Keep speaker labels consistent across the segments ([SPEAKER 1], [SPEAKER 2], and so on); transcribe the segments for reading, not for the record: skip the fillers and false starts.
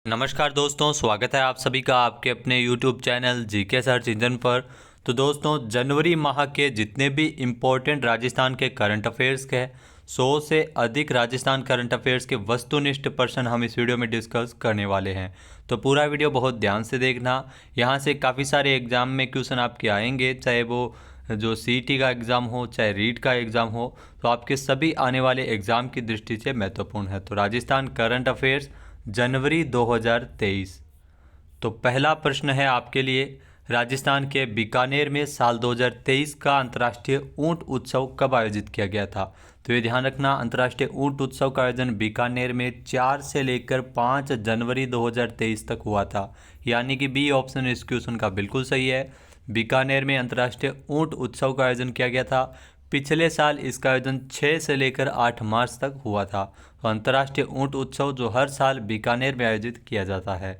[SPEAKER 1] नमस्कार दोस्तों, स्वागत है आप सभी का आपके अपने YouTube channel GK search engine पर। तो दोस्तों, जनवरी माह के जितने भी इम्पोर्टेंट राजस्थान के करंट अफेयर्स के 100 से अधिक राजस्थान करंट अफेयर्स के वस्तुनिष्ठ प्रश्न हम इस वीडियो में डिस्कस करने वाले हैं। तो पूरा वीडियो बहुत ध्यान से देखना। यहाँ से काफ़ी सारे एग्जाम में क्वेश्चन आपके आएंगे, चाहे वो जो सीईटी का एग्ज़ाम हो चाहे रीट का एग्ज़ाम हो, तो आपके सभी आने वाले एग्ज़ाम की दृष्टि से महत्वपूर्ण है। तो राजस्थान करंट अफेयर्स जनवरी 2023। तो पहला प्रश्न है आपके लिए, राजस्थान के बीकानेर में साल 2023 का अंतर्राष्ट्रीय ऊंट उत्सव कब आयोजित किया गया था? तो ये ध्यान रखना, अंतर्राष्ट्रीय ऊंट उत्सव का आयोजन बीकानेर में 4 से लेकर 5 जनवरी 2023 तक हुआ था। यानी कि बी ऑप्शन इस क्वेश्चन का बिल्कुल सही है। बीकानेर में अंतर्राष्ट्रीय ऊंट उत्सव का आयोजन किया गया था। पिछले साल इसका आयोजन 6 से लेकर 8 मार्च तक हुआ था। तो अंतर्राष्ट्रीय ऊंट उत्सव जो हर साल बीकानेर में आयोजित किया जाता है।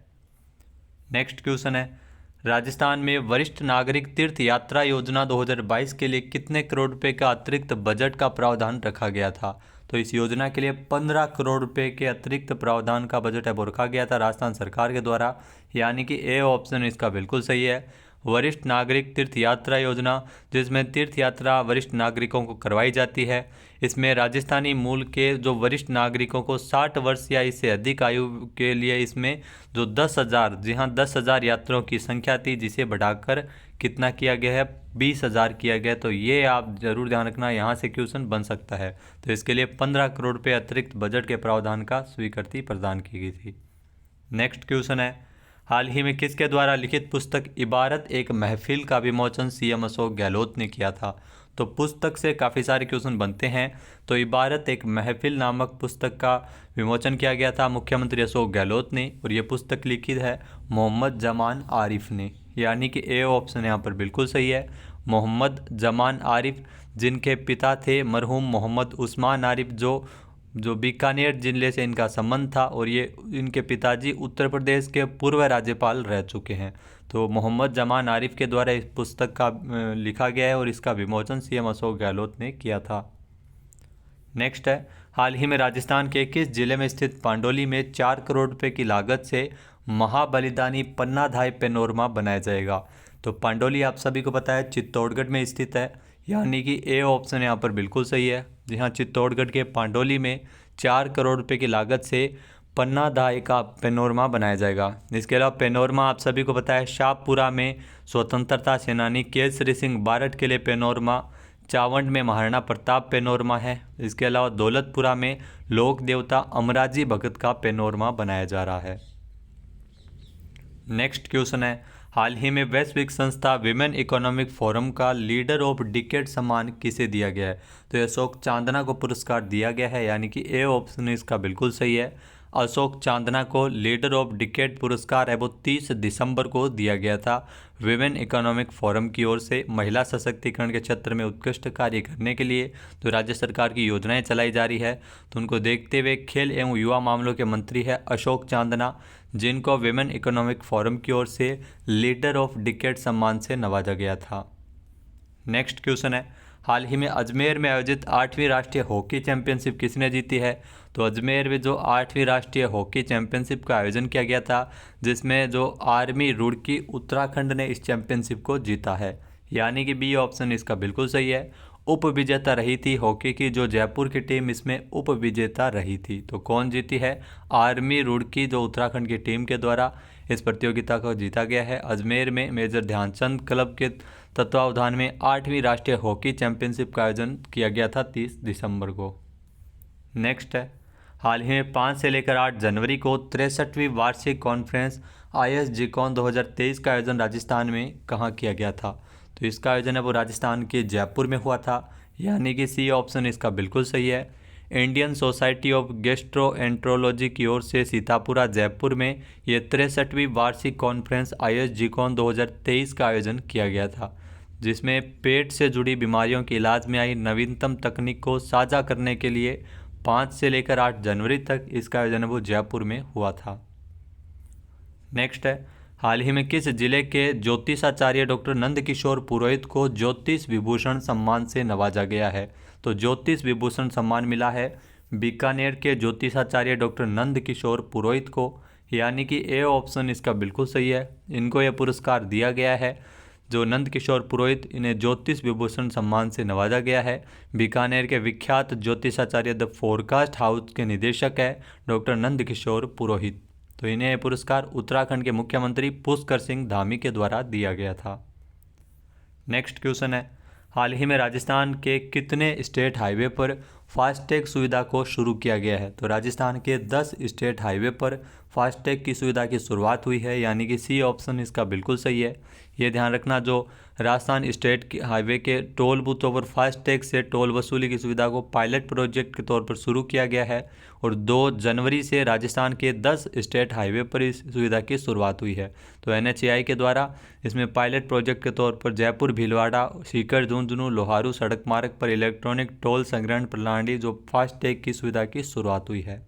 [SPEAKER 1] नेक्स्ट क्वेश्चन है, राजस्थान में वरिष्ठ नागरिक तीर्थ यात्रा योजना 2022 के लिए कितने करोड़ रुपए का अतिरिक्त बजट का प्रावधान रखा गया था? तो इस योजना के लिए 15 करोड़ रुपए के अतिरिक्त प्रावधान का बजट है वो रखा गया था राजस्थान सरकार के द्वारा। यानी कि ए ऑप्शन इसका बिल्कुल सही है। वरिष्ठ नागरिक तीर्थ यात्रा योजना, जिसमें तीर्थ यात्रा वरिष्ठ नागरिकों को करवाई जाती है। इसमें राजस्थानी मूल के जो वरिष्ठ नागरिकों को 60 वर्ष या इससे अधिक आयु के लिए इसमें जो 10,000, जी हाँ 10,000 यात्रियों की संख्या थी, जिसे बढ़ाकर कितना किया गया है, 20,000 किया गया। तो ये आप जरूर ध्यान रखना, यहाँ से क्वेश्चन बन सकता है। तो इसके लिए 15 करोड़ रुपये अतिरिक्त बजट के प्रावधान का स्वीकृति प्रदान की गई थी। नेक्स्ट क्वेश्चन है, हाल ही में किसके द्वारा लिखित पुस्तक इबारत एक महफिल का विमोचन सीएम अशोक गहलोत ने किया था? तो पुस्तक से काफ़ी सारे क्वेश्चन बनते हैं। तो इबारत एक महफिल नामक पुस्तक का विमोचन किया गया था मुख्यमंत्री अशोक गहलोत ने, और ये पुस्तक लिखित है मोहम्मद जमान आरिफ ने। यानी कि ए ऑप्शन यहाँ पर बिल्कुल सही है। मोहम्मद जमान आरिफ, जिनके पिता थे मरहूम मोहम्मद उस्मान आरिफ, जो बीकानेर जिले से इनका संबंध था, और ये इनके पिताजी उत्तर प्रदेश के पूर्व राज्यपाल रह चुके हैं। तो मोहम्मद जमान आरिफ के द्वारा इस पुस्तक का लिखा गया है और इसका विमोचन सीएम अशोक गहलोत ने किया था। नेक्स्ट है, हाल ही में राजस्थान के किस जिले में स्थित पांडोली में 4 करोड़ रुपए की लागत से महाबलिदानी पन्नाधाय पेनोरमा बनाया जाएगा? तो पांडोली आप सभी को पता है चित्तौड़गढ़ में स्थित है। यानी कि ए ऑप्शन यहाँ पर बिल्कुल सही है। जी हाँ, चित्तौड़गढ़ के पांडोली में 4 करोड़ रुपए की लागत से पन्नाधाय का पेनोरमा बनाया जाएगा। इसके अलावा पेनोरमा आप सभी को पता है शाहपुरा में स्वतंत्रता सेनानी केसरी सिंह बारट के लिए पेनोरमा, चावंड में महाराणा प्रताप पेनोरमा है। इसके अलावा दौलतपुरा में लोक देवता अमराजी भगत का पेनोरमा बनाया जा रहा है। नेक्स्ट क्वेश्चन है, हाल ही में वैश्विक संस्था विमेन इकोनॉमिक फोरम का लीडर ऑफ डिकेड सम्मान किसे दिया गया है? तो अशोक चांदना को पुरस्कार दिया गया है। यानी कि ए ऑप्शन इसका बिल्कुल सही है। अशोक चांदना को लीडर ऑफ डिकेड पुरस्कार है वो 30 दिसंबर को दिया गया था विमेन इकोनॉमिक फोरम की ओर से। महिला सशक्तिकरण के क्षेत्र में उत्कृष्ट कार्य करने के लिए तो राज्य सरकार की योजनाएं चलाई जा रही है। तो उनको देखते हुए खेल एवं युवा मामलों के मंत्री है अशोक चांदना, जिनको विमेन इकोनॉमिक फोरम की ओर से लीडर ऑफ डिकेड सम्मान से नवाजा गया था। नेक्स्ट क्वेश्चन है, हाल ही में अजमेर में आयोजित 8वीं राष्ट्रीय हॉकी चैंपियनशिप किसने जीती है? तो अजमेर में जो 8वीं राष्ट्रीय हॉकी चैंपियनशिप का आयोजन किया गया था, जिसमें जो आर्मी रुड़की उत्तराखंड ने इस चैंपियनशिप को जीता है। यानी कि बी ऑप्शन इसका बिल्कुल सही है। उप विजेता रही थी हॉकी की जो जयपुर की टीम, इसमें उप विजेता रही थी। तो कौन जीती है? आर्मी रुड़की जो उत्तराखंड की टीम के द्वारा इस प्रतियोगिता को जीता गया है। अजमेर में मेजर ध्यानचंद क्लब के तत्वावधान में 8वीं राष्ट्रीय हॉकी चैंपियनशिप का आयोजन किया गया था 30 दिसंबर को। नेक्स्ट है, हाल ही में 5 से लेकर 8 जनवरी को 63वीं वार्षिक कॉन्फ्रेंस ISGCON 2023 का आयोजन राजस्थान में कहाँ किया गया था? तो इसका आयोजन है वो राजस्थान के जयपुर में हुआ था। यानी कि सी ऑप्शन इसका बिल्कुल सही है। इंडियन सोसाइटी ऑफ गेस्ट्रोएंट्रोलॉजी की ओर से सीतापुरा जयपुर में ये 63वीं वार्षिक कॉन्फ्रेंस ISGCON 2023 का आयोजन किया गया था, जिसमें पेट से जुड़ी बीमारियों के इलाज में आई नवीनतम तकनीक को साझा करने के लिए 5 से लेकर 8 जनवरी तक इसका आयोजन वो जयपुर में हुआ था। नेक्स्ट है, हाल ही में किस जिले के ज्योतिषाचार्य डॉक्टर नंदकिशोर पुरोहित को ज्योतिष विभूषण सम्मान से नवाजा गया है? तो ज्योतिष विभूषण सम्मान मिला है बीकानेर के ज्योतिषाचार्य डॉक्टर नंदकिशोर पुरोहित को। यानी कि ए ऑप्शन इसका बिल्कुल सही है। इनको यह पुरस्कार दिया गया है। जो नंद किशोर पुरोहित, इन्हें ज्योतिष विभूषण सम्मान से नवाजा गया है। बीकानेर के विख्यात ज्योतिषाचार्य द फोरकास्ट हाउस के निदेशक है डॉक्टर नंद किशोर पुरोहित। तो इन्हें यह पुरस्कार उत्तराखंड के मुख्यमंत्री पुष्कर सिंह धामी के द्वारा दिया गया था। नेक्स्ट क्वेश्चन है, हाल ही में राजस्थान के कितने स्टेट हाईवे पर फास्टैग सुविधा को शुरू किया गया है? तो राजस्थान के 10 स्टेट हाईवे पर फास्टैग की सुविधा की शुरुआत हुई है, यानी कि सी ऑप्शन इसका बिल्कुल सही है। ये ध्यान रखना, जो राजस्थान स्टेट हाईवे के टोल बूथों पर फास्टैग से टोल वसूली की सुविधा को पायलट प्रोजेक्ट के तौर पर शुरू किया गया है और 2 जनवरी से राजस्थान के 10 स्टेट हाईवे पर इस सुविधा की शुरुआत हुई है। तो NHAI के द्वारा इसमें पायलट प्रोजेक्ट के तौर पर जयपुर, भीलवाड़ा, सीकर, झुंझुनू, लोहारू सड़क मार्ग पर इलेक्ट्रॉनिक टोल संग्रहण प्रणाली जो फास्टैग की सुविधा की शुरुआत हुई है।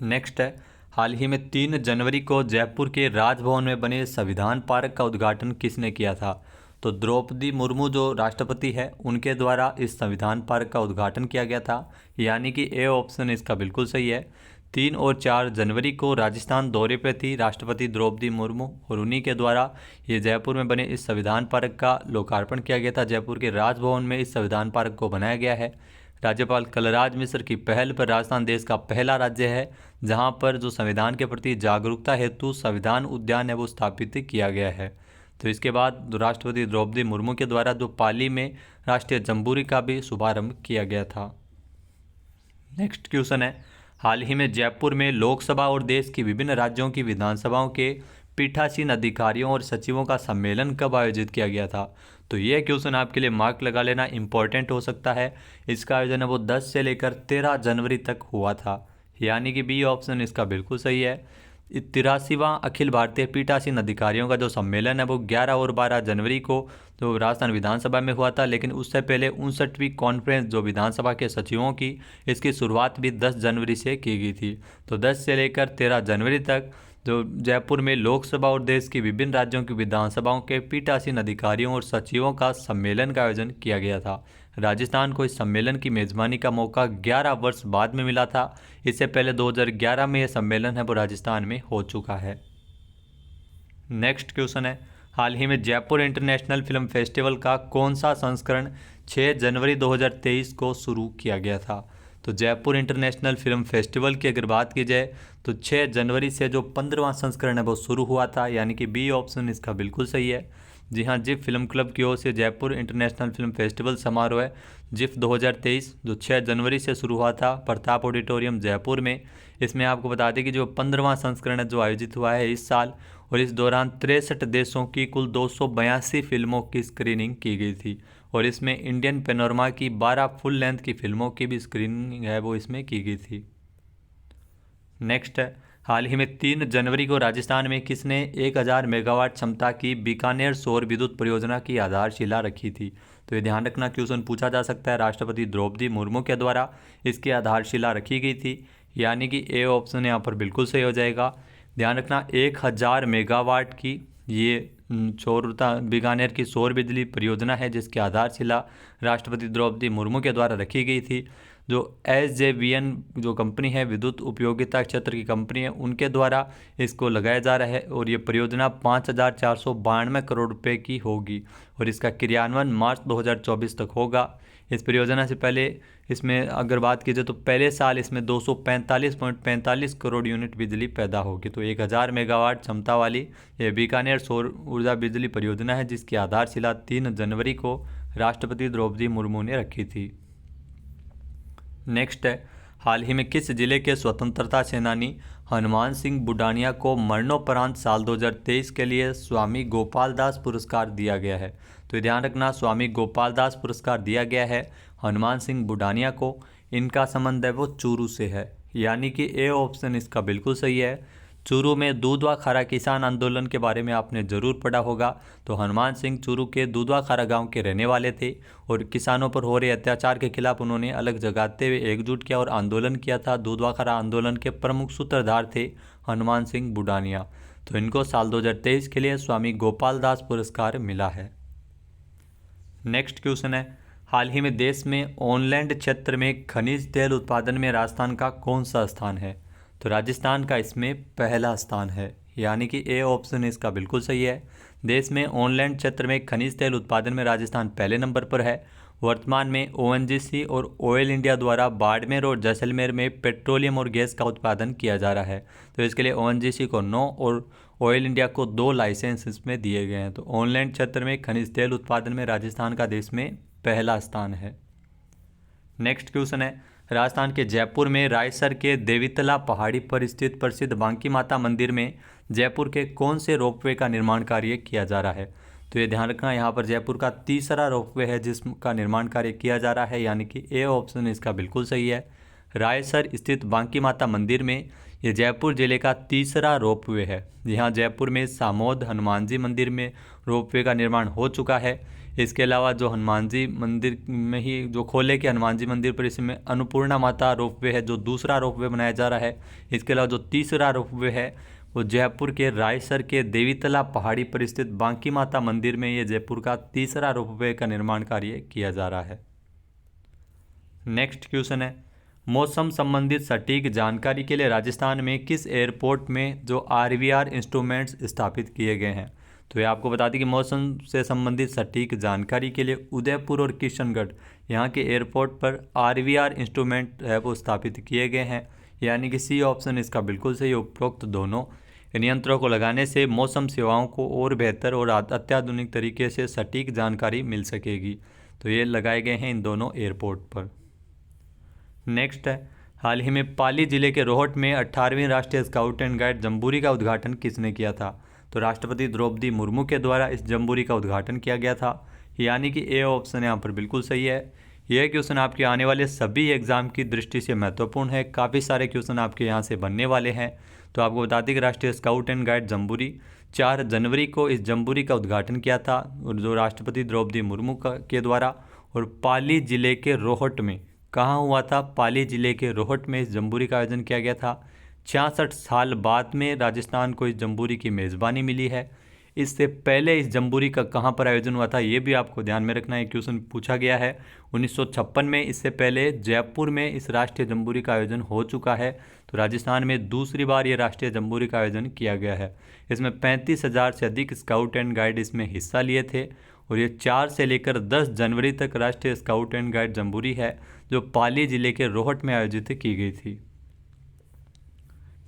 [SPEAKER 1] नेक्स्ट है, हाल ही में 3 जनवरी को जयपुर के राजभवन में बने संविधान पार्क का उद्घाटन किसने किया था? तो द्रौपदी मुर्मू जो राष्ट्रपति है उनके द्वारा इस संविधान पार्क का उद्घाटन किया गया था, यानी कि ए ऑप्शन इसका बिल्कुल सही है। 3 और 4 जनवरी को राजस्थान दौरे पर थी राष्ट्रपति द्रौपदी मुर्मू और उन्हीं के द्वारा ये जयपुर में बने इस संविधान पार्क का लोकार्पण किया गया था। जयपुर के राजभवन में इस संविधान पार्क को बनाया गया है। राज्यपाल कलराज मिश्र की पहल पर राजस्थान देश का पहला राज्य है जहां पर जो संविधान के प्रति जागरूकता हेतु संविधान उद्यान है वो स्थापित किया गया है। तो इसके बाद राष्ट्रपति द्रौपदी मुर्मू के द्वारा जो पाली में राष्ट्रीय जम्बूरी का भी शुभारंभ किया गया था। नेक्स्ट क्वेश्चन है, हाल ही में जयपुर में लोकसभा और देश की विभिन्न राज्यों की विधानसभाओं के पीठासीन अधिकारियों और सचिवों का सम्मेलन कब आयोजित किया गया था? तो ये क्वेश्चन आपके लिए मार्क लगा लेना इंपॉर्टेंट हो सकता है। इसका आयोजन है वो 10 से लेकर 13 जनवरी तक हुआ था, यानी कि बी ऑप्शन इसका बिल्कुल सही है। 83वां अखिल भारतीय पीठासीन अधिकारियों का जो सम्मेलन है वो 11 और 12 जनवरी को जो राजस्थान विधानसभा में हुआ था, लेकिन उससे पहले 59वीं कॉन्फ्रेंस जो विधानसभा के सचिवों की, इसकी शुरुआत भी 10 जनवरी से की गई थी। तो 10 से लेकर 13 जनवरी तक जो जयपुर में लोकसभा और देश की विभिन्न राज्यों की विधानसभाओं के पीठासीन अधिकारियों और सचिवों का सम्मेलन का आयोजन किया गया था। राजस्थान को इस सम्मेलन की मेजबानी का मौका 11 वर्ष बाद में मिला था। इससे पहले 2011 में यह सम्मेलन है वो राजस्थान में हो चुका है। नेक्स्ट क्वेश्चन है, हाल ही में जयपुर इंटरनेशनल फिल्म फेस्टिवल का कौन सा संस्करण 6 जनवरी 2023 को शुरू किया गया था? तो जयपुर इंटरनेशनल फिल्म फेस्टिवल की अगर बात की जाए तो 6 जनवरी से जो 15वां संस्करण है वो शुरू हुआ था, यानी कि बी ऑप्शन इसका बिल्कुल सही है। जी हाँ, जिफ फिल्म क्लब की ओर से जयपुर इंटरनेशनल फिल्म फेस्टिवल समारोह है जिफ 2023 जो 6 जनवरी से शुरू हुआ था प्रताप ऑडिटोरियम जयपुर में। इसमें आपको बता दें कि जो 15वां संस्करण है जो आयोजित हुआ है इस साल, और इस दौरान 63 देशों की कुल 282 फिल्मों की स्क्रीनिंग की गई थी और इसमें इंडियन पैनोरमा की 12 फुल लेंथ की फिल्मों की भी स्क्रीनिंग है वो इसमें की गई थी। नेक्स्ट है, हाल ही में 3 जनवरी को राजस्थान में किसने 1000 मेगावाट क्षमता की बीकानेर सौर विद्युत परियोजना की आधारशिला रखी थी? तो ये ध्यान रखना, क्वेश्चन पूछा जा सकता है। राष्ट्रपति द्रौपदी मुर्मू के द्वारा इसकी आधारशिला रखी गई थी, यानी कि ए ऑप्शन यहाँ पर बिल्कुल सही हो जाएगा। ध्यान रखना, 1000 मेगावाट की ये सौरता बीकानेर की सौर बिजली परियोजना है जिसकी आधारशिला राष्ट्रपति द्रौपदी मुर्मू के द्वारा रखी गई थी। जो SJVN जो कंपनी है, विद्युत उपयोगिता क्षेत्र की कंपनी है, उनके द्वारा इसको लगाया जा रहा है और ये परियोजना 5492 करोड़ रुपए की होगी और इसका क्रियान्वयन मार्च 2024 तक होगा। इस परियोजना से पहले इसमें अगर बात की जाए तो पहले साल इसमें 245.45 करोड़ यूनिट बिजली पैदा होगी। तो 1000 मेगावाट क्षमता वाली ये बीकानेर सौर ऊर्जा बिजली परियोजना है जिसकी आधारशिला 3 जनवरी को राष्ट्रपति द्रौपदी मुर्मू ने रखी थी। नेक्स्ट है, हाल ही में किस जिले के स्वतंत्रता सेनानी हनुमान सिंह बुडानिया को मरणोपरांत साल 2023 के लिए स्वामी गोपाल दास पुरस्कार दिया गया है? तो ध्यान रखना, स्वामी गोपाल दास पुरस्कार दिया गया है हनुमान सिंह बुडानिया को। इनका संबंध है वो चूरू से है, यानी कि ए ऑप्शन इसका बिल्कुल सही है। चूरू में दूधवा खारा किसान आंदोलन के बारे में आपने ज़रूर पढ़ा होगा। तो हनुमान सिंह चूरू के दूधवा खारा गांव के रहने वाले थे और किसानों पर हो रहे अत्याचार के खिलाफ उन्होंने अलग जगाते हुए एकजुट किया और आंदोलन किया था। दूधवा खारा आंदोलन के प्रमुख सूत्रधार थे हनुमान सिंह बुडानिया। तो इनको साल 2023 के लिए स्वामी गोपाल दास पुरस्कार मिला है। नेक्स्ट क्वेश्चन है, हाल ही में देश में ऑनलैंड क्षेत्र में खनिज तेल उत्पादन में राजस्थान का कौन सा स्थान है? तो राजस्थान का इसमें पहला स्थान है, यानी कि ए ऑप्शन इसका बिल्कुल सही है। देश में ऑनलैंड क्षेत्र में खनिज तेल उत्पादन में राजस्थान पहले नंबर पर है। वर्तमान में ओएनजीसी और ऑयल इंडिया द्वारा बाड़मेर और जैसलमेर में पेट्रोलियम और गैस का उत्पादन किया जा रहा है। तो इसके लिए ओएनजीसी को 9 और ऑयल इंडिया को 2 लाइसेंस इसमें दिए गए हैं। तो ऑनलैंड क्षेत्र में खनिज तेल उत्पादन में राजस्थान का देश में पहला स्थान है। नेक्स्ट क्वेश्चन है, राजस्थान के जयपुर में रायसर के देवीतला पहाड़ी पर स्थित प्रसिद्ध बांकी माता मंदिर में जयपुर के कौन से रोपवे का निर्माण कार्य किया जा रहा है? तो ये ध्यान रखना, यहाँ पर जयपुर का तीसरा रोपवे है जिसका निर्माण कार्य किया जा रहा है, यानी कि ए ऑप्शन इसका बिल्कुल सही है। रायसर स्थित बांकी माता मंदिर में ये जयपुर जिले का तीसरा रोपवे है। यहाँ जयपुर में सामोद हनुमान जी मंदिर में रोपवे का निर्माण हो चुका है। इसके अलावा जो हनुमान जी मंदिर में ही जो खोले के हनुमान जी मंदिर पर इसमें अन्नपूर्णा माता रोपवे है जो दूसरा रोपवे बनाया जा रहा है। इसके अलावा जो तीसरा रोपवे है वो जयपुर के रायसर के देवीतला पहाड़ी पर स्थित बांकी माता मंदिर में ये जयपुर का तीसरा रोपवे का निर्माण कार्य किया जा रहा है। नेक्स्ट क्वेश्चन है, मौसम संबंधित सटीक जानकारी के लिए राजस्थान में किस एयरपोर्ट में जो आरवीआर इंस्ट्रूमेंट्स स्थापित किए गए हैं? तो ये आपको बता दें कि मौसम से संबंधित सटीक जानकारी के लिए उदयपुर और किशनगढ़ यहाँ के एयरपोर्ट पर आरवीआर इंस्ट्रूमेंट है वो स्थापित किए गए हैं, यानी कि सी ऑप्शन इसका बिल्कुल सही। उपरोक्त दोनों यंत्रों को लगाने से मौसम सेवाओं को और बेहतर और अत्याधुनिक तरीके से सटीक जानकारी मिल सकेगी। तो ये लगाए गए हैं इन दोनों एयरपोर्ट पर। नेक्स्ट है, हाल ही में पाली जिले के रोहट में 18वीं राष्ट्रीय स्काउट एंड गाइड जम्बूरी का उद्घाटन किसने किया था? तो राष्ट्रपति द्रौपदी मुर्मू के द्वारा इस जम्बूरी का उद्घाटन किया गया था, यानी कि ए ऑप्शन यहाँ पर बिल्कुल सही है। यह क्वेश्चन आपके आने वाले सभी एग्जाम की दृष्टि से महत्वपूर्ण है। काफ़ी सारे क्वेश्चन आपके यहाँ से बनने वाले हैं। तो आपको बता दें कि राष्ट्रीय स्काउट एंड गाइड जम्बूरी 4 जनवरी को इस जम्बूरी का उद्घाटन किया था और जो राष्ट्रपति द्रौपदी मुर्मू के द्वारा, और पाली जिले के रोहट में कहाँ हुआ था? पाली जिले के रोहट में इस जम्बूरी का आयोजन किया गया था। 66 साल बाद में राजस्थान को इस जम्बूरी की मेज़बानी मिली है। इससे पहले इस जम्बूरी का कहाँ पर आयोजन हुआ था ये भी आपको ध्यान में रखना है, क्वेश्चन पूछा गया है 1956 में। इससे पहले जयपुर में इस राष्ट्रीय जम्बूरी का आयोजन हो चुका है। तो राजस्थान में दूसरी बार ये राष्ट्रीय जम्बूरी का आयोजन किया गया है। इसमें 35,000 से अधिक स्काउट एंड गाइड इसमें हिस्सा लिए थे और ये 4 से लेकर 10 जनवरी तक राष्ट्रीय स्काउट एंड गाइड जम्बूरी है जो पाली जिले के रोहट में आयोजित की गई थी।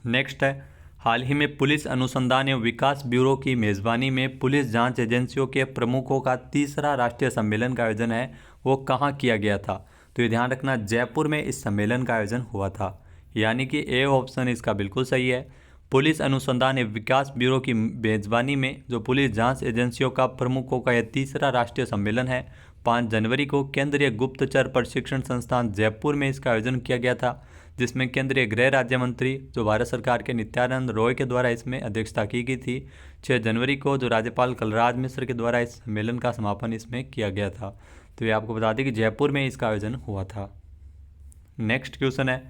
[SPEAKER 1] नेक्स्ट है, हाल ही में पुलिस अनुसंधान एवं विकास ब्यूरो की मेज़बानी में पुलिस जांच एजेंसियों के प्रमुखों का तीसरा राष्ट्रीय सम्मेलन का आयोजन है वो कहाँ किया गया था? तो ये ध्यान रखना, जयपुर में इस सम्मेलन का आयोजन हुआ था, यानी कि ए ऑप्शन इसका बिल्कुल सही है। पुलिस अनुसंधान एवं विकास ब्यूरो की मेज़बानी में जो पुलिस जांच एजेंसियों का प्रमुखों का यह तीसरा राष्ट्रीय सम्मेलन है 5 जनवरी को केंद्रीय गुप्तचर प्रशिक्षण संस्थान जयपुर में इसका आयोजन किया गया था, जिसमें केंद्रीय गृह राज्य मंत्री जो भारत सरकार के नित्यानंद रॉय के द्वारा इसमें अध्यक्षता की गई थी। 6 जनवरी को जो राज्यपाल कलराज मिश्र के द्वारा इस सम्मेलन का समापन इसमें किया गया था। तो ये आपको बता दें कि जयपुर में इसका आयोजन हुआ था। नेक्स्ट क्वेश्चन है,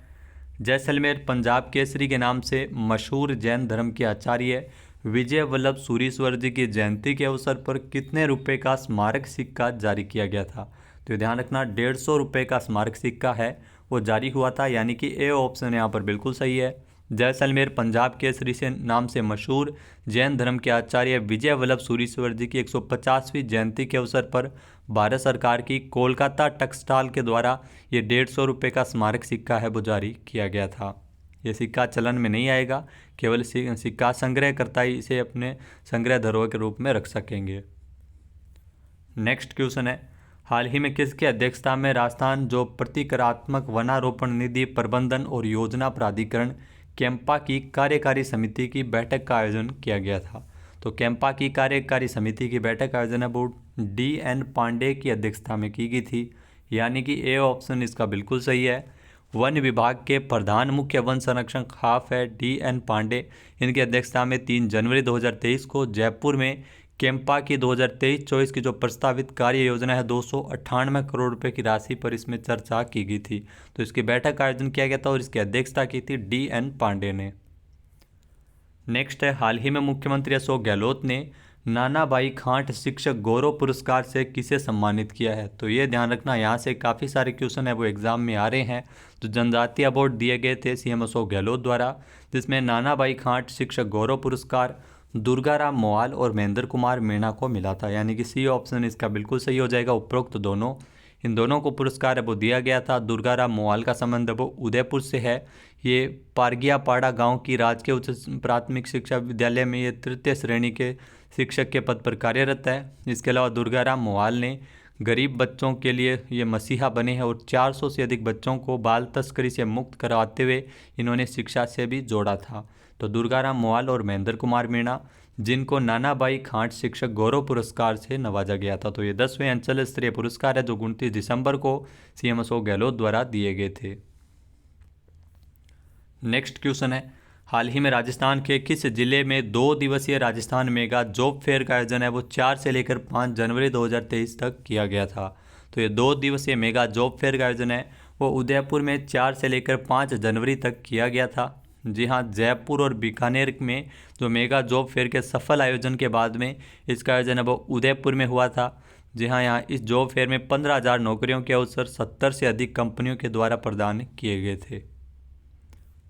[SPEAKER 1] जैसलमेर पंजाब केसरी के नाम से मशहूर जैन धर्म के आचार्य विजय वल्लभ सूरीश्वर जी की जयंती के अवसर पर कितने रुपए का स्मारक सिक्का जारी किया गया था? तो ध्यान रखना, 150 रुपये का स्मारक सिक्का है वो जारी हुआ था, यानी कि ए ऑप्शन यहाँ पर बिल्कुल सही है। जैसलमेर पंजाब केसरी से नाम से मशहूर जैन धर्म के आचार्य विजय वल्लभ सूरीश्वर जी की 150वीं जयंती के अवसर पर भारत सरकार की कोलकाता टेक्सटाइल के द्वारा ये 150 रुपये का स्मारक सिक्का है वो जारी किया गया था। ये सिक्का चलन में नहीं आएगा, केवल सिक्का संग्रहकर्ता ही इसे अपने संग्रह धरोहर के रूप में रख सकेंगे। नेक्स्ट क्वेश्चन है, हाल ही में किसकी अध्यक्षता में राजस्थान जो प्रतिकरात्मक वनारोपण निधि प्रबंधन और योजना प्राधिकरण कैंपा की कार्यकारी समिति की बैठक का आयोजन किया गया था? तो कैंपा की कार्यकारी समिति की बैठक का आयोजन बोर्ड DN पांडे की अध्यक्षता में की गई थी, यानी कि ए ऑप्शन इसका बिल्कुल सही है। वन विभाग के प्रधान मुख्य वन संरक्षक खाफ है DN पांडे, इनकी अध्यक्षता में 3 जनवरी 2023 को जयपुर में कैंपा की 2023-24 की जो प्रस्तावित कार्य योजना है 298 करोड़ रुपए की राशि पर इसमें चर्चा की गई थी। तो इसकी बैठक का आयोजन किया गया था और इसकी अध्यक्षता की थी DN पांडे ने। नेक्स्ट है, हाल ही में मुख्यमंत्री अशोक गहलोत ने नानाबाई खांट शिक्षक गौरव पुरस्कार से किसे सम्मानित किया है? तो ये ध्यान रखना, यहाँ से काफ़ी सारे क्वेश्चन है वो एग्जाम में आ रहे हैं। तो जनजातीय अवार्ड दिए गए थे सीएम अशोक गहलोत द्वारा, जिसमें नानाबाई खांट शिक्षक गौरव पुरस्कार दुर्गाराम मोवाल और महेंद्र कुमार मीणा को मिला था, यानी कि सी ऑप्शन इसका बिल्कुल सही हो जाएगा। उपरोक्त दोनों, इन दोनों को पुरस्कार है वो दिया गया था। दुर्गाराम मोवाल का संबंध है वो उदयपुर से है। ये पारगियापाड़ा गांव की राजकीय उच्च प्राथमिक शिक्षा विद्यालय में ये तृतीय श्रेणी के शिक्षक के पद पर कार्यरत है। इसके अलावा दुर्गाराम मोवाल ने गरीब बच्चों के लिए ये मसीहा बने हैं और 400 से अधिक बच्चों को बाल तस्करी से मुक्त करवाते हुए इन्होंने शिक्षा से भी जोड़ा था। तो दुर्गाराम मोवाल और महेंद्र कुमार मीणा, जिनको नानाबाई खांट शिक्षक गौरव पुरस्कार से नवाजा गया था। तो ये 10वें अंचल स्तरीय पुरस्कार है जो 29 दिसंबर को सीएम अशोक गहलोत द्वारा दिए गए थे। नेक्स्ट क्वेश्चन है, हाल ही में राजस्थान के किस जिले में 2 दिवसीय राजस्थान मेगा जॉब फेयर का आयोजन है वो 4 से लेकर 5 जनवरी 2023 तक किया गया था? तो ये 2 दिवसीय मेगा जॉब फेयर का आयोजन है वो उदयपुर में 4 से लेकर 5 जनवरी तक किया गया था। जी हाँ, जयपुर और बीकानेर में जो मेगा जॉब फेयर के सफल आयोजन के बाद में इसका आयोजन है वो उदयपुर में हुआ था। जी हाँ, यहाँ इस जॉब फेयर में 15,000 नौकरियों के अवसर 70 से अधिक कंपनियों के द्वारा प्रदान किए गए थे।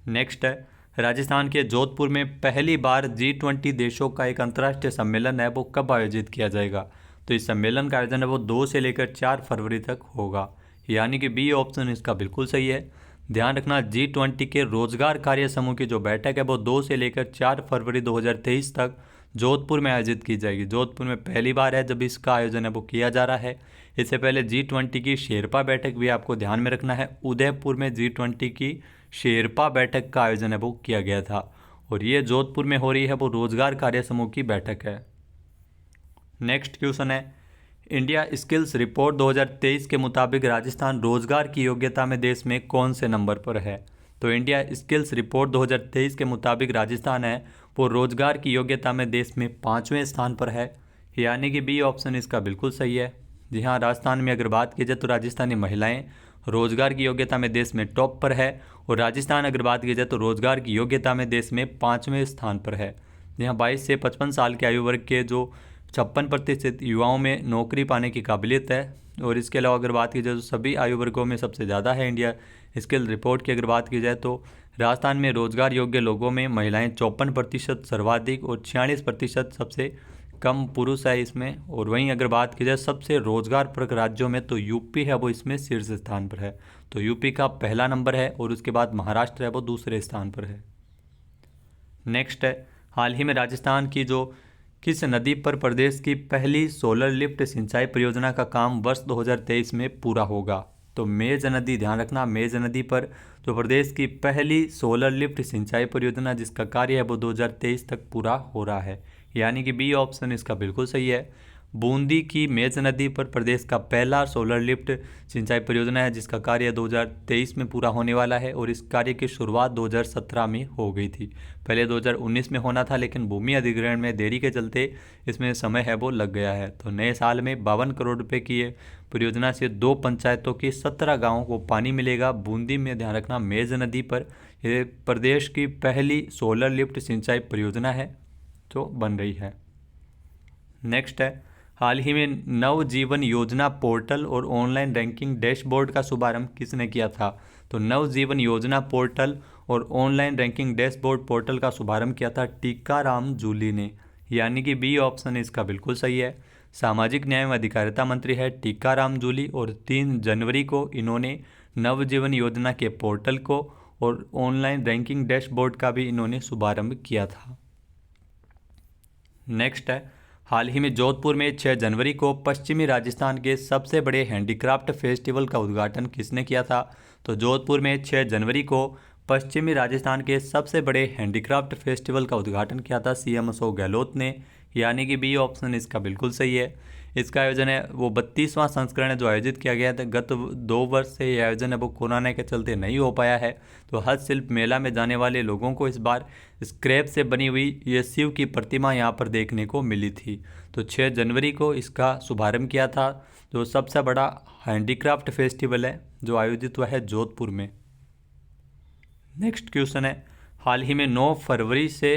[SPEAKER 1] नेक्स्ट है, राजस्थान के जोधपुर में पहली बार G20 देशों का एक अंतर्राष्ट्रीय सम्मेलन है वो कब आयोजित किया जाएगा? तो इस सम्मेलन का आयोजन है वो 2 से लेकर 4 फरवरी तक होगा, यानी कि बी ऑप्शन इसका बिल्कुल सही है। ध्यान रखना, G20 के रोजगार कार्य समूह की जो बैठक है वो 2 से लेकर 4 फरवरी 2023 तक जोधपुर में आयोजित की जाएगी। जोधपुर में पहली बार है जब इसका आयोजन है वो किया जा रहा है। इससे पहले G20 की शेरपा बैठक भी आपको ध्यान में रखना है, उदयपुर में G20 की शेरपा बैठक का आयोजन है वो किया गया था और ये जोधपुर में हो रही है वो रोजगार कार्य समूह की बैठक है। नेक्स्ट क्वेश्चन है, इंडिया स्किल्स रिपोर्ट 2023 के मुताबिक राजस्थान रोजगार की योग्यता में देश में कौन से नंबर पर है? तो इंडिया स्किल्स रिपोर्ट 2023 के मुताबिक राजस्थान है वो रोजगार की योग्यता में देश में 5वें स्थान पर है, यानी कि बी ऑप्शन इसका बिल्कुल सही है। जी हाँ, राजस्थान में अगर बात की जाए तो राजस्थानी महिलाएं रोजगार की योग्यता में देश में टॉप पर है और राजस्थान अगर बात की जाए तो रोजगार की योग्यता में देश में 5वें स्थान पर है। यहाँ 22 से 55 साल के आयु वर्ग के जो 56% युवाओं में नौकरी पाने की काबिलियत है। और इसके अलावा अगर बात की जाए तो सभी आयु वर्गों में सबसे ज़्यादा है। इंडिया स्किल रिपोर्ट की अगर बात की जाए तो राजस्थान में रोजगार योग्य लोगों में महिलाएं 54% सर्वाधिक और 46% सबसे कम पुरुष है इसमें। और वहीं अगर बात की जाए सबसे रोजगारपरक राज्यों में तो यूपी है वो इसमें शीर्ष स्थान पर है। तो यूपी का पहला नंबर है और उसके बाद महाराष्ट्र है वो दूसरे स्थान पर है। नेक्स्ट है, हाल ही में राजस्थान की जो किस नदी पर प्रदेश की पहली सोलर लिफ्ट सिंचाई परियोजना का काम वर्ष 2023 में पूरा होगा? तो मेज नदी, ध्यान रखना, मेज नदी पर जो प्रदेश की पहली सोलर लिफ्ट सिंचाई परियोजना जिसका कार्य है वो 2023 तक पूरा हो रहा है, यानी कि बी ऑप्शन इसका बिल्कुल सही है। बूंदी की मेज नदी पर प्रदेश का पहला सोलर लिफ्ट सिंचाई परियोजना है जिसका कार्य 2023 में पूरा होने वाला है और इस कार्य की शुरुआत 2017 में हो गई थी। पहले 2019 में होना था लेकिन भूमि अधिग्रहण में देरी के चलते इसमें समय है वो लग गया है। तो नए साल में 52 करोड़ रुपए की ये परियोजना से 2 पंचायतों की 17 गाँवों को पानी मिलेगा। बूंदी में, ध्यान रखना, मेज नदी पर यह प्रदेश की पहली सोलर लिफ्ट सिंचाई परियोजना है जो बन रही है। नेक्स्ट है, हाल ही में नवजीवन योजना पोर्टल और ऑनलाइन रैंकिंग डैशबोर्ड का शुभारंभ किसने किया था? तो नवजीवन योजना पोर्टल और ऑनलाइन रैंकिंग डैशबोर्ड पोर्टल का शुभारंभ किया था टीकाराम जूली ने, यानी कि बी ऑप्शन इसका बिल्कुल सही है। सामाजिक न्याय एवं अधिकारिता मंत्री है टीकाराम जूली और 3 जनवरी को इन्होंने नवजीवन योजना के पोर्टल को और ऑनलाइन रैंकिंग डैशबोर्ड का भी इन्होंने शुभारंभ किया था। नेक्स्ट है, हाल ही में जोधपुर में 6 जनवरी को पश्चिमी राजस्थान के सबसे बड़े हैंडीक्राफ्ट फेस्टिवल का उद्घाटन किसने किया था? तो जोधपुर में 6 जनवरी को पश्चिमी राजस्थान के सबसे बड़े हैंडीक्राफ्ट फेस्टिवल का उद्घाटन किया था सीएम अशोक गहलोत ने, यानी कि बी ऑप्शन इसका बिल्कुल सही है। इसका आयोजन है वो 32वां संस्करण है जो आयोजित किया गया था। गत 2 वर्ष से ये आयोजन है वो कोरोना के चलते नहीं हो पाया है। तो हस्तशिल्प मेला में जाने वाले लोगों को इस बार स्क्रैप से बनी हुई ये शिव की प्रतिमा यहाँ पर देखने को मिली थी। तो 6 जनवरी को इसका शुभारंभ किया था जो सबसे बड़ा हैंडीक्राफ्ट फेस्टिवल है जो आयोजित हुआ है जोधपुर में। नेक्स्ट क्वेश्चन है, हाल ही में 9 फरवरी से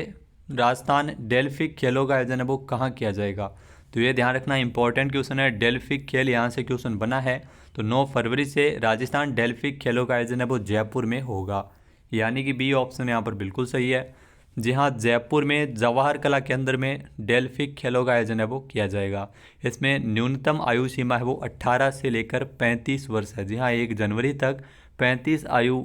[SPEAKER 1] राजस्थान डेल्फिक खेलों का आयोजन है वो कहाँ किया जाएगा? तो ये ध्यान रखना इंपॉर्टेंट क्वेश्चन है। डेल्फिक खेल यहाँ से क्वेश्चन बना है, तो 9 फरवरी से राजस्थान डेल्फिक खेलों का आयोजन है वो जयपुर में होगा, यानी कि बी ऑप्शन यहाँ पर बिल्कुल सही है। जी हाँ, जयपुर में जवाहर कला केंद्र में डेल्फिक खेलों का आयोजन है वो किया जाएगा। इसमें न्यूनतम आयु सीमा है वो 18 से लेकर 35 वर्ष है। जी हाँ, 1 जनवरी तक 35 आयु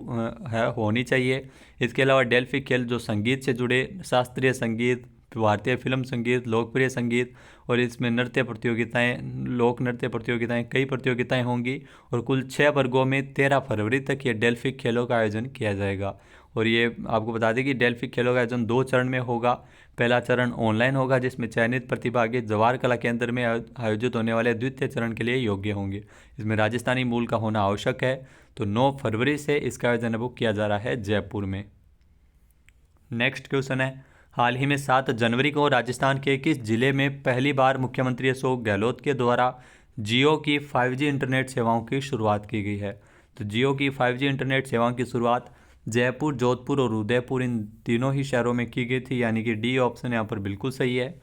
[SPEAKER 1] है होनी चाहिए। इसके अलावा डेल्फिक खेल जो संगीत से जुड़े, शास्त्रीय संगीत, भारतीय फिल्म संगीत, लोकप्रिय संगीत और इसमें नृत्य प्रतियोगिताएं, लोक नृत्य प्रतियोगिताएं, कई प्रतियोगिताएं होंगी और कुल 6 वर्गों में 13 फरवरी तक ये डेल्फिक खेलों का आयोजन किया जाएगा। और ये आपको बता दें कि डेल्फिक खेलों का आयोजन 2 चरण में होगा। पहला चरण ऑनलाइन होगा जिसमें चयनित प्रतिभागी जवाहर कला केंद्र में आयोजित होने वाले द्वितीय चरण के लिए योग्य होंगे। इसमें राजस्थानी मूल का होना आवश्यक है। तो 9 फरवरी से इसका आयोजन वो किया जा रहा है जयपुर में। नेक्स्ट क्वेश्चन है, हाल ही में 7 जनवरी को राजस्थान के किस जिले में पहली बार मुख्यमंत्री अशोक गहलोत के द्वारा जियो की 5G इंटरनेट सेवाओं की शुरुआत की गई है? तो जियो की 5G इंटरनेट सेवाओं की शुरुआत जयपुर, जोधपुर और उदयपुर इन तीनों ही शहरों में की गई थी, यानी कि डी ऑप्शन यहाँ पर बिल्कुल सही है।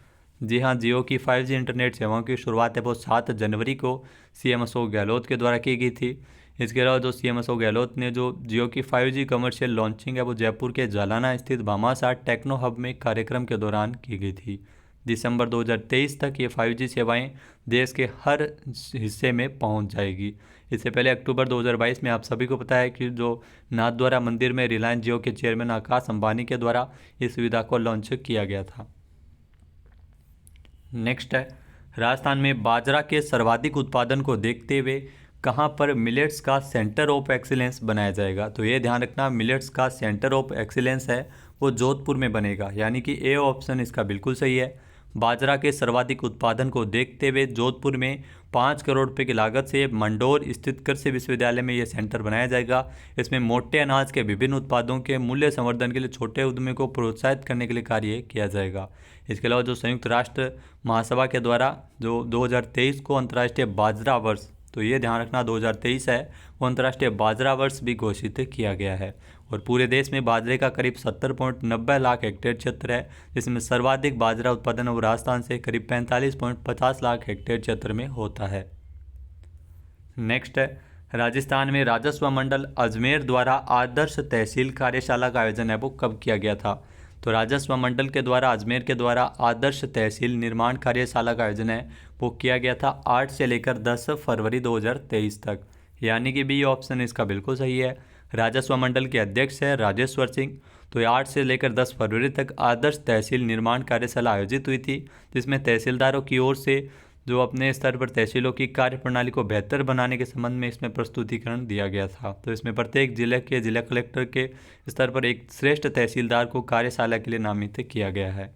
[SPEAKER 1] जी हाँ, जियो की 5G इंटरनेट सेवाओं की शुरुआत है वो 7 जनवरी को सीएम अशोक गहलोत के द्वारा की गई थी। इसके अलावा जो सीएम अशोक गहलोत ने जो जियो की 5G कमर्शियल लॉन्चिंग है वो जयपुर के जालाना स्थित भामाशाह टेक्नो हब में कार्यक्रम के दौरान की गई थी। दिसंबर 2023 तक ये 5G सेवाएं देश के हर हिस्से में पहुंच जाएगी। इससे पहले अक्टूबर 2022 में आप सभी को पता है कि जो नाथद्वारा मंदिर में रिलायंस जियो के चेयरमैन आकाश अंबानी के द्वारा इस सुविधा को लॉन्च किया गया था। नेक्स्ट है, राजस्थान में बाजरा के सर्वाधिक उत्पादन को देखते हुए कहाँ पर मिलेट्स का सेंटर ऑफ एक्सीलेंस बनाया जाएगा? तो ये ध्यान रखना, मिलेट्स का सेंटर ऑफ एक्सीलेंस है वो जोधपुर में बनेगा, यानी कि ए ऑप्शन इसका बिल्कुल सही है। बाजरा के सर्वाधिक उत्पादन को देखते हुए जोधपुर में 5 करोड़ रुपये की लागत से मंडोर स्थित कृषि विश्वविद्यालय में ये सेंटर बनाया जाएगा। इसमें मोटे अनाज के विभिन्न उत्पादों के मूल्य संवर्धन के लिए छोटे उद्यमी को प्रोत्साहित करने के लिए कार्य किया जाएगा। इसके अलावा जो संयुक्त राष्ट्र महासभा के द्वारा जो 2023 को अंतर्राष्ट्रीय बाजरा वर्ष, तो ये ध्यान रखना 2023 है वो अंतर्राष्ट्रीय बाजरा वर्ष भी घोषित किया गया है। और पूरे देश में बाजरे का करीब 70.90 लाख हेक्टेयर क्षेत्र है, जिसमें सर्वाधिक बाजरा उत्पादन वो राजस्थान से करीब 45.50 लाख हेक्टेयर क्षेत्र में होता है। नेक्स्ट है, राजस्थान में राजस्व मंडल अजमेर द्वारा आदर्श तहसील कार्यशाला का आयोजन है वो कब किया गया था? तो राजस्व मंडल के द्वारा अजमेर के द्वारा आदर्श तहसील निर्माण कार्यशाला का आयोजन है वो किया गया था 8 से लेकर 10 फरवरी 2023 तक, यानी कि बी ऑप्शन इसका बिल्कुल सही है। राजस्व मंडल के अध्यक्ष है राजेश्वर सिंह। तो ये 8 से लेकर 10 फरवरी तक आदर्श तहसील निर्माण कार्यशाला आयोजित हुई थी, जिसमें तहसीलदारों की ओर से जो अपने स्तर पर तहसीलों की कार्यप्रणाली को बेहतर बनाने के संबंध में इसमें प्रस्तुतिकरण दिया गया था। तो इसमें प्रत्येक जिले के जिला कलेक्टर के स्तर पर एक श्रेष्ठ तहसीलदार को कार्यशाला के लिए नामित किया गया है।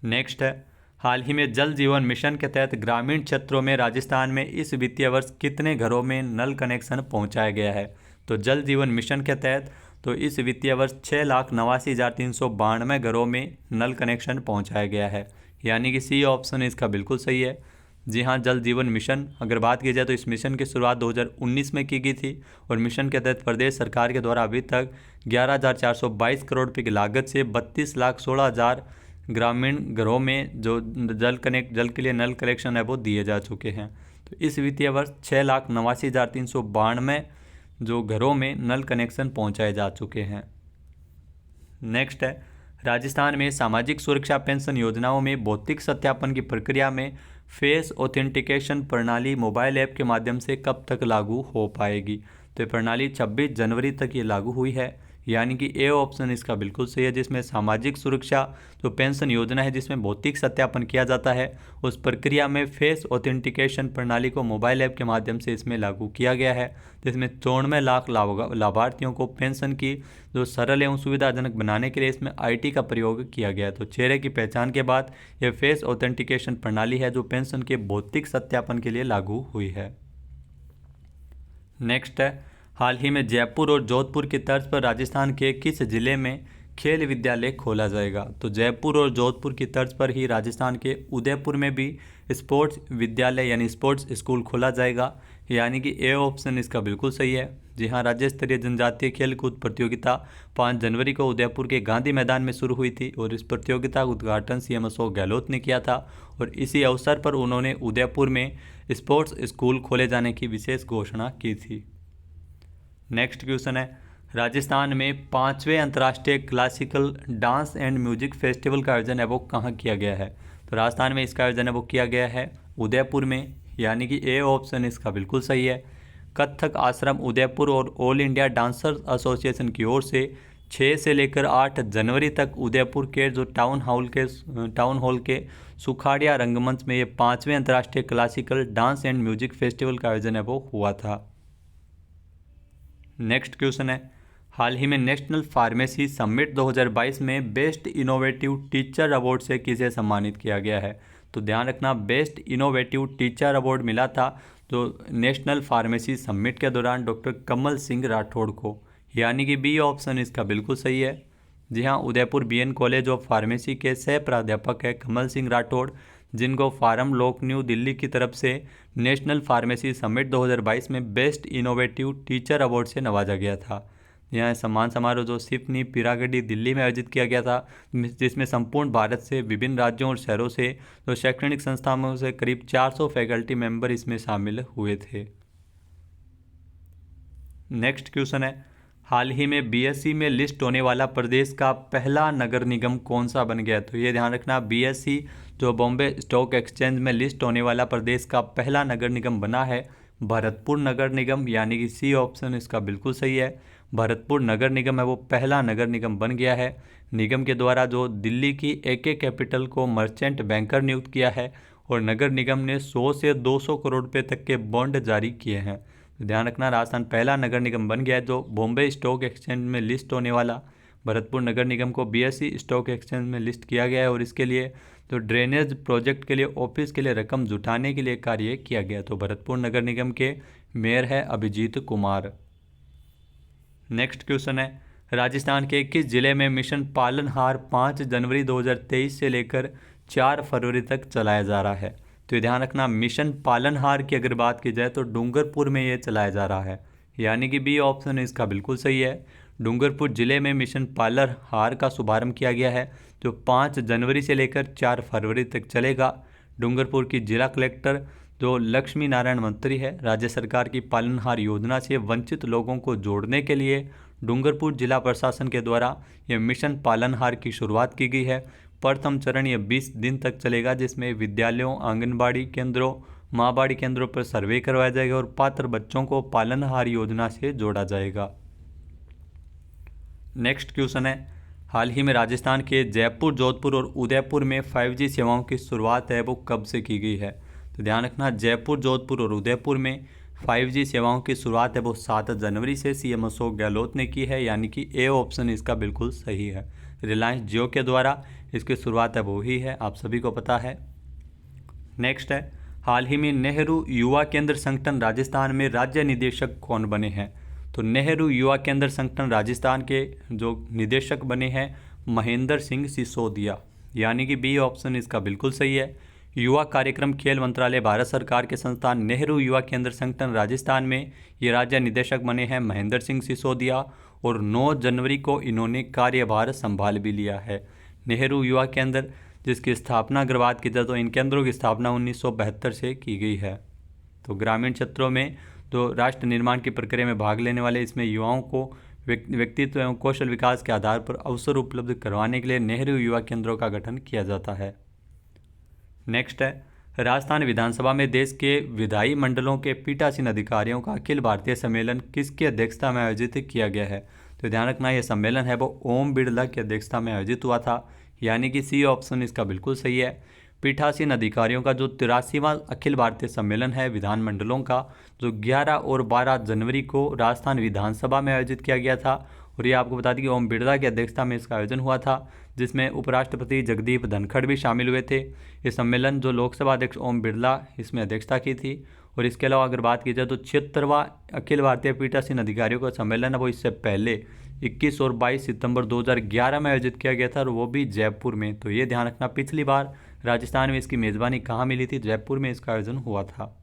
[SPEAKER 1] नेक्स्ट है, हाल ही में जल जीवन मिशन के तहत ग्रामीण क्षेत्रों में राजस्थान में इस वित्तीय वर्ष कितने घरों में नल कनेक्शन पहुंचाया गया है? तो जल जीवन मिशन के तहत तो इस वित्तीय वर्ष 6,89,392 घरों में नल कनेक्शन पहुंचाया गया है, यानी कि सी ऑप्शन इसका बिल्कुल सही है। जी हाँ, जल जीवन मिशन अगर बात की जाए तो इस मिशन की शुरुआत 2019 में की गई थी और मिशन के तहत प्रदेश सरकार के द्वारा अभी तक 11,422 करोड़ रुपये की लागत से 32,16,000 ग्रामीण घरों में जो जल के लिए नल कनेक्शन है वो दिए जा चुके हैं। तो इस वित्तीय वर्ष 6,89,392 जो घरों में नल कनेक्शन पहुंचाए जा चुके हैं। नेक्स्ट है, राजस्थान में सामाजिक सुरक्षा पेंशन योजनाओं में भौतिक सत्यापन की प्रक्रिया में फेस ऑथेंटिकेशन प्रणाली मोबाइल ऐप के माध्यम से कब तक लागू हो पाएगी? तो ये प्रणाली 26 जनवरी तक ये लागू हुई है, यानी कि ए ऑप्शन इसका बिल्कुल सही है। जिसमें सामाजिक सुरक्षा जो पेंशन योजना है जिसमें भौतिक सत्यापन किया जाता है, उस प्रक्रिया में फेस ऑथेंटिकेशन प्रणाली को मोबाइल ऐप के माध्यम से इसमें लागू किया गया है, जिसमें 94 लाख लाभार्थियों को पेंशन की जो सरल एवं सुविधाजनक बनाने के लिए इसमें आईटी का प्रयोग किया गया है। तो चेहरे की पहचान के बाद यह फेस ऑथेंटिकेशन प्रणाली है जो पेंशन के भौतिक सत्यापन के लिए लागू हुई है। नेक्स्ट है, हाल ही में जयपुर और जोधपुर की तर्ज पर राजस्थान के किस जिले में खेल विद्यालय खोला जाएगा? तो जयपुर और जोधपुर की तर्ज पर ही राजस्थान के उदयपुर में भी स्पोर्ट्स विद्यालय यानी स्पोर्ट्स स्कूल खोला जाएगा, यानी कि ए ऑप्शन इसका बिल्कुल सही है। जी हाँ, राज्य स्तरीय जनजातीय खेलकूद प्रतियोगिता 5 जनवरी को उदयपुर के गांधी मैदान में शुरू हुई थी और इस प्रतियोगिता का उद्घाटन सीएम अशोक गहलोत ने किया था और इसी अवसर पर उन्होंने उदयपुर में स्पोर्ट्स स्कूल खोले जाने की विशेष घोषणा की थी। नेक्स्ट क्वेश्चन है, राजस्थान में 5वें अंतर्राष्ट्रीय classical dance and music festival का आयोजन है वो कहाँ किया गया है? तो राजस्थान में इसका आयोजन है वो किया गया है उदयपुर में, यानी कि ए ऑप्शन इसका बिल्कुल सही है। कथक आश्रम उदयपुर और ऑल इंडिया डांसर्स एसोसिएशन की ओर से 6 से लेकर 8 जनवरी तक उदयपुर के जो टाउन हॉल के सुखाड़िया रंगमंच में ये 5वें अंतर्राष्ट्रीय classical dance and music festival का आयोजन है वो हुआ था। नेक्स्ट क्वेश्चन है, हाल ही में नेशनल फार्मेसी समिट 2022 में बेस्ट इनोवेटिव टीचर अवार्ड से किसे सम्मानित किया गया है? तो ध्यान रखना, बेस्ट इनोवेटिव टीचर अवार्ड मिला था तो नेशनल फार्मेसी समिट के दौरान डॉक्टर कमल सिंह राठौड़ को, यानी कि बी ऑप्शन इसका बिल्कुल सही है। जी हाँ, Udaipur BN college of pharmacy के सह प्राध्यापक है कमल सिंह राठौड़, जिनको फार्म लॉक न्यू दिल्ली की तरफ से नेशनल फार्मेसी समिट 2022 में बेस्ट इनोवेटिव टीचर अवार्ड से नवाजा गया था। यह सम्मान समारोह जो सिपनी पिरागडी दिल्ली में आयोजित किया गया था, जिसमें संपूर्ण भारत से विभिन्न राज्यों और शहरों से जो शैक्षणिक संस्थानों से करीब 400 फैकल्टी मेंबर इसमें शामिल हुए थे। नेक्स्ट क्वेश्चन है, हाल ही में बीएसई में लिस्ट होने वाला प्रदेश का पहला नगर निगम कौन सा बन गया? तो ये ध्यान रखना, बीएसई जो बॉम्बे स्टॉक एक्सचेंज में लिस्ट होने वाला प्रदेश का पहला नगर निगम बना है भरतपुर नगर निगम, यानी कि सी ऑप्शन इसका बिल्कुल सही है। भरतपुर नगर निगम है वो पहला नगर निगम बन गया है। निगम के द्वारा जो दिल्ली की एके कैपिटल को मर्चेंट बैंकर नियुक्त किया है और नगर निगम ने 100 से 200 करोड़ रुपए तक के बॉन्ड जारी किए हैं। तो ध्यान रखना, राजस्थान पहला नगर निगम बन गया है जो बॉम्बे स्टॉक एक्सचेंज में लिस्ट होने वाला भरतपुर नगर निगम को बीएसई स्टॉक एक्सचेंज में लिस्ट किया गया है और इसके लिए तो ड्रेनेज प्रोजेक्ट के लिए ऑफिस के लिए रकम जुटाने के लिए कार्य किया गया। तो भरतपुर नगर निगम के मेयर है अभिजीत कुमार। नेक्स्ट क्वेश्चन है, राजस्थान के किस जिले में मिशन पालनहार 5 जनवरी 2023 से लेकर 4 फरवरी तक चलाया जा रहा है? तो ध्यान रखना, मिशन पालनहार की अगर बात की जाए तो डूंगरपुर में ये चलाया जा रहा है, यानी कि बी ऑप्शन इसका बिल्कुल सही है। डूंगरपुर जिले में मिशन पालनहार का शुभारंभ किया गया है जो 5 जनवरी से लेकर 4 फरवरी तक चलेगा। डूंगरपुर की जिला कलेक्टर जो लक्ष्मी नारायण मंत्री है, राज्य सरकार की पालनहार योजना से वंचित लोगों को जोड़ने के लिए डूंगरपुर जिला प्रशासन के द्वारा यह मिशन पालनहार की शुरुआत की गई है। प्रथम चरण यह 20 दिन तक चलेगा, जिसमें विद्यालयों, आंगनबाड़ी केंद्रों, माँबाड़ी केंद्रों पर सर्वे करवाया जाएगा और पात्र बच्चों को पालनहार योजना से जोड़ा जाएगा। नेक्स्ट क्वेश्चन है, हाल ही में राजस्थान के जयपुर, जोधपुर और उदयपुर में 5G सेवाओं की शुरुआत है वो कब से की गई है? तो ध्यान रखना, जयपुर, जोधपुर और उदयपुर में 5G सेवाओं की शुरुआत है वो 7 जनवरी से सीएम अशोक गहलोत ने की है, यानी कि ए ऑप्शन इसका बिल्कुल सही है। रिलायंस जियो के द्वारा इसकी शुरुआत है वो ही है, आप सभी को पता है। नेक्स्ट है, हाल ही में नेहरू युवा केंद्र संगठन राजस्थान में राज्य निदेशक कौन बने हैं? तो नेहरू युवा केंद्र संगठन राजस्थान के जो निदेशक बने हैं महेंद्र सिंह सिसोदिया, यानी कि बी ऑप्शन इसका बिल्कुल सही है। युवा कार्यक्रम खेल मंत्रालय भारत सरकार के संस्थान नेहरू युवा केंद्र संगठन राजस्थान में ये राज्य निदेशक बने हैं महेंद्र सिंह सिसोदिया और 9 जनवरी को इन्होंने कार्यभार संभाल भी लिया है। नेहरू युवा केंद्र जिसकी स्थापना अगर बात की जाए तो इन केंद्रों की स्थापना 1972 से की गई है। तो ग्रामीण क्षेत्रों में तो राष्ट्र निर्माण की प्रक्रिया में भाग लेने वाले इसमें युवाओं को व्यक्तित्व एवं कौशल विकास के आधार पर अवसर उपलब्ध करवाने के लिए नेहरू युवा केंद्रों का गठन किया जाता है। नेक्स्ट है, राजस्थान विधानसभा में देश के विधायी मंडलों के पीठासीन अधिकारियों का अखिल भारतीय सम्मेलन किसकी अध्यक्षता में आयोजित किया गया है? तो ध्यान रखना, यह सम्मेलन है वो ओम बिरला की अध्यक्षता में आयोजित हुआ था, यानी कि सी ऑप्शन इसका बिल्कुल सही है। पीठासीन अधिकारियों का जो 83वां अखिल भारतीय सम्मेलन है विधानमंडलों का, जो 11 और 12 जनवरी को राजस्थान विधानसभा में आयोजित किया गया था और ये आपको बता दें कि ओम बिरला की अध्यक्षता में इसका आयोजन हुआ था, जिसमें उपराष्ट्रपति जगदीप धनखड़ भी शामिल हुए थे। ये सम्मेलन जो लोकसभा अध्यक्ष ओम बिरला इसमें अध्यक्षता की थी और इसके अलावा अगर बात की जाए तो 76वां अखिल भारतीय पीठासीन अधिकारियों का सम्मेलन है वो इससे पहले 21 और 22 सितंबर 2011 में आयोजित किया गया था और वो भी जयपुर में। तो ये ध्यान रखना, पिछली बार राजस्थान में इसकी मेज़बानी कहाँ मिली थी? जयपुर में इसका आयोजन हुआ था।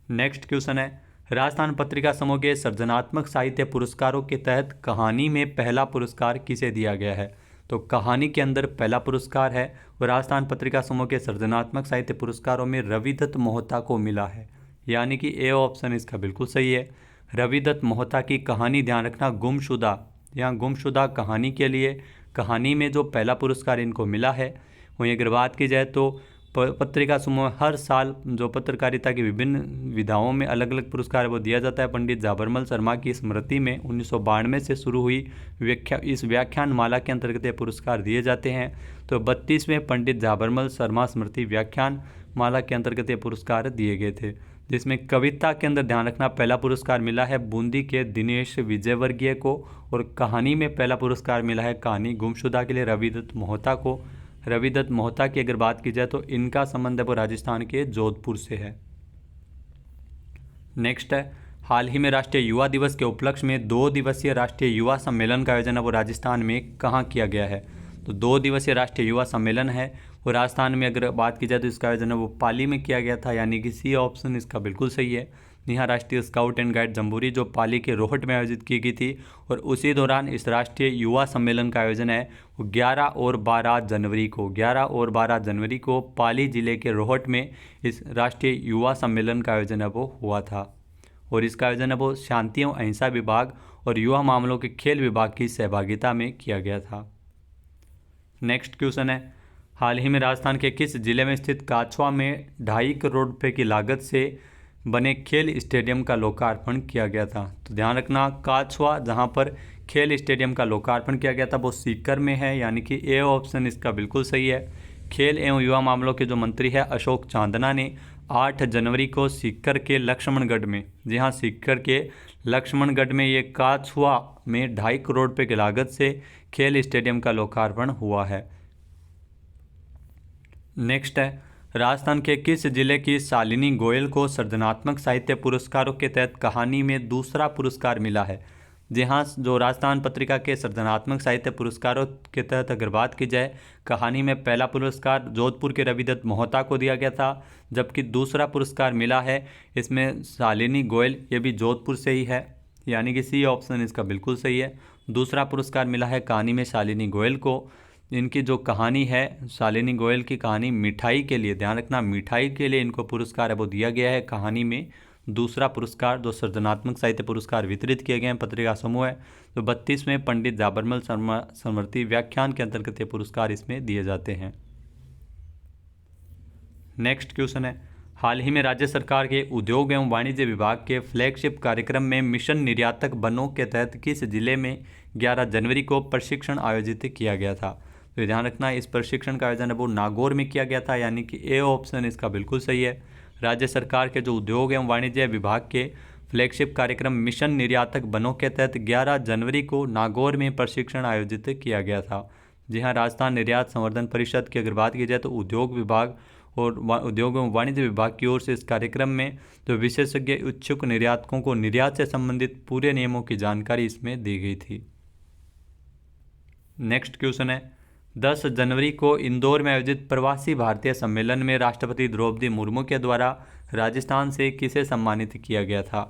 [SPEAKER 1] नेक्स्ट क्वेश्चन है, राजस्थान पत्रिका समूह के सृजनात्मक साहित्य पुरस्कारों के तहत कहानी में पहला पुरस्कार किसे दिया गया है? तो कहानी के अंदर पहला पुरस्कार है वो राजस्थान पत्रिका समूह के सृजनात्मक साहित्य पुरस्कारों में रविदत्त मोहता को मिला है, यानी कि ए ऑप्शन इसका बिल्कुल सही है। रविदत्त मोहता की कहानी, ध्यान रखना, गुमशुदा, यहाँ गुमशुदा कहानी के लिए कहानी में जो पहला पुरस्कार इनको मिला है। वहीं अगर बात की जाए तो पत्रिका समूह हर साल जो पत्रकारिता की विभिन्न विधाओं में अलग अलग पुरस्कार वो दिया जाता है। पंडित जाबरमल शर्मा की स्मृति में 1992 से शुरू हुई इस व्याख्यान माला के अंतर्गत ये पुरस्कार दिए जाते हैं। तो 32वें पंडित जाबरमल शर्मा स्मृति व्याख्यान माला के अंतर्गत ये पुरस्कार दिए गए थे, जिसमें कविता के अंदर, ध्यान रखना, पहला पुरस्कार मिला है बूंदी के दिनेश विजयवर्गीय को, और कहानी में पहला पुरस्कार मिला है कहानी गुमशुदा के लिए रविदत्त मोहता को। रविदत्त मोहता की अगर बात की जाए तो इनका संबंध है वो राजस्थान के जोधपुर से है। नेक्स्ट है, हाल ही में राष्ट्रीय युवा दिवस के उपलक्ष्य में 2 दिवसीय राष्ट्रीय युवा सम्मेलन का आयोजन है वो राजस्थान में कहाँ किया गया है? तो 2 दिवसीय राष्ट्रीय युवा सम्मेलन है वो राजस्थान में अगर बात की जाए तो इसका आयोजन है वो पाली में किया गया था, यानी कि सी ऑप्शन इसका बिल्कुल सही है। यहाँ राष्ट्रीय स्काउट एंड गाइड जम्बूरी जो पाली के रोहट में आयोजित की गई थी, और उसी दौरान इस राष्ट्रीय युवा सम्मेलन का आयोजन है वो 11 और 12 जनवरी को पाली जिले के रोहट में इस राष्ट्रीय युवा सम्मेलन का आयोजन है वो हुआ था। और इसका आयोजन है वो शांति एवं अहिंसा विभाग और युवा मामलों के खेल विभाग की सहभागिता में किया गया था। नेक्स्ट क्वेश्चन है, हाल ही में राजस्थान के किस जिले में स्थित काछवा में 2.5 करोड़ रुपए की लागत से बने खेल स्टेडियम का लोकार्पण किया गया था? तो ध्यान रखना, काछवा जहां पर खेल स्टेडियम का लोकार्पण किया गया था वो सीकर में है, यानी कि ए ऑप्शन इसका बिल्कुल सही है। खेल एवं युवा मामलों के जो मंत्री है अशोक चांदना ने 8 जनवरी को सीकर के लक्ष्मणगढ़ में, जी हाँ, सीकर के लक्ष्मणगढ़ में ये काछवा में 2.5 करोड़ रुपये की लागत से खेल स्टेडियम का लोकार्पण हुआ है। नेक्स्ट है, राजस्थान के किस जिले की शालिनी गोयल को सृजनात्मक साहित्य पुरस्कारों के तहत कहानी में दूसरा पुरस्कार मिला है? जी हाँ, जो राजस्थान पत्रिका के सृजनात्मक साहित्य पुरस्कारों के तहत अगर बात की जाए, कहानी में पहला पुरस्कार जोधपुर के रविदत्त मोहता को दिया गया था, जबकि दूसरा पुरस्कार मिला है इसमें शालिनी गोयल, ये भी जोधपुर से ही है, यानी कि सी ऑप्शन इसका बिल्कुल सही है। दूसरा पुरस्कार मिला है कहानी में शालिनी गोयल को। इनकी जो कहानी है, शालिनी गोयल की कहानी मिठाई के लिए, ध्यान रखना, मिठाई के लिए इनको पुरस्कार है वो दिया गया है कहानी में। दूसरा पुरस्कार जो सृजनात्मक साहित्य पुरस्कार वितरित किए गए हैं पत्रिका समूह है, तो 32वें पंडित जाबरमल शर्मा स्मृति व्याख्यान के अंतर्गत ये पुरस्कार इसमें दिए जाते हैं। नेक्स्ट क्वेश्चन है, हाल ही में राज्य सरकार के उद्योग एवं वाणिज्य विभाग के फ्लैगशिप कार्यक्रम में मिशन निर्यातक बनों के तहत किस जिले में 11 जनवरी को प्रशिक्षण आयोजित किया गया था? तो ध्यान रखना, इस प्रशिक्षण का आयोजन है वो नागौर में किया गया था, यानी कि ए ऑप्शन इसका बिल्कुल सही है। राज्य सरकार के जो उद्योग एवं वाणिज्य विभाग के फ्लैगशिप कार्यक्रम मिशन निर्यातक बनों के तहत 11 जनवरी को नागौर में प्रशिक्षण आयोजित किया गया था। जी हाँ, राजस्थान निर्यात संवर्धन परिषद की अगर बात की जाए तो उद्योग विभाग और उद्योग एवं वाणिज्य विभाग की ओर से इस कार्यक्रम में जो विशेषज्ञ इच्छुक निर्यातकों को निर्यात से संबंधित पूरे नियमों की जानकारी इसमें दी गई थी। नेक्स्ट क्वेश्चन है, 10 जनवरी को इंदौर में आयोजित प्रवासी भारतीय सम्मेलन में राष्ट्रपति द्रौपदी मुर्मू के द्वारा राजस्थान से किसे सम्मानित किया गया था?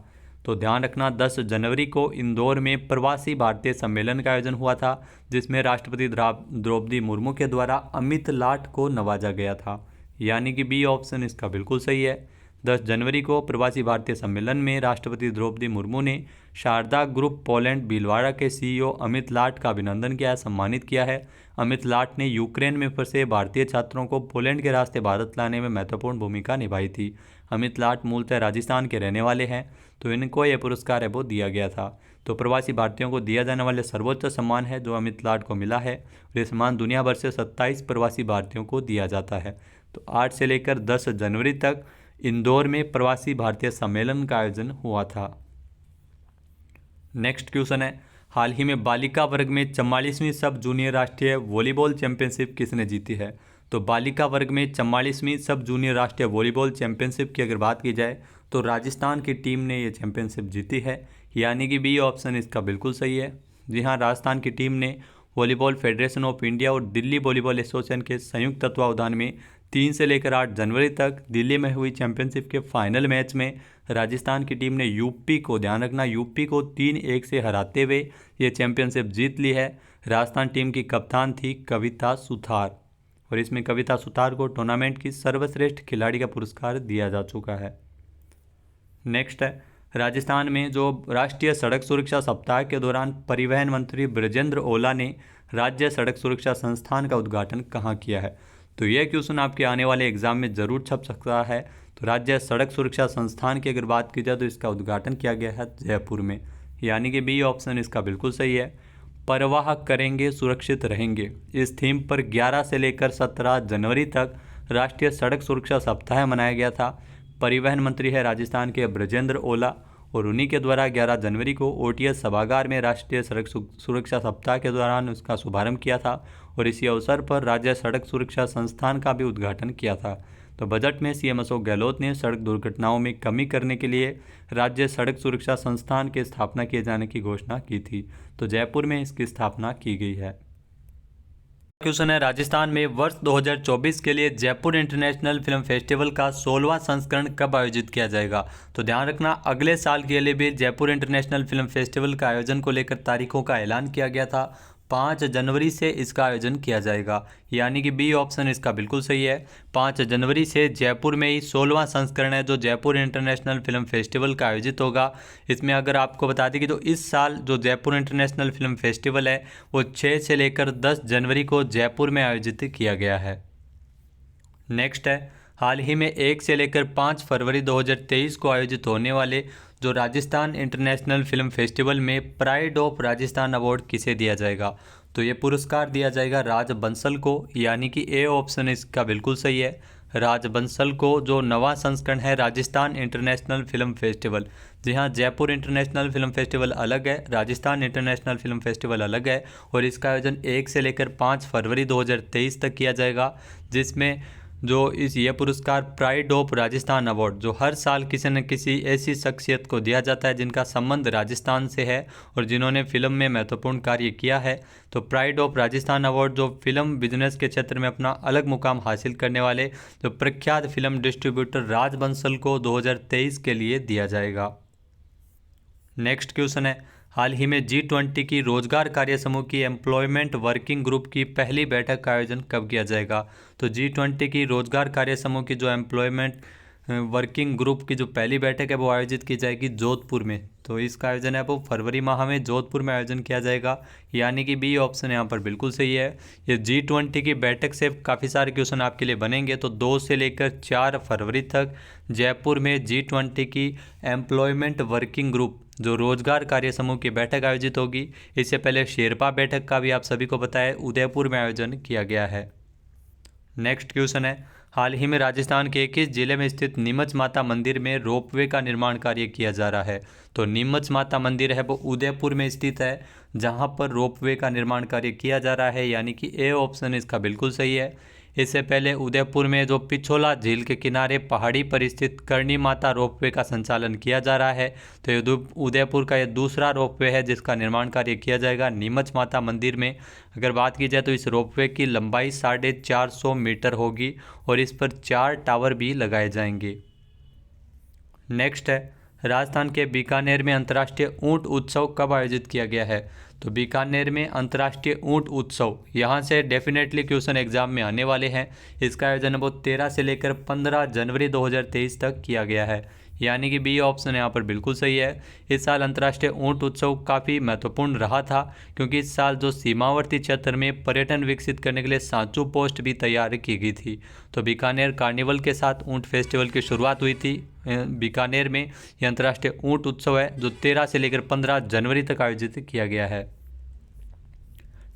[SPEAKER 1] तो ध्यान रखना, 10 जनवरी को इंदौर में प्रवासी भारतीय सम्मेलन का आयोजन हुआ था, जिसमें राष्ट्रपति द्रौपदी मुर्मू के द्वारा अमित लाट को नवाजा गया था, यानी कि बी ऑप्शन इसका बिल्कुल सही है। 10 जनवरी को प्रवासी भारतीय सम्मेलन में राष्ट्रपति द्रौपदी मुर्मू ने शारदा ग्रुप पोलैंड भीलवाड़ा के सीईओ अमित लाट का अभिनंदन किया है, सम्मानित किया है। अमित लाट ने यूक्रेन में फंसे भारतीय छात्रों को पोलैंड के रास्ते भारत लाने में महत्वपूर्ण भूमिका निभाई थी। अमित लाट मूलतः राजस्थान के रहने वाले हैं, तो इनको यह पुरस्कार है वो दिया गया था। तो प्रवासी भारतीयों को दिया जाने वाले सर्वोच्च सम्मान है जो अमित लाट को मिला है, और ये सम्मान दुनिया भर से 27 प्रवासी भारतीयों को दिया जाता है। तो 8 से लेकर 10 जनवरी तक इंदौर में प्रवासी भारतीय सम्मेलन का आयोजन हुआ था। नेक्स्ट क्वेश्चन है, हाल ही में बालिका वर्ग में 44वीं सब जूनियर राष्ट्रीय वॉलीबॉल चैंपियनशिप किसने जीती है? तो बालिका वर्ग में 44वीं सब जूनियर राष्ट्रीय वॉलीबॉल चैंपियनशिप की अगर बात की जाए तो राजस्थान की टीम ने ये चैंपियनशिप जीती है, यानी कि बी ऑप्शन इसका बिल्कुल सही है। जी हाँ, राजस्थान की टीम ने वॉलीबॉल फेडरेशन ऑफ इंडिया और दिल्ली वॉलीबॉल एसोसिएशन के संयुक्त तत्वावधान में 3 से लेकर 8 जनवरी तक दिल्ली में हुई चैंपियनशिप के फाइनल मैच में राजस्थान की टीम ने यूपी को, ध्यान रखना, यूपी को 3-1 से हराते हुए ये चैंपियनशिप जीत ली है। राजस्थान टीम की कप्तान थी कविता सुथार और इसमें कविता सुथार को टूर्नामेंट की सर्वश्रेष्ठ खिलाड़ी का पुरस्कार दिया जा चुका है। नेक्स्ट है, राजस्थान में जो राष्ट्रीय सड़क सुरक्षा सप्ताह के दौरान परिवहन मंत्री बृजेंद्र ओला ने राज्य सड़क सुरक्षा संस्थान का उद्घाटन कहाँ किया है। तो यह क्वेश्चन आपके आने वाले एग्जाम में ज़रूर छप सकता है। तो राज्य सड़क सुरक्षा संस्थान की अगर बात की जाए तो इसका उद्घाटन किया गया है जयपुर में, यानी कि बी ऑप्शन इसका बिल्कुल सही है। परवाह करेंगे सुरक्षित रहेंगे, इस थीम पर 11 से लेकर 17 जनवरी तक राष्ट्रीय सड़क सुरक्षा सप्ताह मनाया गया था। परिवहन मंत्री है राजस्थान के बृजेंद्र ओला और उन्हीं के द्वारा 11 जनवरी को ओटीएस सभागार में राष्ट्रीय सड़क सुरक्षा सप्ताह के दौरान उसका शुभारंभ किया था और इसी अवसर पर राज्य सड़क सुरक्षा संस्थान का भी उद्घाटन किया था। तो बजट में सीएम अशोक गहलोत ने सड़क दुर्घटनाओं में कमी करने के लिए राज्य सड़क सुरक्षा संस्थान की स्थापना किए जाने की घोषणा की थी। तो जयपुर में इसकी स्थापना की गई है। क्वेश्चन है, राजस्थान में वर्ष 2024 के लिए जयपुर इंटरनेशनल फिल्म फेस्टिवल का 16वां संस्करण कब आयोजित किया जाएगा। तो ध्यान रखना, अगले साल के लिए भी जयपुर इंटरनेशनल फिल्म फेस्टिवल का आयोजन को लेकर तारीखों का ऐलान किया गया था। 5 जनवरी से इसका आयोजन किया जाएगा, यानी कि बी ऑप्शन इसका बिल्कुल सही है। 5 जनवरी से जयपुर में ही 16वां संस्करण है जो जयपुर इंटरनेशनल फिल्म फेस्टिवल का आयोजित होगा। इसमें अगर आपको बता दें कि तो इस साल जो जयपुर इंटरनेशनल फिल्म फेस्टिवल है वो 6 से लेकर 10 जनवरी को जयपुर में आयोजित किया गया है। नेक्स्ट है, हाल ही में 1 से लेकर 5 फरवरी 2023 को आयोजित होने वाले जो राजस्थान इंटरनेशनल फिल्म फेस्टिवल में प्राइड ऑफ राजस्थान अवार्ड किसे दिया जाएगा। तो ये पुरस्कार दिया जाएगा राज बंसल को, यानी कि ए ऑप्शन इसका बिल्कुल सही है। राज बंसल को जो नवा संस्करण है राजस्थान इंटरनेशनल फिल्म फेस्टिवल, जी हाँ, जयपुर इंटरनेशनल फिल्म फेस्टिवल अलग है, राजस्थान इंटरनेशनल फिल्म फेस्टिवल अलग है और इसका आयोजन 1 से लेकर 5 फरवरी 2023 तक किया जाएगा, जिसमें जो ये पुरस्कार प्राइड ऑफ राजस्थान अवार्ड जो हर साल किसी न किसी ऐसी शख्सियत को दिया जाता है जिनका संबंध राजस्थान से है और जिन्होंने फिल्म में महत्वपूर्ण कार्य किया है। तो प्राइड ऑफ राजस्थान अवार्ड जो फिल्म बिजनेस के क्षेत्र में अपना अलग मुकाम हासिल करने वाले जो प्रख्यात फिल्म डिस्ट्रीब्यूटर राज बंसल को 2023 के लिए दिया जाएगा। नेक्स्ट क्वेश्चन है, हाल ही में G20 की रोजगार कार्य समूह की एम्प्लॉयमेंट वर्किंग ग्रुप की पहली बैठक का आयोजन कब किया जाएगा। तो G20 की रोजगार कार्य समूह की जो एम्प्लॉयमेंट वर्किंग ग्रुप की जो पहली बैठक है वो आयोजित की जाएगी जोधपुर में। तो इसका आयोजन है वो फरवरी माह में जोधपुर में आयोजन किया जाएगा, यानी कि बी ऑप्शन यहाँ पर बिल्कुल सही है। ये G20 की बैठक से काफ़ी सारे क्वेश्चन आपके लिए बनेंगे। तो 2 से लेकर 4 फरवरी तक जयपुर में G20 की एम्प्लॉयमेंट वर्किंग ग्रुप जो रोजगार कार्य समूह की बैठक आयोजित होगी। इससे पहले शेरपा बैठक का भी आप सभी को पता है उदयपुर में आयोजन किया गया है। नेक्स्ट क्वेश्चन है, हाल ही में राजस्थान के किस जिले में स्थित नीमच माता मंदिर में रोपवे का निर्माण कार्य किया जा रहा है। तो नीमच माता मंदिर है वो उदयपुर में स्थित है जहां पर रोपवे का निर्माण कार्य किया जा रहा है, यानी कि ए ऑप्शन इसका बिल्कुल सही है। इससे पहले उदयपुर में जो पिछोला झील के किनारे पहाड़ी पर स्थित करणी माता रोपवे का संचालन किया जा रहा है। तो ये उदयपुर का ये दूसरा रोपवे है जिसका निर्माण कार्य किया जाएगा नीमच माता मंदिर में। अगर बात की जाए तो इस रोपवे की लंबाई 450 मीटर होगी और इस पर 4 टावर भी लगाए जाएंगे। नेक्स्ट है, राजस्थान के बीकानेर में अंतर्राष्ट्रीय ऊंट उत्सव कब आयोजित किया गया है। तो बीकानेर में अंतर्राष्ट्रीय ऊंट उत्सव, यहाँ से डेफिनेटली क्वेश्चन एग्जाम में आने वाले हैं। इसका आयोजन वो 13 से लेकर 15 जनवरी 2023 तक किया गया है, यानी कि बी ऑप्शन यहाँ पर बिल्कुल सही है। इस साल अंतर्राष्ट्रीय ऊंट उत्सव काफ़ी महत्वपूर्ण रहा था क्योंकि इस साल जो सीमावर्ती क्षेत्र में पर्यटन विकसित करने के लिए सांचू पोस्ट भी तैयार की गई थी। तो बीकानेर कार्निवल के साथ ऊंट फेस्टिवल की शुरुआत हुई थी बीकानेर में। यह अंतर्राष्ट्रीय ऊंट उत्सव है जो 13 से लेकर 15 जनवरी तक आयोजित किया गया है।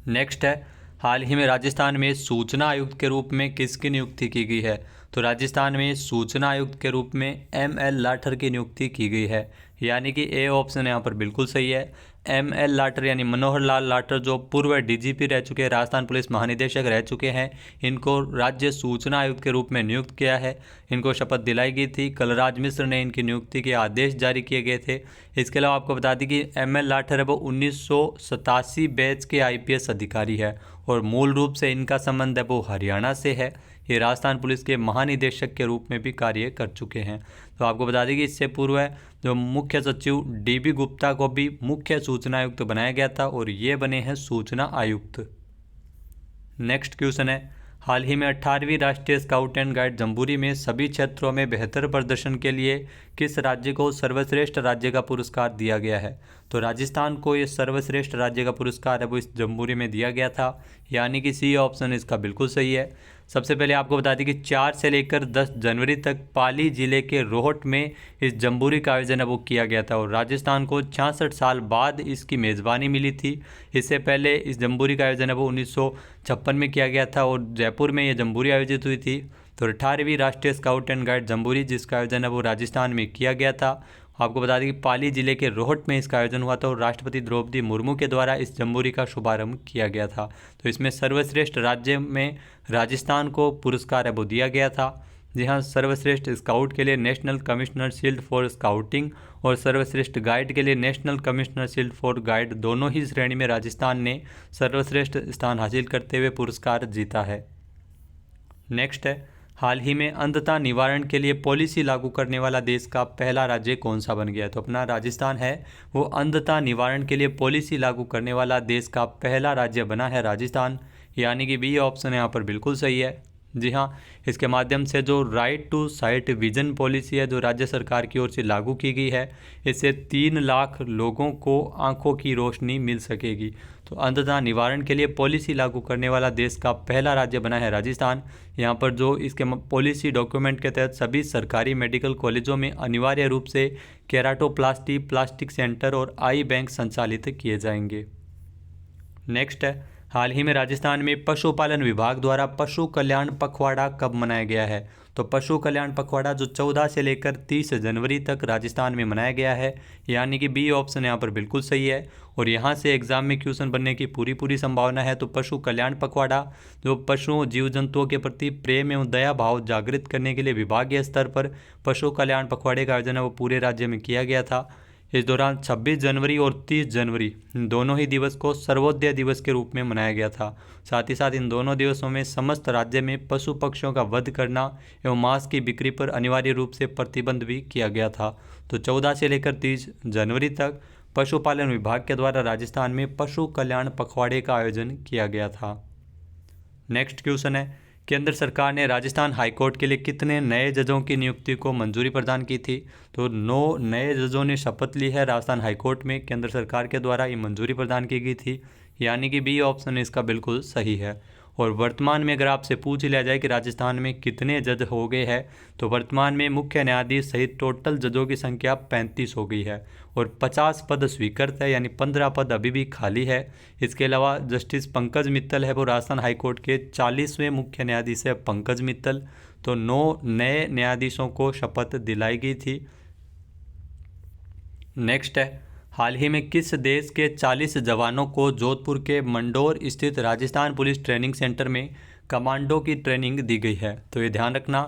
[SPEAKER 1] नेक्स्ट है, हाल ही में राजस्थान में सूचना आयुक्त के रूप में किसकी नियुक्ति की गई है। तो राजस्थान में सूचना आयुक्त के रूप में ML लाठर की नियुक्ति की गई है, यानी कि ए ऑप्शन यहाँ पर बिल्कुल सही है। ML लाठर यानी मनोहर लाल लाठर जो पूर्व DGP रह चुके हैं, राजस्थान पुलिस महानिदेशक रह चुके हैं, इनको राज्य सूचना आयुक्त के रूप में नियुक्त किया है। इनको शपथ दिलाई गई थी, कलराज मिश्र ने इनकी नियुक्ति के आदेश जारी किए गए थे। इसके अलावा आपको बता दें कि ML लाठर है वो 1987 बैच के IPS अधिकारी है और मूल रूप से इनका संबंध है वो हरियाणा से है। ये राजस्थान पुलिस के महानिदेशक के रूप में भी कार्य कर चुके हैं। तो आपको बता दें कि इससे पूर्व जो मुख्य सचिव DB गुप्ता को भी मुख्य सूचना आयुक्त बनाया गया था और ये बने हैं सूचना आयुक्त। नेक्स्ट क्वेश्चन है, हाल ही में 18वीं राष्ट्रीय स्काउट एंड गाइड जम्बूरी में सभी क्षेत्रों में बेहतर प्रदर्शन के लिए किस राज्य को सर्वश्रेष्ठ राज्य का पुरस्कार दिया गया है? तो राजस्थान को ये सर्वश्रेष्ठ राज्य का पुरस्कार है वो इस जम्बूरी में दिया गया था, यानी कि सी ऑप्शन इसका बिल्कुल सही है। सबसे पहले आपको बता दें कि 4 से लेकर 10 जनवरी तक पाली जिले के रोहट में इस जम्बूरी का आयोजन है वो किया गया था और राजस्थान को 66 साल बाद इसकी मेज़बानी मिली थी। इससे पहले इस जम्बूरी का आयोजन है वो 1956 में किया गया था और जयपुर में ये जम्बूरी आयोजित हुई थी। तो 18वीं राष्ट्रीय स्काउट एंड गाइड जम्बूरी जिसका आयोजन है वो राजस्थान में किया गया था। आपको बता दें कि पाली जिले के रोहट में इसका आयोजन हुआ था और राष्ट्रपति द्रौपदी मुर्मू के द्वारा इस जम्बूरी का शुभारंभ किया गया था। तो इसमें सर्वश्रेष्ठ राज्य में राजस्थान को पुरस्कार है वो दिया गया था। जी हाँ, सर्वश्रेष्ठ स्काउट के लिए national commissioner shield for scouting और सर्वश्रेष्ठ गाइड के लिए national commissioner shield for guide दोनों ही श्रेणी में राजस्थान ने सर्वश्रेष्ठ स्थान हासिल करते हुए पुरस्कार जीता है। नेक्स्ट है, हाल ही में अंधता निवारण के लिए पॉलिसी लागू करने वाला देश का पहला राज्य कौन सा बन गया है? तो अपना राजस्थान है वो अंधता निवारण के लिए पॉलिसी लागू करने वाला देश का पहला राज्य बना है राजस्थान, यानी कि बी ऑप्शन यहाँ पर बिल्कुल सही है। जी हाँ, इसके माध्यम से जो right to sight vision policy है जो राज्य सरकार की ओर से लागू की गई है, इससे 3 लाख लोगों को आंखों की रोशनी मिल सकेगी। तो अंधता निवारण के लिए पॉलिसी लागू करने वाला देश का पहला राज्य बना है राजस्थान। यहाँ पर जो इसके पॉलिसी डॉक्यूमेंट के तहत सभी सरकारी मेडिकल कॉलेजों में अनिवार्य रूप से केराटोप्लास्टी, प्लास्टिक सेंटर और आई बैंक संचालित किए जाएंगे। नेक्स्ट है, हाल ही में राजस्थान में पशुपालन विभाग द्वारा पशु कल्याण पखवाड़ा कब मनाया गया है? तो पशु कल्याण पखवाड़ा जो 14 से लेकर 30 जनवरी तक राजस्थान में मनाया गया है, यानी कि बी ऑप्शन यहाँ पर बिल्कुल सही है। और यहाँ से एग्जाम में क्वेश्चन बनने की पूरी संभावना है। तो पशु कल्याण पखवाड़ा जो पशुओं जीव जंतुओं के प्रति प्रेम एवं दया भाव जागृत करने के लिए विभागीय स्तर पर पशु कल्याण पखवाड़े का आयोजन है वो पूरे राज्य में किया गया था। इस दौरान 26 जनवरी और 30 जनवरी दोनों ही दिवस को सर्वोदय दिवस के रूप में मनाया गया था। साथ ही साथ इन दोनों दिवसों में समस्त राज्य में पशु पक्षियों का वध करना एवं मांस की बिक्री पर अनिवार्य रूप से प्रतिबंध भी किया गया था। तो 14 से लेकर 30 जनवरी तक पशुपालन विभाग के द्वारा राजस्थान में पशु कल्याण पखवाड़े का आयोजन किया गया था। नेक्स्ट क्वेश्चन है, केंद्र सरकार ने राजस्थान हाईकोर्ट के लिए कितने नए जजों की नियुक्ति को मंजूरी प्रदान की थी? तो 9 नए जजों ने शपथ ली है राजस्थान हाईकोर्ट में, केंद्र सरकार के द्वारा ये मंजूरी प्रदान की गई थी, यानी कि बी ऑप्शन इसका बिल्कुल सही है। और वर्तमान में अगर आपसे पूछ लिया जाए कि राजस्थान में कितने जज हो गए हैं, तो वर्तमान में मुख्य न्यायाधीश सहित टोटल जजों की संख्या 35 हो गई है और 50 पद स्वीकृत है, यानी 15 पद अभी भी खाली है। इसके अलावा जस्टिस पंकज मित्तल है वो राजस्थान हाईकोर्ट के 40वें मुख्य न्यायाधीश है पंकज मित्तल। तो 9 नए न्यायाधीशों को शपथ दिलाई गई थी। नेक्स्ट है, हाल ही में किस देश के 40 जवानों को जोधपुर के मंडोर स्थित राजस्थान पुलिस ट्रेनिंग सेंटर में कमांडो की ट्रेनिंग दी गई है? तो ये ध्यान रखना,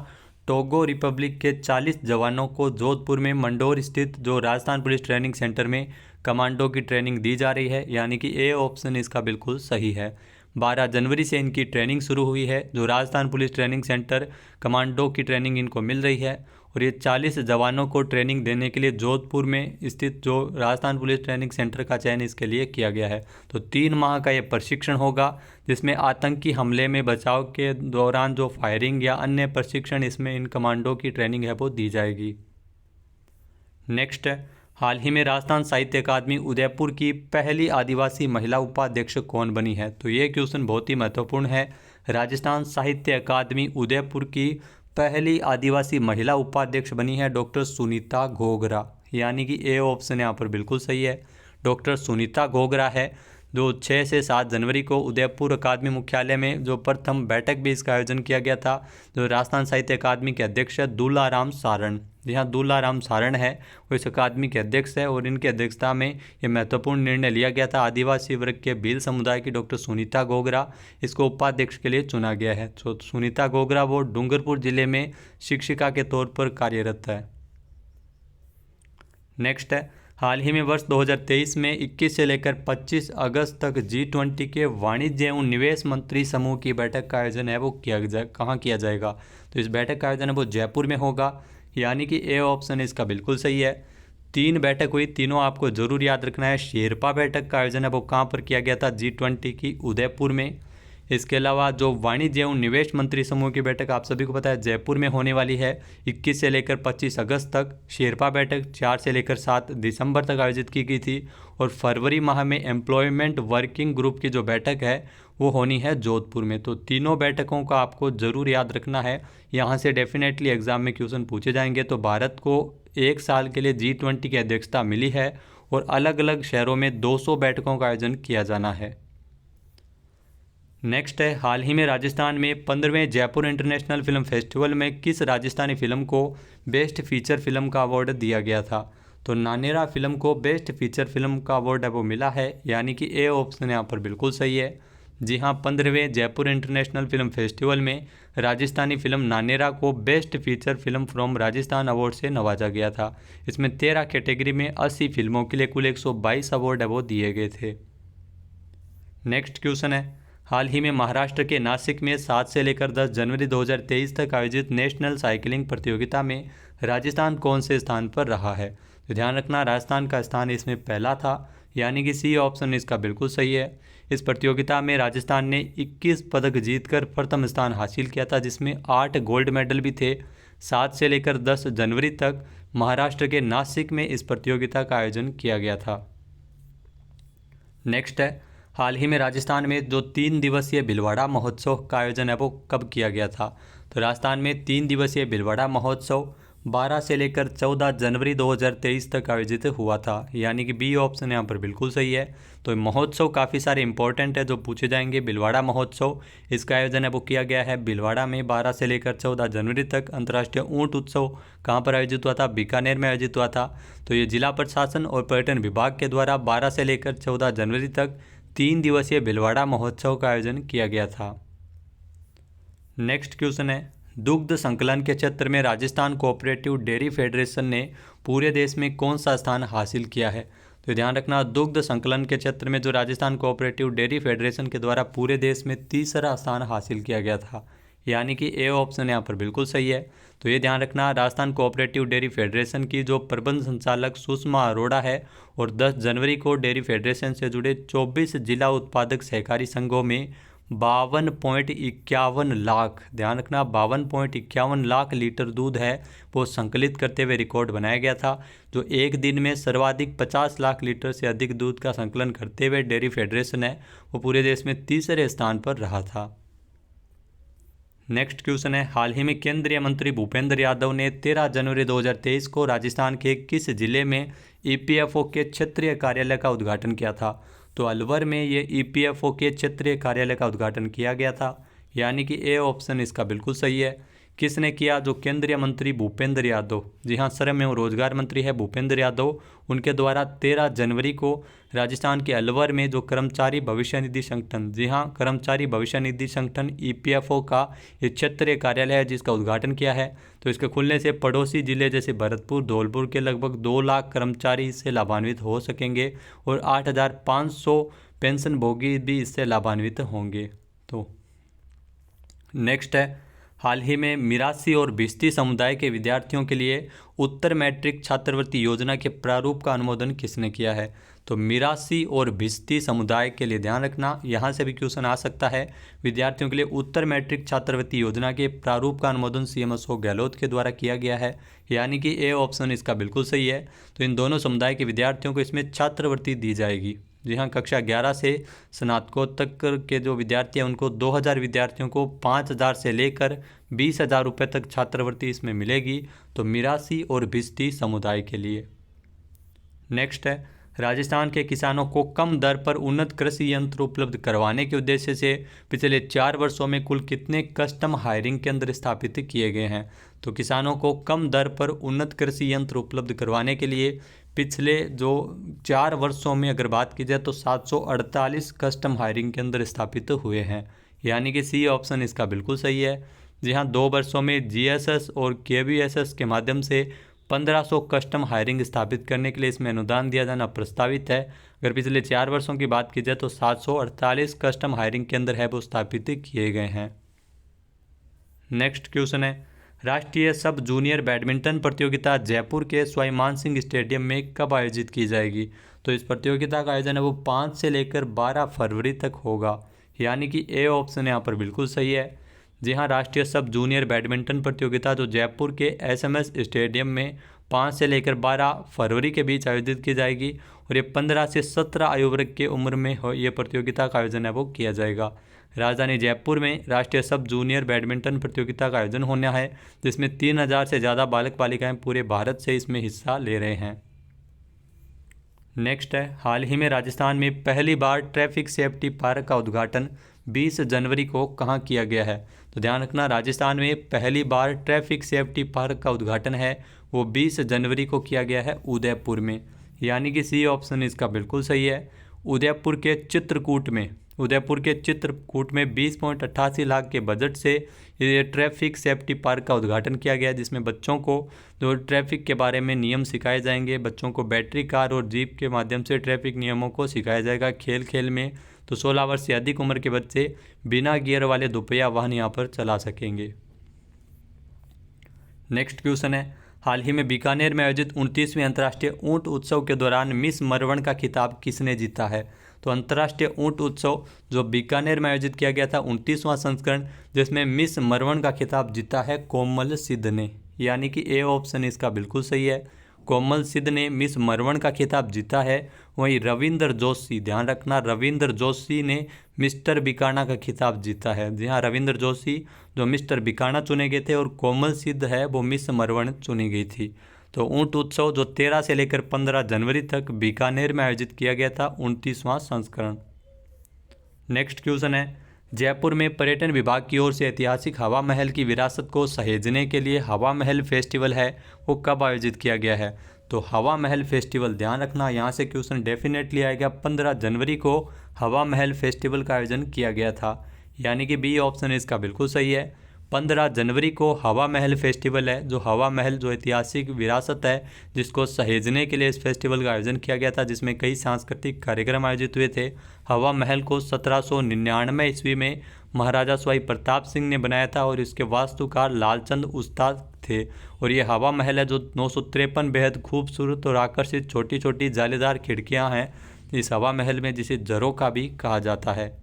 [SPEAKER 1] टोगो रिपब्लिक के 40 जवानों को जोधपुर में मंडोर स्थित जो राजस्थान पुलिस ट्रेनिंग सेंटर में कमांडो की ट्रेनिंग दी जा रही है, यानी कि ए ऑप्शन इसका बिल्कुल सही है। 12 जनवरी से इनकी ट्रेनिंग शुरू हुई है। जो Rajasthan police training centre commando की ट्रेनिंग इनको मिल रही है और ये 40 जवानों को ट्रेनिंग देने के लिए जोधपुर में स्थित जो राजस्थान पुलिस ट्रेनिंग सेंटर का चयन इसके लिए किया गया है। तो 3 माह का ये प्रशिक्षण होगा जिसमें आतंकी हमले में बचाव के दौरान जो फायरिंग या अन्य प्रशिक्षण इसमें इन कमांडो की ट्रेनिंग है वो दी जाएगी। नेक्स्ट है, हाल ही में राजस्थान साहित्य अकादमी उदयपुर की पहली आदिवासी महिला उपाध्यक्ष कौन बनी है? तो ये क्वेश्चन बहुत ही महत्वपूर्ण है। राजस्थान साहित्य अकादमी उदयपुर की पहली आदिवासी महिला उपाध्यक्ष बनी है डॉक्टर सुनीता घोगरा, यानी कि ए ऑप्शन यहाँ पर बिल्कुल सही है। डॉक्टर सुनीता घोगरा है जो 6 से 7 जनवरी को उदयपुर अकादमी मुख्यालय में जो प्रथम बैठक भी इसका आयोजन किया गया था। जो राजस्थान साहित्य अकादमी के अध्यक्ष है दूलाराम सारण, जी हाँ दूलाराम सारण है वो इस अकादमी के अध्यक्ष है और इनकी अध्यक्षता में ये महत्वपूर्ण निर्णय लिया गया था। आदिवासी वर्ग के भील समुदाय की डॉक्टर सुनीता घोगरा इसको उपाध्यक्ष के लिए चुना गया है। तो सुनीता घोगरा वो डूंगरपुर जिले में शिक्षिका के तौर पर कार्यरत है। नेक्स्ट है, हाल ही में वर्ष 2023 में 21 से लेकर 25 अगस्त तक G20 के वाणिज्य एवं निवेश मंत्री समूह की बैठक का आयोजन है वो कहाँ किया जाएगा। तो इस बैठक का आयोजन है वो जयपुर में होगा, यानी कि ए ऑप्शन इसका बिल्कुल सही है। 3 बैठक हुई, तीनों आपको जरूर याद रखना है। शेरपा बैठक का आयोजन है वो कहाँ पर किया गया था, G20 की उदयपुर में। इसके अलावा जो वाणिज्य एवं निवेश मंत्री समूह की बैठक आप सभी को पता है जयपुर में होने वाली है 21 से लेकर 25 अगस्त तक। शेरपा बैठक 4 से लेकर 7 दिसंबर तक आयोजित की गई थी। और फरवरी माह में एम्प्लॉयमेंट वर्किंग ग्रुप की जो बैठक है वो होनी है जोधपुर में। तो तीनों बैठकों का आपको ज़रूर याद रखना है, यहाँ से डेफिनेटली एग्जाम में क्वेश्चन पूछे जाएंगे। तो भारत को 1 साल के लिए G20 की अध्यक्षता मिली है और अलग अलग शहरों में 200 बैठकों का आयोजन किया जाना है। नेक्स्ट है, हाल ही में राजस्थान में 15वें जयपुर इंटरनेशनल फिल्म फेस्टिवल में किस राजस्थानी फिल्म को बेस्ट फीचर फिल्म का अवार्ड दिया गया था। तो नानेरा फिल्म को बेस्ट फीचर फिल्म का अवार्ड है वो मिला है, यानी कि ए ऑप्शन यहाँ पर बिल्कुल सही है। जी हाँ, 15वें जयपुर इंटरनेशनल फिल्म फेस्टिवल में राजस्थानी फिल्म नानेरा को best feature film from Rajasthan award से नवाजा गया था। इसमें 13 कैटेगरी में 80 फिल्मों के लिए कुल 122 अवार्ड है वो दिए गए थे। नेक्स्ट क्वेश्चन है, हाल ही में महाराष्ट्र के नासिक में 7 से लेकर 10 जनवरी 2023 तक आयोजित नेशनल साइकिलिंग प्रतियोगिता में राजस्थान कौन से स्थान पर रहा है। तो ध्यान रखना, राजस्थान का स्थान इसमें पहला था, यानी कि सी ऑप्शन इसका बिल्कुल सही है। इस प्रतियोगिता में राजस्थान ने 21 पदक जीतकर प्रथम स्थान हासिल किया था, जिसमें 8 गोल्ड मेडल भी थे। 7 से लेकर 10 जनवरी तक महाराष्ट्र के नासिक में इस प्रतियोगिता का आयोजन किया गया था। नेक्स्ट है, हाल ही में राजस्थान में जो 3 दिवसीय भिलवाड़ा महोत्सव का आयोजन है वो कब किया गया था। तो राजस्थान में 3 दिवसीय भिलवाड़ा महोत्सव 12 से लेकर 14 जनवरी 2023 तक आयोजित हुआ था, यानी कि बी ऑप्शन यहाँ पर बिल्कुल सही है। तो महोत्सव काफ़ी सारे इंपॉर्टेंट है जो पूछे जाएंगे। भिलवाड़ा महोत्सव इसका आयोजन है वो किया गया है भिलवाड़ा में 12 से लेकर 14 जनवरी तक। अंतर्राष्ट्रीय ऊँट उत्सव कहाँ पर आयोजित हुआ था, बीकानेर में आयोजित हुआ था। तो ये जिला प्रशासन और पर्यटन विभाग के द्वारा 12 से लेकर 14 जनवरी तक 3 दिवसीय भिलवाड़ा महोत्सव का आयोजन किया गया था। नेक्स्ट क्वेश्चन है, दुग्ध संकलन के क्षेत्र में राजस्थान कोऑपरेटिव डेयरी फेडरेशन ने पूरे देश में कौन सा स्थान हासिल किया है। तो ध्यान रखना, दुग्ध संकलन के क्षेत्र में जो राजस्थान कोऑपरेटिव डेयरी फेडरेशन के द्वारा पूरे देश में तीसरा स्थान हासिल किया गया था, यानी कि ए ऑप्शन यहाँ पर बिल्कुल सही है। तो ये ध्यान रखना, राजस्थान कोऑपरेटिव डेयरी फेडरेशन की जो प्रबंध संचालक सुषमा अरोड़ा है और 10 जनवरी को डेयरी फेडरेशन से जुड़े 24 जिला उत्पादक सहकारी संघों में 52.51 लाख, ध्यान रखना 52.51 लाख लीटर दूध है वो संकलित करते हुए रिकॉर्ड बनाया गया था, जो एक दिन में सर्वाधिक 50 लाख लीटर से अधिक दूध का संकलन करते हुए डेयरी फेडरेशन है वो पूरे देश में तीसरे स्थान पर रहा था। नेक्स्ट क्वेश्चन है, हाल ही में केंद्रीय मंत्री भूपेंद्र यादव ने 13 जनवरी 2023 को राजस्थान के किस जिले में ईपीएफओ के क्षेत्रीय कार्यालय का उद्घाटन किया था। तो अलवर में ये ईपीएफओ के क्षेत्रीय कार्यालय का उद्घाटन किया गया था, यानी कि ए ऑप्शन इसका बिल्कुल सही है। किसने किया, जो केंद्रीय मंत्री भूपेंद्र यादव, जी हाँ श्रम एवं रोजगार मंत्री है भूपेंद्र यादव, उनके द्वारा 13 जनवरी को राजस्थान के अलवर में जो कर्मचारी भविष्य निधि संगठन, जी हाँ कर्मचारी भविष्य निधि संगठन ईपीएफओ का ये क्षेत्रीय कार्यालय है जिसका उद्घाटन किया है। तो इसके खुलने से पड़ोसी जिले जैसे भरतपुर, धौलपुर के लगभग 2 लाख कर्मचारी इससे लाभान्वित हो सकेंगे और 8,500 पेंशनभोगी भी इससे लाभान्वित होंगे। तो नेक्स्ट है, हाल ही में मिरासी और भिस्ती समुदाय के विद्यार्थियों के लिए उत्तर मैट्रिक छात्रवृत्ति योजना के प्रारूप का अनुमोदन किसने किया है। तो मिरासी और भिस्ती समुदाय के लिए ध्यान रखना, यहाँ से भी क्वेश्चन आ सकता है। विद्यार्थियों के लिए उत्तर मैट्रिक छात्रवृत्ति योजना के प्रारूप का अनुमोदन सीएम अशोक गहलोत के द्वारा किया गया है, यानी कि ए ऑप्शन इसका बिल्कुल सही है। तो इन दोनों समुदाय के विद्यार्थियों को इसमें छात्रवृत्ति दी जाएगी। जी हाँ, कक्षा 11 से स्नातकोत्तर के जो विद्यार्थी हैं उनको 2,000 विद्यार्थियों को 5,000 से लेकर 20,000 रुपये तक छात्रवृत्ति इसमें मिलेगी। तो मिरासी और भिस्ती समुदाय के लिए। नेक्स्ट है, राजस्थान के किसानों को कम दर पर उन्नत कृषि यंत्र उपलब्ध करवाने के उद्देश्य से पिछले 4 वर्षों में कुल कितने कस्टम हायरिंग केंद्र स्थापित किए गए हैं। तो किसानों को कम दर पर उन्नत कृषि यंत्र उपलब्ध करवाने के लिए पिछले जो 4 वर्षों में अगर बात की जाए तो 748 कस्टम हायरिंग केंद्र स्थापित हुए हैं, यानी कि सी ऑप्शन इसका बिल्कुल सही है। जी हाँ, 2 वर्षों में जीएसएस और केवीएसएस के माध्यम से 1500 कस्टम हायरिंग स्थापित करने के लिए इसमें अनुदान दिया जाना प्रस्तावित है। अगर पिछले 4 वर्षों की बात की जाए तो 748 कस्टम हायरिंग केंद्र है वो स्थापित किए गए हैं। नेक्स्ट क्वेश्चन है, राष्ट्रीय सब जूनियर बैडमिंटन प्रतियोगिता जयपुर के सवाई मानसिंह स्टेडियम में कब आयोजित की जाएगी? तो इस प्रतियोगिता का आयोजन है वो 5 से लेकर 12 फरवरी तक होगा, यानी कि ए ऑप्शन यहाँ पर बिल्कुल सही है। जी हाँ, राष्ट्रीय सब जूनियर बैडमिंटन प्रतियोगिता जो जयपुर के SMS स्टेडियम में 5 से लेकर 12 फरवरी के बीच आयोजित की जाएगी और ये 15 से 17 आयु वर्ग के उम्र में ये प्रतियोगिता का आयोजन है वो किया जाएगा। राजधानी जयपुर में राष्ट्रीय सब जूनियर बैडमिंटन प्रतियोगिता का आयोजन होना है, जिसमें 3000 से ज़्यादा बालक बालिकाएं पूरे भारत से इसमें हिस्सा ले रहे हैं। नेक्स्ट है, हाल ही में राजस्थान में पहली बार ट्रैफिक सेफ्टी पार्क का उद्घाटन 20 जनवरी को कहाँ किया गया है? तो ध्यान रखना, राजस्थान में पहली बार ट्रैफिक सेफ्टी पार्क का उद्घाटन है वो 20 जनवरी को किया गया है उदयपुर में, यानी कि सी ऑप्शन इसका बिल्कुल सही है। उदयपुर के चित्रकूट में 20.88 लाख के बजट से ये ट्रैफिक सेफ्टी पार्क का उद्घाटन किया गया, जिसमें बच्चों को जो ट्रैफिक के बारे में नियम सिखाए जाएंगे। बच्चों को बैटरी कार और जीप के माध्यम से ट्रैफिक नियमों को सिखाया जाएगा खेल खेल में। तो 16 वर्ष से अधिक उम्र के बच्चे बिना गियर वाले दोपहिया वाहन यहाँ पर चला सकेंगे। नेक्स्ट क्वेश्चन है, हाल ही में बीकानेर में आयोजित 29वें अंतर्राष्ट्रीय ऊंट उत्सव के दौरान मिस मरवण का खिताब किसने जीता है? तो अंतर्राष्ट्रीय ऊंट उत्सव जो बीकानेर में आयोजित किया गया था 29वां संस्करण, जिसमें मिस मरवण का खिताब जीता है कोमल सिद्ध ने, यानी कि ए ऑप्शन इसका बिल्कुल सही है। कोमल सिद्ध ने मिस मरवण का खिताब जीता है। वहीं रविंदर जोशी, ध्यान रखना, रविंदर जोशी ने मिस्टर बीकाना का खिताब जीता है। जी हाँ, रविंदर जोशी जो मिस्टर बीकाना चुने गए थे और कोमल सिद्ध है वो मिस मरवण चुनी गई थी। तो ऊंट उत्सव जो 13 से लेकर 15 जनवरी तक बीकानेर में आयोजित किया गया था 29वां संस्करण। नेक्स्ट क्वेश्चन है, जयपुर में पर्यटन विभाग की ओर से ऐतिहासिक हवा महल की विरासत को सहेजने के लिए हवा महल फेस्टिवल है वो कब आयोजित किया गया है? तो हवा महल फेस्टिवल, ध्यान रखना, यहाँ से क्वेश्चन डेफिनेटली आएगा। 15 जनवरी को हवा महल फेस्टिवल का आयोजन किया गया था, यानी कि बी ऑप्शन इसका बिल्कुल सही है। 15 जनवरी को हवा महल फेस्टिवल है, जो हवा महल जो ऐतिहासिक विरासत है जिसको सहेजने के लिए इस फेस्टिवल का आयोजन किया गया था, जिसमें कई सांस्कृतिक कार्यक्रम आयोजित हुए थे। हवा महल को 1799 ईस्वी में महाराजा सवाई प्रताप सिंह ने बनाया था और इसके वास्तुकार लालचंद उस्ताद थे। और ये हवा महल है जो 953 बेहद खूबसूरत और आकर्षित छोटी छोटी जालीदार खिड़कियाँ हैं इस हवा महल में, जिसे झरोखा भी कहा जाता है।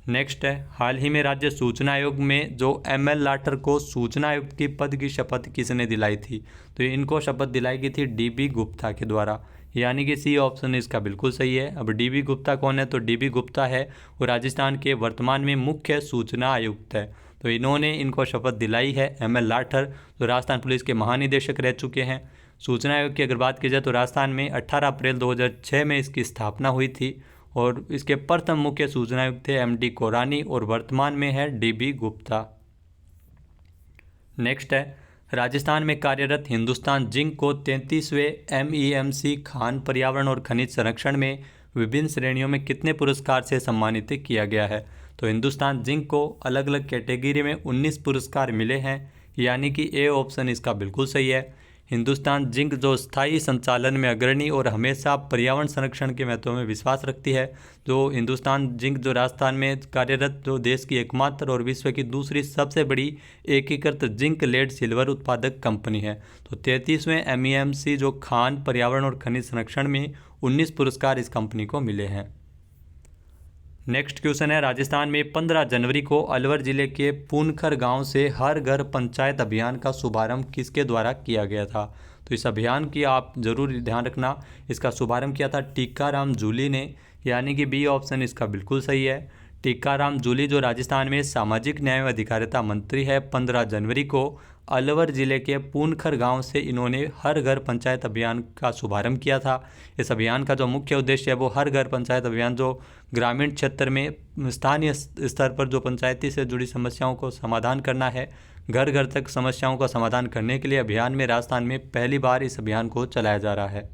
[SPEAKER 1] नेक्स्ट है, हाल ही में राज्य सूचना आयोग में जो ML लाठर को सूचना आयुक्त की पद की शपथ किसने दिलाई थी? तो इनको शपथ दिलाई गई थी DB गुप्ता के द्वारा, यानी कि सी ऑप्शन इसका बिल्कुल सही है। अब DB गुप्ता कौन है? तो DB गुप्ता है वो राजस्थान के वर्तमान में मुख्य सूचना आयुक्त है। तो इन्होंने इनको शपथ दिलाई है। ML लाठर जो राजस्थान पुलिस के महानिदेशक रह चुके हैं। सूचना आयोग की अगर बात की जाए तो राजस्थान में 18 अप्रैल 2006 में इसकी स्थापना हुई थी और इसके प्रथम मुख्य सूचना आयुक्त थे MD कोरानी और वर्तमान में है DB गुप्ता। नेक्स्ट है, राजस्थान में कार्यरत हिंदुस्तान जिंक को 33वें MEMC खान पर्यावरण और खनिज संरक्षण में विभिन्न श्रेणियों में कितने पुरस्कार से सम्मानित किया गया है? तो हिंदुस्तान जिंक को अलग अलग कैटेगरी में 19 पुरस्कार मिले हैं, यानी कि ए ऑप्शन इसका बिल्कुल सही है। हिंदुस्तान जिंक जो स्थायी संचालन में अग्रणी और हमेशा पर्यावरण संरक्षण के महत्व में विश्वास रखती है। जो हिंदुस्तान जिंक जो राजस्थान में कार्यरत जो देश की एकमात्र और विश्व की दूसरी सबसे बड़ी एकीकृत जिंक लेड सिल्वर उत्पादक कंपनी है। तो 33वें MEMC जो खान पर्यावरण और खनिज संरक्षण में 19 पुरस्कार इस कंपनी को मिले हैं। नेक्स्ट क्वेश्चन है, राजस्थान में 15 जनवरी को अलवर जिले के पूनखर गांव से हर घर पंचायत अभियान का शुभारंभ किसके द्वारा किया गया था? तो इस अभियान की आप जरूर ध्यान रखना, इसका शुभारंभ किया था टीकाराम जूली ने, यानी कि बी ऑप्शन इसका बिल्कुल सही है। टीकाराम जूली जो राजस्थान में सामाजिक न्याय व अधिकारिता मंत्री है, 15 जनवरी को अलवर जिले के पूनखर गांव से इन्होंने हर घर पंचायत अभियान का शुभारंभ किया था। इस अभियान का जो मुख्य उद्देश्य है वो हर घर पंचायत अभियान जो ग्रामीण क्षेत्र में स्थानीय स्तर पर जो पंचायती से जुड़ी समस्याओं को समाधान करना है। घर घर तक समस्याओं का समाधान करने के लिए अभियान में राजस्थान में पहली बार इस अभियान को चलाया जा रहा है।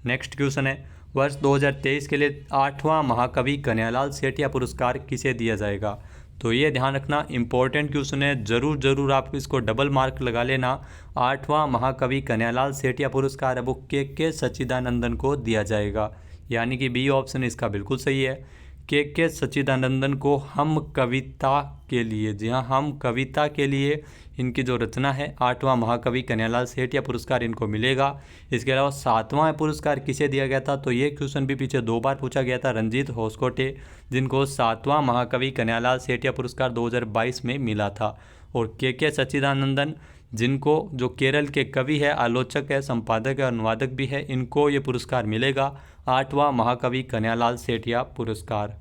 [SPEAKER 1] नेक्स्ट क्वेश्चन है, वर्ष 2023 के लिए 8वां महाकवि कन्हैयालाल सेठिया पुरस्कार किसे दिया जाएगा? तो ये ध्यान रखना, इम्पोर्टेंट क्वेश्चन है, ज़रूर आप इसको डबल मार्क लगा लेना। 8वां महाकवि कन्हैयालाल सेठिया पुरस्कार है वो के सच्चिदानंदन को दिया जाएगा, यानी कि बी ऑप्शन इसका बिल्कुल सही है। के सच्चिदानंदन को हम कविता के लिए, जी हाँ, हम कविता के लिए इनकी जो रचना है 8वां महाकवि कन्हैयालाल सेठिया पुरस्कार इनको मिलेगा। इसके अलावा 7वां पुरस्कार किसे दिया गया था, तो ये क्वेश्चन भी पीछे 2 बार पूछा गया था, रंजीत होसकोटे, जिनको 7वां महाकवि कन्हैयालाल सेठिया पुरस्कार 2022 में मिला था। और के सच्चिदानंदन, जिनको जो केरल के कवि है, आलोचक है, संपादक है, अनुवादक भी है, इनको ये पुरस्कार मिलेगा 8वां महाकवि कन्हैयालाल सेठिया पुरस्कार।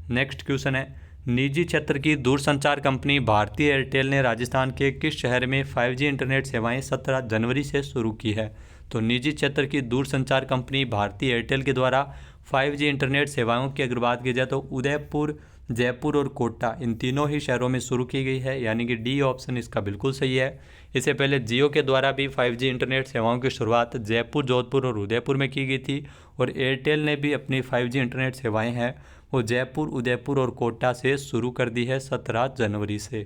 [SPEAKER 1] नेक्स्ट क्वेश्चन है, निजी क्षेत्र की दूरसंचार कंपनी भारती एयरटेल ने राजस्थान के किस शहर में 5G इंटरनेट सेवाएं 17 जनवरी से शुरू की है। तो निजी क्षेत्र की दूरसंचार कंपनी भारती एयरटेल के द्वारा 5G इंटरनेट सेवाओं की अगर बात की जाए तो उदयपुर, जयपुर और कोटा, इन तीनों ही शहरों में शुरू की गई है, यानी कि डी ऑप्शन इसका बिल्कुल सही है। इससे पहले जियो के द्वारा भी 5G इंटरनेट सेवाओं की शुरुआत जयपुर, जोधपुर और उदयपुर में की गई थी, और एयरटेल ने भी अपनी 5G इंटरनेट सेवाएं हैं वो जयपुर, उदयपुर और कोटा से शुरू कर दी है 17 जनवरी से।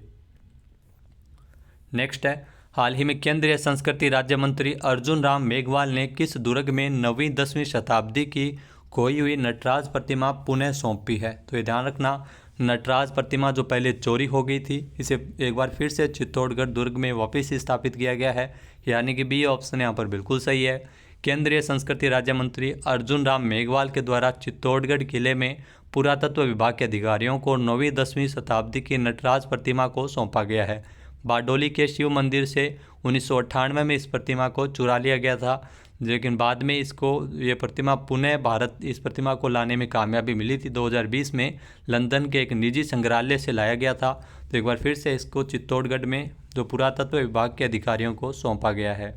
[SPEAKER 1] नेक्स्ट है, हाल ही में केंद्रीय संस्कृति राज्य मंत्री अर्जुन राम मेघवाल ने किस दुर्ग में 9वीं 10वीं शताब्दी की खोई हुई नटराज प्रतिमा पुनः सौंपी है। तो ये ध्यान रखना, नटराज प्रतिमा जो पहले चोरी हो गई थी, इसे एक बार फिर से चित्तौड़गढ़ दुर्ग में वापस स्थापित किया गया है, यानी कि बी ऑप्शन यहाँ पर बिल्कुल सही है। केंद्रीय संस्कृति राज्य मंत्री अर्जुन राम मेघवाल के द्वारा चित्तौड़गढ़ किले में पुरातत्व विभाग के अधिकारियों को 9वीं 10वीं शताब्दी की नटराज प्रतिमा को सौंपा गया है। बारडोली के शिव मंदिर से 1998 में इस प्रतिमा को चुरा लिया गया था, लेकिन बाद में ये प्रतिमा पुनः भारत, इस प्रतिमा को लाने में कामयाबी मिली थी। 2020 में लंदन के एक निजी संग्रहालय से लाया गया था। तो एक बार फिर से इसको चित्तौड़गढ़ में जो पुरातत्व विभाग के अधिकारियों को सौंपा गया है।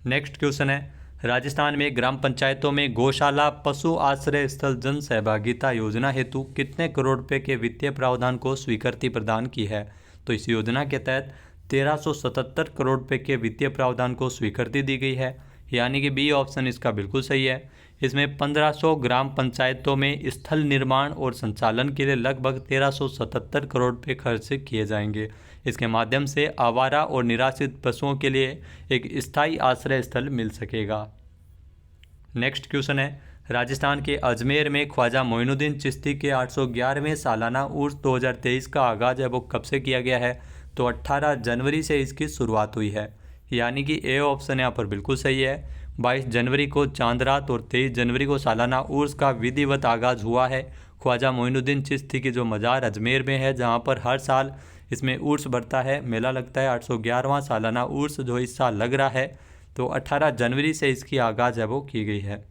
[SPEAKER 1] नेक्स्ट क्वेश्चन है, राजस्थान में ग्राम पंचायतों में गौशाला पशु आश्रय स्थल जन सहभागिता योजना हेतु कितने करोड़ रुपए के वित्तीय प्रावधान को स्वीकृति प्रदान की है। तो इस योजना के तहत 1377 करोड़ रुपए के वित्तीय प्रावधान को स्वीकृति दी गई है, यानी कि बी ऑप्शन इसका बिल्कुल सही है। इसमें 1500 ग्राम पंचायतों में स्थल निर्माण और संचालन के लिए लगभग 1377 करोड़ रुपये खर्च किए जाएंगे। इसके माध्यम से आवारा और निराश्रित पशुओं के लिए एक स्थायी आश्रय स्थल मिल सकेगा। नेक्स्ट क्वेश्चन है, राजस्थान के अजमेर में ख्वाजा मोइनुद्दीन चिश्ती के 811वें सालाना उर्स 2023 का आगाज़ है वो कब से किया गया है। तो 18 जनवरी से इसकी शुरुआत हुई है, यानी कि ए ऑप्शन यहाँ पर बिल्कुल सही है। 22 जनवरी को चांद रात और 23 जनवरी को सालाना उर्स का विधिवत आगाज़ हुआ है। ख्वाजा मोइनुद्दीन चिश्ती की जो मज़ार अजमेर में है, जहाँ पर हर साल इसमें उर्स बढ़ता है, मेला लगता है। 811वां सालाना उर्स जो इस साल लग रहा है, तो 18 जनवरी से इसकी आगाज़ है वो की गई है।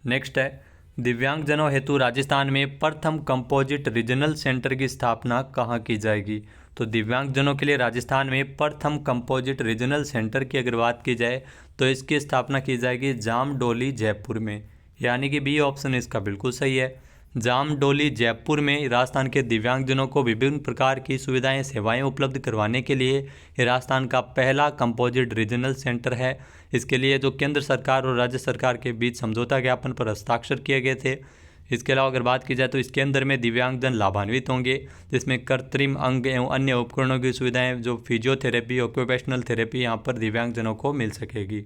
[SPEAKER 1] नेक्स्ट है, दिव्यांगजनों हेतु राजस्थान में प्रथम कंपोजिट रीजनल सेंटर की स्थापना कहाँ की जाएगी। तो दिव्यांगजनों के लिए राजस्थान में प्रथम कंपोजिट रीजनल सेंटर की अगर बात की जाए तो इसकी स्थापना की जाएगी जामडोली जयपुर में, यानी कि बी ऑप्शन इसका बिल्कुल सही है। जामडोली जयपुर में राजस्थान के दिव्यांगजनों को विभिन्न प्रकार की सुविधाएं सेवाएं उपलब्ध करवाने के लिए राजस्थान का पहला कंपोजिट रीजनल सेंटर है। इसके लिए जो केंद्र सरकार और राज्य सरकार के बीच समझौता ज्ञापन पर हस्ताक्षर किए गए थे। इसके अलावा अगर बात की जाए तो इसके अंदर में दिव्यांगजन लाभान्वित होंगे, जिसमें कृत्रिम अंग एवं अन्य उपकरणों की सुविधाएँ, जो फिजियोथेरेपी, ऑक्यूपेशनल थेरेपी यहाँ पर दिव्यांगजनों को मिल सकेगी।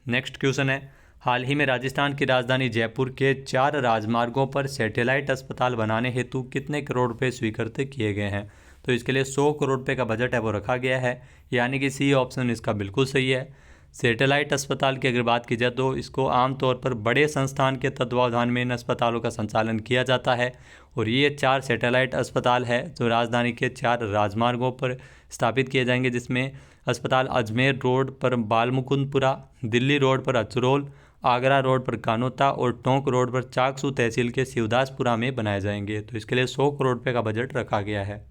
[SPEAKER 1] नेक्स्ट क्वेश्चन है, हाल ही में राजस्थान की राजधानी जयपुर के 4 राजमार्गों पर सैटेलाइट अस्पताल बनाने हेतु कितने करोड़ रुपए स्वीकृत किए गए हैं। तो इसके लिए 100 करोड़ रुपए का बजट है वो रखा गया है, यानी कि सी ऑप्शन इसका बिल्कुल सही है। सैटेलाइट अस्पताल की अगर बात की जाए तो इसको आमतौर पर बड़े संस्थान के तत्वावधान में इन अस्पतालों का संचालन किया जाता है, और ये 4 सैटेलाइट अस्पताल है जो राजधानी के 4 राजमार्गों पर स्थापित किए जाएंगे, जिसमें अस्पताल अजमेर रोड पर बालमुकुंदपुरा, दिल्ली रोड पर अचरोल, आगरा रोड पर कानोता और टोंक रोड पर चाकसू तहसील के शिवदासपुरा में बनाए जाएंगे। तो इसके लिए 100 करोड़ रुपये का बजट रखा गया है।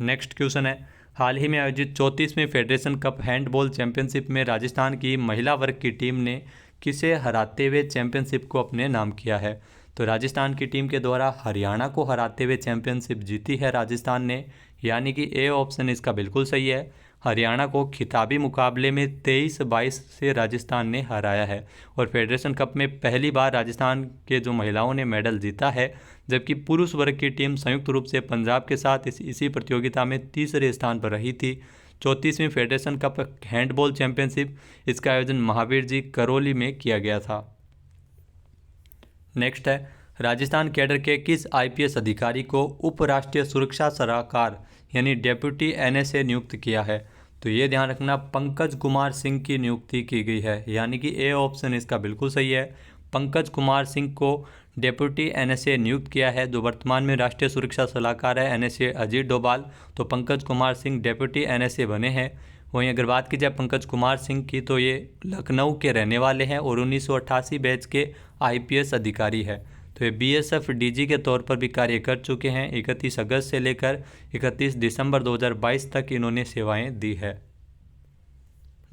[SPEAKER 1] नेक्स्ट क्वेश्चन है, हाल ही में आयोजित 34वीं फेडरेशन कप हैंडबॉल चैंपियनशिप में राजस्थान की महिला वर्ग की टीम ने किसे हराते हुए चैंपियनशिप को अपने नाम किया है। तो राजस्थान की टीम के द्वारा हरियाणा को हराते हुए चैंपियनशिप जीती है राजस्थान ने, यानी कि ए ऑप्शन इसका बिल्कुल सही है। हरियाणा को खिताबी मुकाबले में 23-22 से राजस्थान ने हराया है। और फेडरेशन कप में पहली बार राजस्थान के जो महिलाओं ने मेडल जीता है, जबकि पुरुष वर्ग की टीम संयुक्त रूप से पंजाब के साथ इसी प्रतियोगिता में तीसरे स्थान पर रही थी। 34वीं फेडरेशन कप हैंडबॉल चैंपियनशिप, इसका आयोजन महावीर जी करौली में किया गया था। नेक्स्ट है, राजस्थान कैडर के किस आईपीएस अधिकारी को उप राष्ट्रीय सुरक्षा सलाहकार यानी डेप्यूटी एनएसए नियुक्त किया है? तो ये ध्यान रखना, पंकज कुमार सिंह की नियुक्ति की गई है, यानी कि ए ऑप्शन इसका बिल्कुल सही है। पंकज कुमार सिंह को डेप्यूटी एनएसए नियुक्त किया है। जो वर्तमान में राष्ट्रीय सुरक्षा सलाहकार है एनएसए अजीत डोभाल, तो पंकज कुमार सिंह डेप्यूटी एनएसए बने हैं। वहीं अगर बात की जाए पंकज कुमार सिंह की, तो ये लखनऊ के रहने वाले हैं और 1988 बैच के आईपीएस अधिकारी है। तो ये बीएसएफ डीजी के तौर पर भी कार्य कर चुके हैं। 31 अगस्त से लेकर 31 दिसंबर 2022 तक इन्होंने सेवाएं दी है।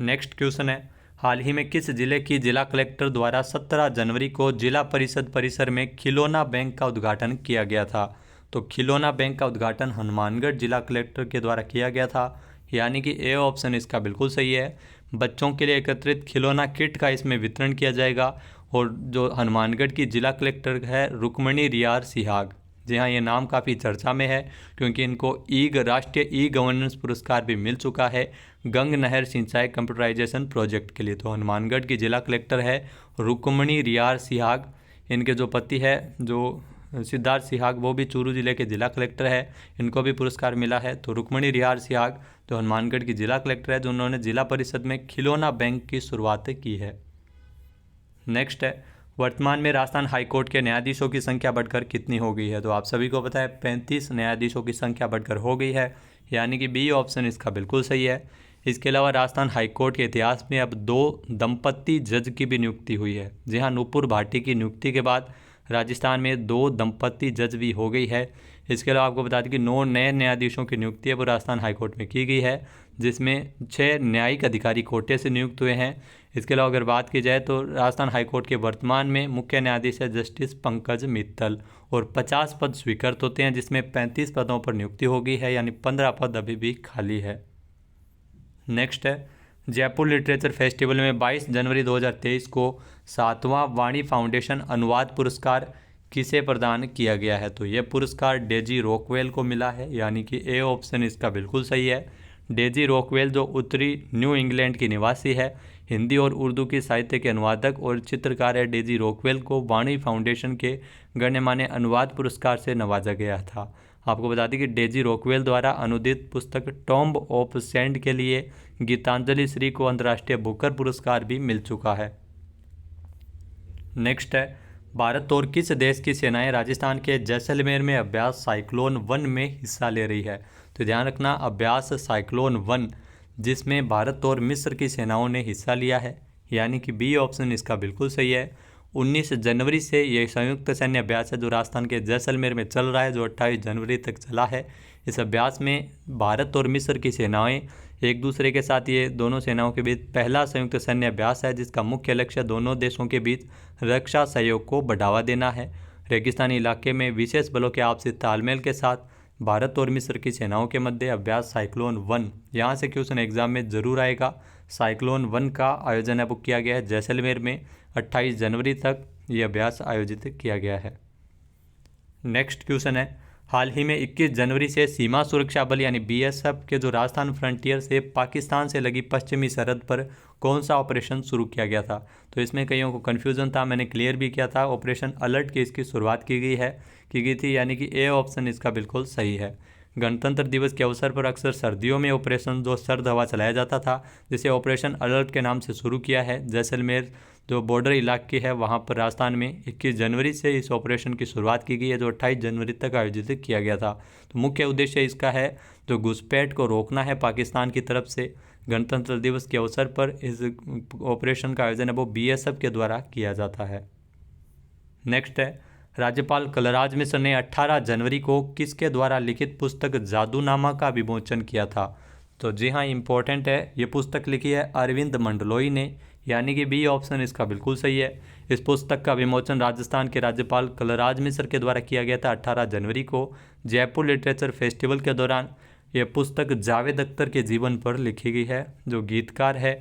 [SPEAKER 1] नेक्स्ट क्वेश्चन है, हाल ही में किस जिले की जिला कलेक्टर द्वारा 17 जनवरी को जिला परिषद परिसर में खिलौना बैंक का उद्घाटन किया गया था? तो खिलौना बैंक का उद्घाटन हनुमानगढ़ जिला कलेक्टर के द्वारा किया गया था, यानी कि ए ऑप्शन इसका बिल्कुल सही है। बच्चों के लिए एकत्रित खिलौना किट का इसमें वितरण किया जाएगा। और जो हनुमानगढ़ की जिला कलेक्टर है रुक्मणी रियार सिहाग, जी हाँ, ये नाम काफ़ी चर्चा में है क्योंकि इनको राष्ट्रीय ई गवर्नेंस पुरस्कार भी मिल चुका है गंग नहर सिंचाई कंप्यूटराइजेशन प्रोजेक्ट के लिए। तो हनुमानगढ़ की जिला कलेक्टर है रुक्मणी रियार सिहाग। इनके जो पति है जो सिद्धार्थ सिहाग, वो भी चूरू जिले के जिला कलेक्टर है, इनको भी पुरस्कार मिला है। तो रुक्मणी रियार सिहाग जो हनुमानगढ़ की जिला कलेक्टर है, जो उन्होंने जिला परिषद में खिलौना बैंक की शुरुआत की है। नेक्स्ट है, वर्तमान में राजस्थान हाईकोर्ट के न्यायाधीशों की संख्या बढ़कर कितनी हो गई है? तो आप सभी को पता है 35 न्यायाधीशों की संख्या बढ़कर हो गई है, यानी कि बी ऑप्शन इसका बिल्कुल सही है। इसके अलावा राजस्थान हाईकोर्ट के इतिहास में अब 2 दंपत्ति जज की भी नियुक्ति हुई है। जी हाँ, नूपुर भाटी की नियुक्ति के बाद राजस्थान में 2 दंपत्ति जज भी हो गई है। इसके अलावा आपको बता दें कि 9 नए न्यायाधीशों की नियुक्ति अब राजस्थान हाईकोर्ट में की गई है, जिसमें 6 न्यायिक अधिकारी कोटे से नियुक्त हुए हैं। इसके अलावा अगर बात की जाए तो राजस्थान हाईकोर्ट के वर्तमान में मुख्य न्यायाधीश है जस्टिस पंकज मित्तल और 50 पद स्वीकृत होते हैं, जिसमें 35 पदों पर नियुक्ति हो गई है, यानी 15 पद अभी भी खाली है। नेक्स्ट है, जयपुर लिटरेचर फेस्टिवल में 22 जनवरी 2023 को 7वां वाणी फाउंडेशन अनुवाद पुरस्कार किसे प्रदान किया गया है? तो यह पुरस्कार डेजी रॉकवेल को मिला है, यानी कि ए ऑप्शन इसका बिल्कुल सही है। डेजी रॉकवेल जो उत्तरी न्यू इंग्लैंड की निवासी है, हिंदी और उर्दू की साहित्य के अनुवादक और चित्रकार है। डेजी रॉकवेल को वाणी फाउंडेशन के गण्यमान्य अनुवाद पुरस्कार से नवाजा गया था। आपको बता दें कि डेजी रॉकवेल द्वारा अनुदित पुस्तक टॉम्ब ऑफ सैंड के लिए गीतांजलि श्री को अंतर्राष्ट्रीय बुकर पुरस्कार भी मिल चुका है। नेक्स्ट है, भारत और किस देश की सेनाएं राजस्थान के जैसलमेर में अभ्यास साइक्लोन 1 में हिस्सा ले रही है? तो ध्यान रखना, अभ्यास साइक्लोन 1 जिसमें भारत और मिस्र की सेनाओं ने हिस्सा लिया है, यानी कि बी ऑप्शन इसका बिल्कुल सही है। 19 जनवरी से ये संयुक्त सैन्य अभ्यास है जो राजस्थान के जैसलमेर में चल रहा है, जो 28 जनवरी तक चला है। इस अभ्यास में भारत और मिस्र की सेनाएं एक दूसरे के साथ, ये दोनों सेनाओं के बीच पहला संयुक्त सैन्य अभ्यास है, जिसका मुख्य लक्ष्य दोनों देशों के बीच रक्षा सहयोग को बढ़ावा देना है। रेगिस्तानी इलाके में विशेष बलों के आपसी तालमेल के साथ भारत और मिस्र की सेनाओं के मध्य अभ्यास साइक्लोन 1, यहाँ से क्वेश्चन एग्जाम में जरूर आएगा। साइक्लोन 1 का आयोजन अब किया गया है जैसलमेर में, 28 जनवरी तक ये अभ्यास आयोजित किया गया है। नेक्स्ट क्वेश्चन है, हाल ही में 21 जनवरी से सीमा सुरक्षा बल यानी बीएसएफ के जो राजस्थान फ्रंटियर से पाकिस्तान से लगी पश्चिमी सरहद पर कौन सा ऑपरेशन शुरू किया गया था? तो इसमें कईयों को कन्फ्यूज़न था, मैंने क्लियर भी किया था। ऑपरेशन अलर्ट की इसकी शुरुआत की गई थी, यानी कि ए ऑप्शन इसका बिल्कुल सही है। गणतंत्र दिवस के अवसर पर अक्सर सर्दियों में ऑपरेशन जो सर्द हवा चलाया जाता था, जिसे ऑपरेशन अलर्ट के नाम से शुरू किया है। जैसलमेर जो बॉर्डर इलाके है वहाँ पर राजस्थान में 21 जनवरी से इस ऑपरेशन की शुरुआत की गई है, जो 28 जनवरी तक आयोजित किया गया था। तो मुख्य उद्देश्य इसका है जो घुसपैठ को रोकना है पाकिस्तान की तरफ से। गणतंत्र दिवस के अवसर पर इस ऑपरेशन का आयोजन है वो बीएसएफ के द्वारा किया जाता है। नेक्स्ट है, राज्यपाल कलराज मिश्र ने 18 जनवरी को किसके द्वारा लिखित पुस्तक जादूनामा का विमोचन किया था? तो जी हाँ, इम्पोर्टेंट है, ये पुस्तक लिखी है अरविंद मंडलोई ने, यानी कि बी ऑप्शन इसका बिल्कुल सही है। इस पुस्तक का विमोचन राजस्थान के राज्यपाल कलराज मिश्र के द्वारा किया गया था 18 जनवरी को जयपुर लिटरेचर फेस्टिवल के दौरान। ये पुस्तक जावेद अख्तर के जीवन पर लिखी गई है। जो गीतकार है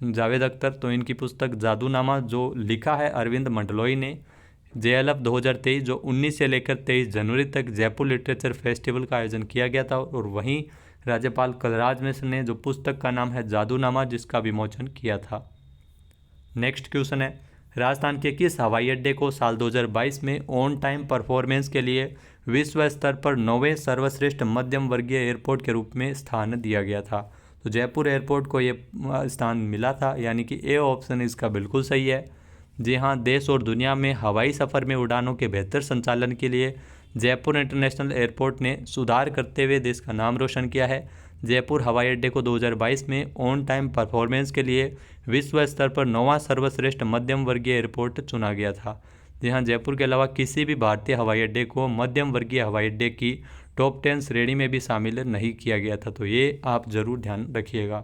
[SPEAKER 1] जावेद अख्तर, तो इनकी पुस्तक जादूनामा जो लिखा है अरविंद मंडलोई ने। JLF 2023 जो 19 से लेकर 23 जनवरी तक जयपुर लिटरेचर फेस्टिवल का आयोजन किया गया था, और वहीं राज्यपाल कलराज मिश्र ने जो पुस्तक का नाम है जादूनामा जिसका विमोचन किया था। नेक्स्ट क्वेश्चन है, राजस्थान के किस हवाई अड्डे को साल 2022 में ऑन टाइम परफॉर्मेंस के लिए विश्व स्तर पर 9वें सर्वश्रेष्ठ मध्यम वर्गीय एयरपोर्ट के रूप में स्थान दिया गया था? तो जयपुर एयरपोर्ट को ये स्थान मिला था, यानी कि ए ऑप्शन इसका बिल्कुल सही है। जी हाँ, देश और दुनिया में हवाई सफ़र में उड़ानों के बेहतर संचालन के लिए जयपुर इंटरनेशनल एयरपोर्ट ने सुधार करते हुए देश का नाम रोशन किया है। जयपुर हवाई अड्डे को 2022 में ऑन टाइम परफॉर्मेंस के लिए विश्व स्तर पर 9वां सर्वश्रेष्ठ मध्यम वर्गीय एयरपोर्ट चुना गया था। जी हाँ, जयपुर के अलावा किसी भी भारतीय हवाई अड्डे को मध्यम वर्गीय हवाई अड्डे की टॉप 10 श्रेणी में भी शामिल नहीं किया गया था, तो ये आप ज़रूर ध्यान रखिएगा।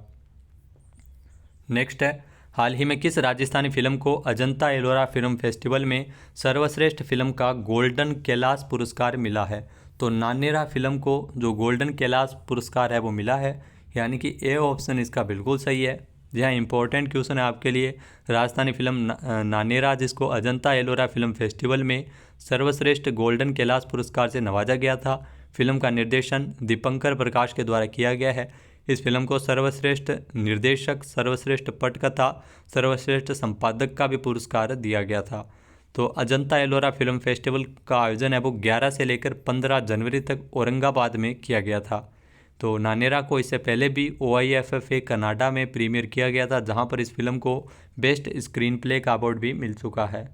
[SPEAKER 1] नेक्स्ट है, हाल ही में किस राजस्थानी फिल्म को अजंता एलोरा फिल्म फेस्टिवल में सर्वश्रेष्ठ फिल्म का गोल्डन कैलाश पुरस्कार मिला है? तो नानेरा फिल्म को जो गोल्डन कैलाश पुरस्कार है वो मिला है, यानी कि ए ऑप्शन इसका बिल्कुल सही है। जी हाँ, इंपॉर्टेंट क्वेश्चन है आपके लिए। राजस्थानी फिल्म नानेरा जिसको अजंता एलोरा फिल्म फेस्टिवल में सर्वश्रेष्ठ गोल्डन कैलाश पुरस्कार से नवाजा गया था। फिल्म का निर्देशन दीपंकर प्रकाश के द्वारा किया गया है। इस फिल्म को सर्वश्रेष्ठ निर्देशक, सर्वश्रेष्ठ पटकथा, सर्वश्रेष्ठ संपादक का भी पुरस्कार दिया गया था। तो अजंता एलोरा फिल्म फेस्टिवल का आयोजन है वो 11 से लेकर 15 जनवरी तक औरंगाबाद में किया गया था। तो नानेरा को इससे पहले भी OIFFA कनाडा में प्रीमियर किया गया था, जहां पर इस फिल्म को बेस्ट स्क्रीन प्ले का अवार्ड भी मिल चुका है।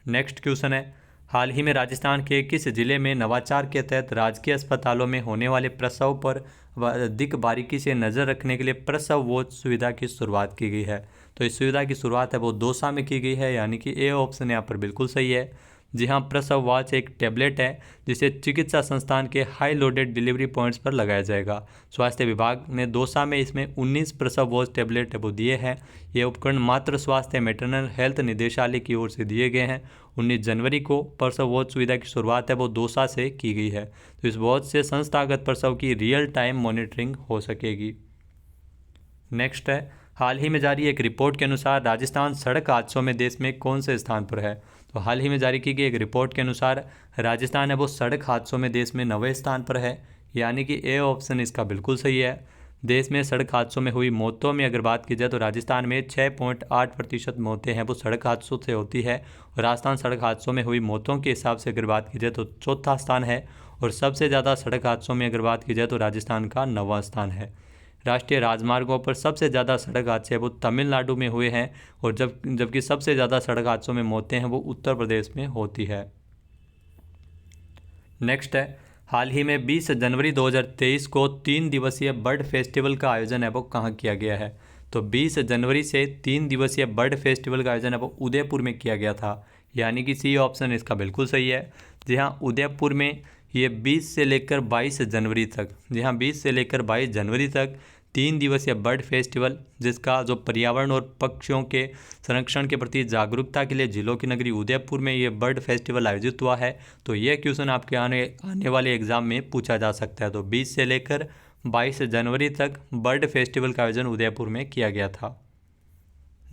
[SPEAKER 1] नेक्स्ट क्वेश्चन है, हाल ही में राजस्थान के किस जिले में नवाचार के तहत राजकीय अस्पतालों में होने वाले प्रसव पर अधिक बारीकी से नज़र रखने के लिए प्रसव वॉच सुविधा की शुरुआत की गई है? तो इस सुविधा की शुरुआत है वो दौसा में की गई है, यानी कि ए ऑप्शन यहाँ पर बिल्कुल सही है। जी हाँ, प्रसव वॉच एक टैबलेट है जिसे चिकित्सा संस्थान के हाई लोडेड डिलीवरी पॉइंट्स पर लगाया जाएगा। स्वास्थ्य विभाग ने दौसा में इसमें 19 प्रसव वॉच टैबलेट वो दिए हैं। ये उपकरण मातृ स्वास्थ्य मैटरनल हेल्थ निदेशालय की ओर से दिए गए हैं। 19 जनवरी को प्रसव वॉच सुविधा की शुरुआत है वो दौसा से की गई है। तो इस वॉच से संस्थागत प्रसव की रियल टाइम मॉनिटरिंग हो सकेगी। नेक्स्ट है, हाल ही में जारी एक रिपोर्ट के अनुसार राजस्थान सड़क हादसों में देश में कौन से स्थान पर है? तो हाल ही में जारी की गई एक रिपोर्ट के अनुसार राजस्थान है वो सड़क हादसों में देश में 9वें स्थान पर है, यानी कि ए ऑप्शन इसका बिल्कुल सही है। देश में सड़क हादसों में हुई मौतों में अगर बात की जाए तो राजस्थान में 6.8% मौतें हैं वो सड़क हादसों से होती है। और राजस्थान सड़क हादसों में हुई मौतों के हिसाब से अगर बात की जाए तो चौथा स्थान है, और सबसे ज़्यादा सड़क हादसों में अगर बात की जाए तो राजस्थान का 9वां स्थान है। राष्ट्रीय राजमार्गों पर सबसे ज़्यादा सड़क हादसे वो तमिलनाडु में हुए हैं, और जबकि सबसे ज़्यादा सड़क हादसों में मौतें हैं वो उत्तर प्रदेश में होती है। नेक्स्ट है, हाल ही में 20 जनवरी 2023 को 3 दिवसीय बर्ड फेस्टिवल का आयोजन है वो कहाँ किया गया है? तो 20 जनवरी से 3 दिवसीय बर्ड फेस्टिवल का आयोजन है वो उदयपुर में किया गया था, यानी कि सी ऑप्शन इसका बिल्कुल सही है। जी हाँ, उदयपुर में ये 20 से लेकर 22 जनवरी तक, जी हाँ 20 से लेकर 22 जनवरी तक 3 दिवसीय बर्ड फेस्टिवल, जिसका जो पर्यावरण और पक्षियों के संरक्षण के प्रति जागरूकता के लिए जिलों की नगरी उदयपुर में ये बर्ड फेस्टिवल आयोजित हुआ है। तो ये क्वेश्चन आपके आने वाले एग्जाम में पूछा जा सकता है। तो 20 से लेकर 22 जनवरी तक बर्ड फेस्टिवल का आयोजन उदयपुर में किया गया था।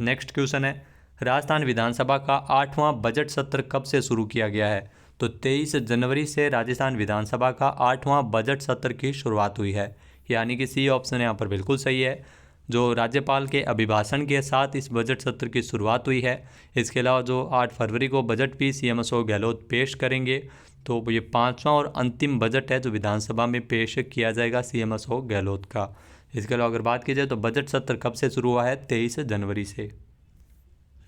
[SPEAKER 1] नेक्स्ट क्वेश्चन है, राजस्थान विधानसभा का 8वां बजट सत्र कब से शुरू किया गया है? तो 23 जनवरी से राजस्थान विधानसभा का 8वां बजट सत्र की शुरुआत हुई है, यानी कि सी ऑप्शन यहाँ पर बिल्कुल सही है। जो राज्यपाल के अभिभाषण के साथ इस बजट सत्र की शुरुआत हुई है। इसके अलावा जो 8 फरवरी को बजट भी CM अशोक गहलोत पेश करेंगे। तो ये 5वां और अंतिम बजट है जो विधानसभा में पेश किया जाएगा CM अशोक गहलोत का। इसके अलावा अगर बात की जाए तो बजट सत्र कब से शुरू हुआ है? 23 जनवरी से।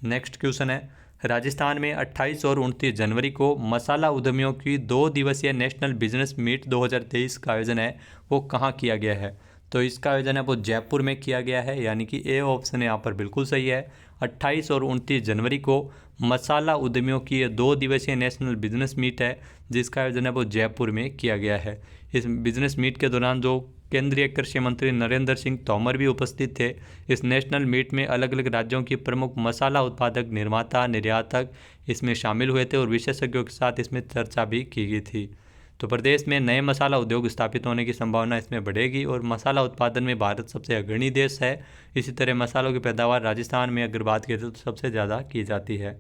[SPEAKER 1] नेक्स्ट क्वेश्चन है, राजस्थान में 28 और 29 जनवरी को मसाला उद्यमियों की 2 दिवसीय नेशनल बिजनेस मीट 2023 का आयोजन है वो कहाँ किया गया है? तो इसका आयोजन है वो जयपुर में किया गया है, यानी कि ए ऑप्शन यहाँ पर बिल्कुल सही है। 28 और 29 जनवरी को मसाला उद्यमियों की 2 दिवसीय नेशनल बिजनेस मीट है, जिसका आयोजन है वो जयपुर में किया गया है। इस बिजनेस मीट के दौरान जो केंद्रीय कृषि मंत्री नरेंद्र सिंह तोमर भी उपस्थित थे। इस नेशनल मीट में अलग अलग राज्यों की प्रमुख मसाला उत्पादक, निर्माता, निर्यातक इसमें शामिल हुए थे और विशेषज्ञों के साथ इसमें चर्चा भी की गई थी। तो प्रदेश में नए मसाला उद्योग स्थापित होने की संभावना इसमें बढ़ेगी और मसाला उत्पादन में भारत सबसे अग्रणी देश है। इसी तरह मसालों की पैदावार राजस्थान में अगर बात करें तो सबसे ज़्यादा की जाती है।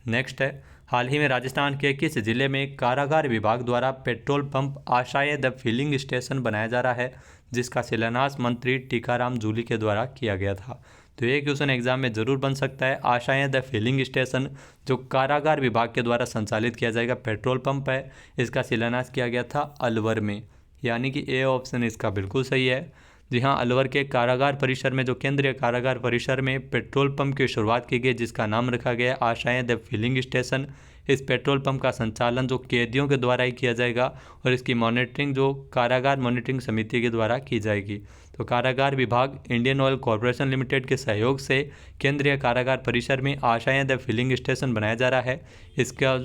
[SPEAKER 1] नेक्स्ट है, हाल ही में राजस्थान के किस जिले में कारागार विभाग द्वारा पेट्रोल पंप आशाएं द फिलिंग स्टेशन बनाया जा रहा है, जिसका शिलान्यास मंत्री टीकाराम जूली के द्वारा किया गया था। तो ये क्वेश्चन एग्जाम में ज़रूर बन सकता है। आशाएं द फिलिंग स्टेशन जो कारागार विभाग के द्वारा संचालित किया जाएगा पेट्रोल पंप है, इसका शिलान्यास किया गया था अलवर में, यानी कि ए ऑप्शन इसका बिल्कुल सही है। जी हाँ, अलवर के कारागार परिसर में जो केंद्रीय कारागार परिसर में पेट्रोल पंप की शुरुआत की गई, जिसका नाम रखा गया आशाएं द फिलिंग स्टेशन। इस पेट्रोल पंप का संचालन जो कैदियों के द्वारा ही किया जाएगा और इसकी मॉनिटरिंग जो कारागार मॉनिटरिंग समिति के द्वारा की जाएगी। तो कारागार विभाग इंडियन ऑयल कॉरपोरेशन लिमिटेड के सहयोग से केंद्रीय कारागार परिसर में आशाएं द फिलिंग स्टेशन बनाया जा रहा है। इसका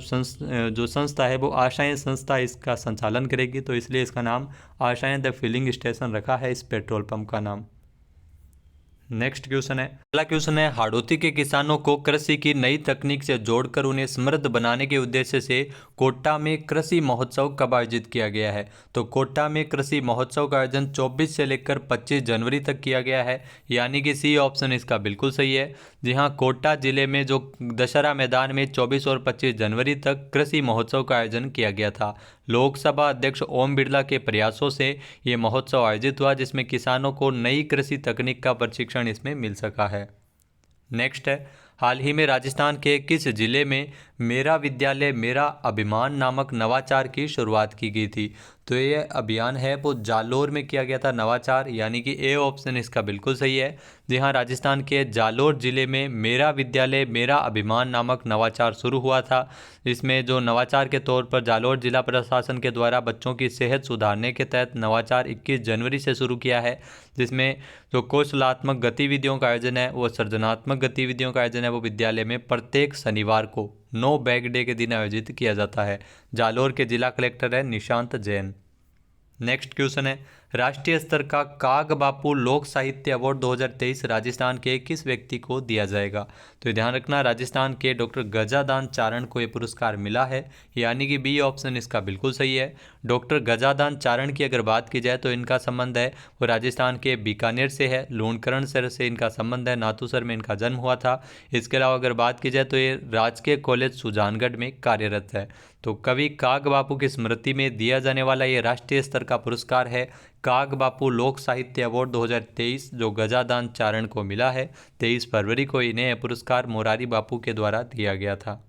[SPEAKER 1] जो संस्था है वो आशाएं संस्था इसका संचालन करेगी, तो इसलिए इसका नाम आशाएं द फिलिंग स्टेशन रखा है इस पेट्रोल पंप का नाम। नेक्स्ट क्वेश्चन है, पहला क्वेश्चन है, हाड़ौती के किसानों को कृषि की नई तकनीक से जोड़कर उन्हें समृद्ध बनाने के उद्देश्य से कोटा में कृषि महोत्सव कब आयोजित किया गया है। तो कोटा में कृषि महोत्सव का आयोजन 24 से लेकर 25 जनवरी तक किया गया है, यानी कि सी ऑप्शन इसका बिल्कुल सही है। जी हाँ, कोटा जिले में जो दशहरा मैदान में 24 और 25 जनवरी तक कृषि महोत्सव का आयोजन किया गया था। लोकसभा अध्यक्ष ओम बिरला के प्रयासों से ये महोत्सव आयोजित हुआ, जिसमें किसानों को नई कृषि तकनीक का प्रशिक्षण इसमें मिल सका है। नेक्स्ट है, हाल ही में राजस्थान के किस जिले में मेरा विद्यालय मेरा अभिमान नामक नवाचार की शुरुआत की गई थी। तो ये अभियान है वो जालोर में किया गया था नवाचार, यानी कि ए ऑप्शन इसका बिल्कुल सही है। जी हाँ, राजस्थान के जालोर जिले में मेरा विद्यालय मेरा अभिमान नामक नवाचार शुरू हुआ था। इसमें जो नवाचार के तौर पर जालोर जिला प्रशासन के द्वारा बच्चों की सेहत सुधारने के तहत नवाचार 21 जनवरी से शुरू किया है, जिसमें जो कौशलात्मक गतिविधियों का आयोजन है वो सृजनात्मक गतिविधियों का आयोजन है वो विद्यालय में प्रत्येक शनिवार को नो बैग डे के दिन आयोजित किया जाता है। जालोर के जिला कलेक्टर है निशांत जैन। नेक्स्ट क्वेश्चन है, राष्ट्रीय स्तर का काग बापू लोक साहित्य अवार्ड 2023 राजस्थान के किस व्यक्ति को दिया जाएगा। तो ध्यान रखना, राजस्थान के डॉक्टर गजादान चारण को ये पुरस्कार मिला है, यानी कि बी ऑप्शन इसका बिल्कुल सही है। डॉक्टर गजादान चारण की अगर बात की जाए तो इनका संबंध है वो राजस्थान के बीकानेर से है, लूणकरण शहर से इनका संबंध है, नाथूसर में इनका जन्म हुआ था। इसके अलावा अगर बात की जाए तो ये राजकीय कॉलेज सुजानगढ़ में कार्यरत है। तो कवि काग बापू की स्मृति में दिया जाने वाला ये राष्ट्रीय स्तर का पुरस्कार है काग बापू लोक साहित्य अवार्ड 2023, जो गजादान चारण को मिला है। 23 फरवरी को इन्हें यह पुरस्कार मोरारी बापू के द्वारा दिया गया था।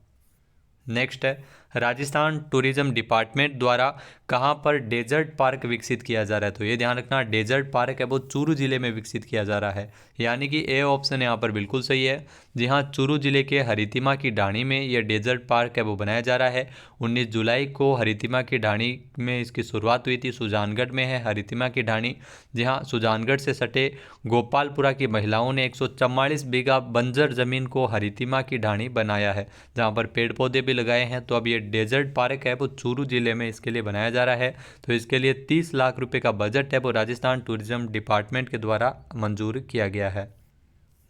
[SPEAKER 1] नेक्स्ट है, राजस्थान टूरिज्म डिपार्टमेंट द्वारा कहां पर डेजर्ट पार्क विकसित किया जा रहा है। तो ये ध्यान रखना, डेजर्ट पार्क है वो चूरू जिले में विकसित किया जा रहा है, यानी कि ए ऑप्शन यहाँ पर बिल्कुल सही है। जी हाँ, चूरू जिले के हरितिमा की ढाणी में यह डेजर्ट पार्क है वो बनाया जा रहा है। 19 जुलाई को हरितिमा की ढाणी में इसकी शुरुआत हुई थी। सुजानगढ़ में है हरितिमा की ढाणी। जी हाँ, सुजानगढ़ से सटे गोपालपुरा की महिलाओं ने 144 बीघा बंजर जमीन को हरितिमा की ढाणी बनाया है, जहाँ पर पेड़ पौधे भी लगाए हैं। तो अब ये डेजर्ट पार्क है वो चूरू जिले में इसके लिए बनाया जा रहा है। तो इसके लिए 30 लाख रुपए का बजट है वो राजस्थान टूरिज्म डिपार्टमेंट के द्वारा मंजूर किया गया है।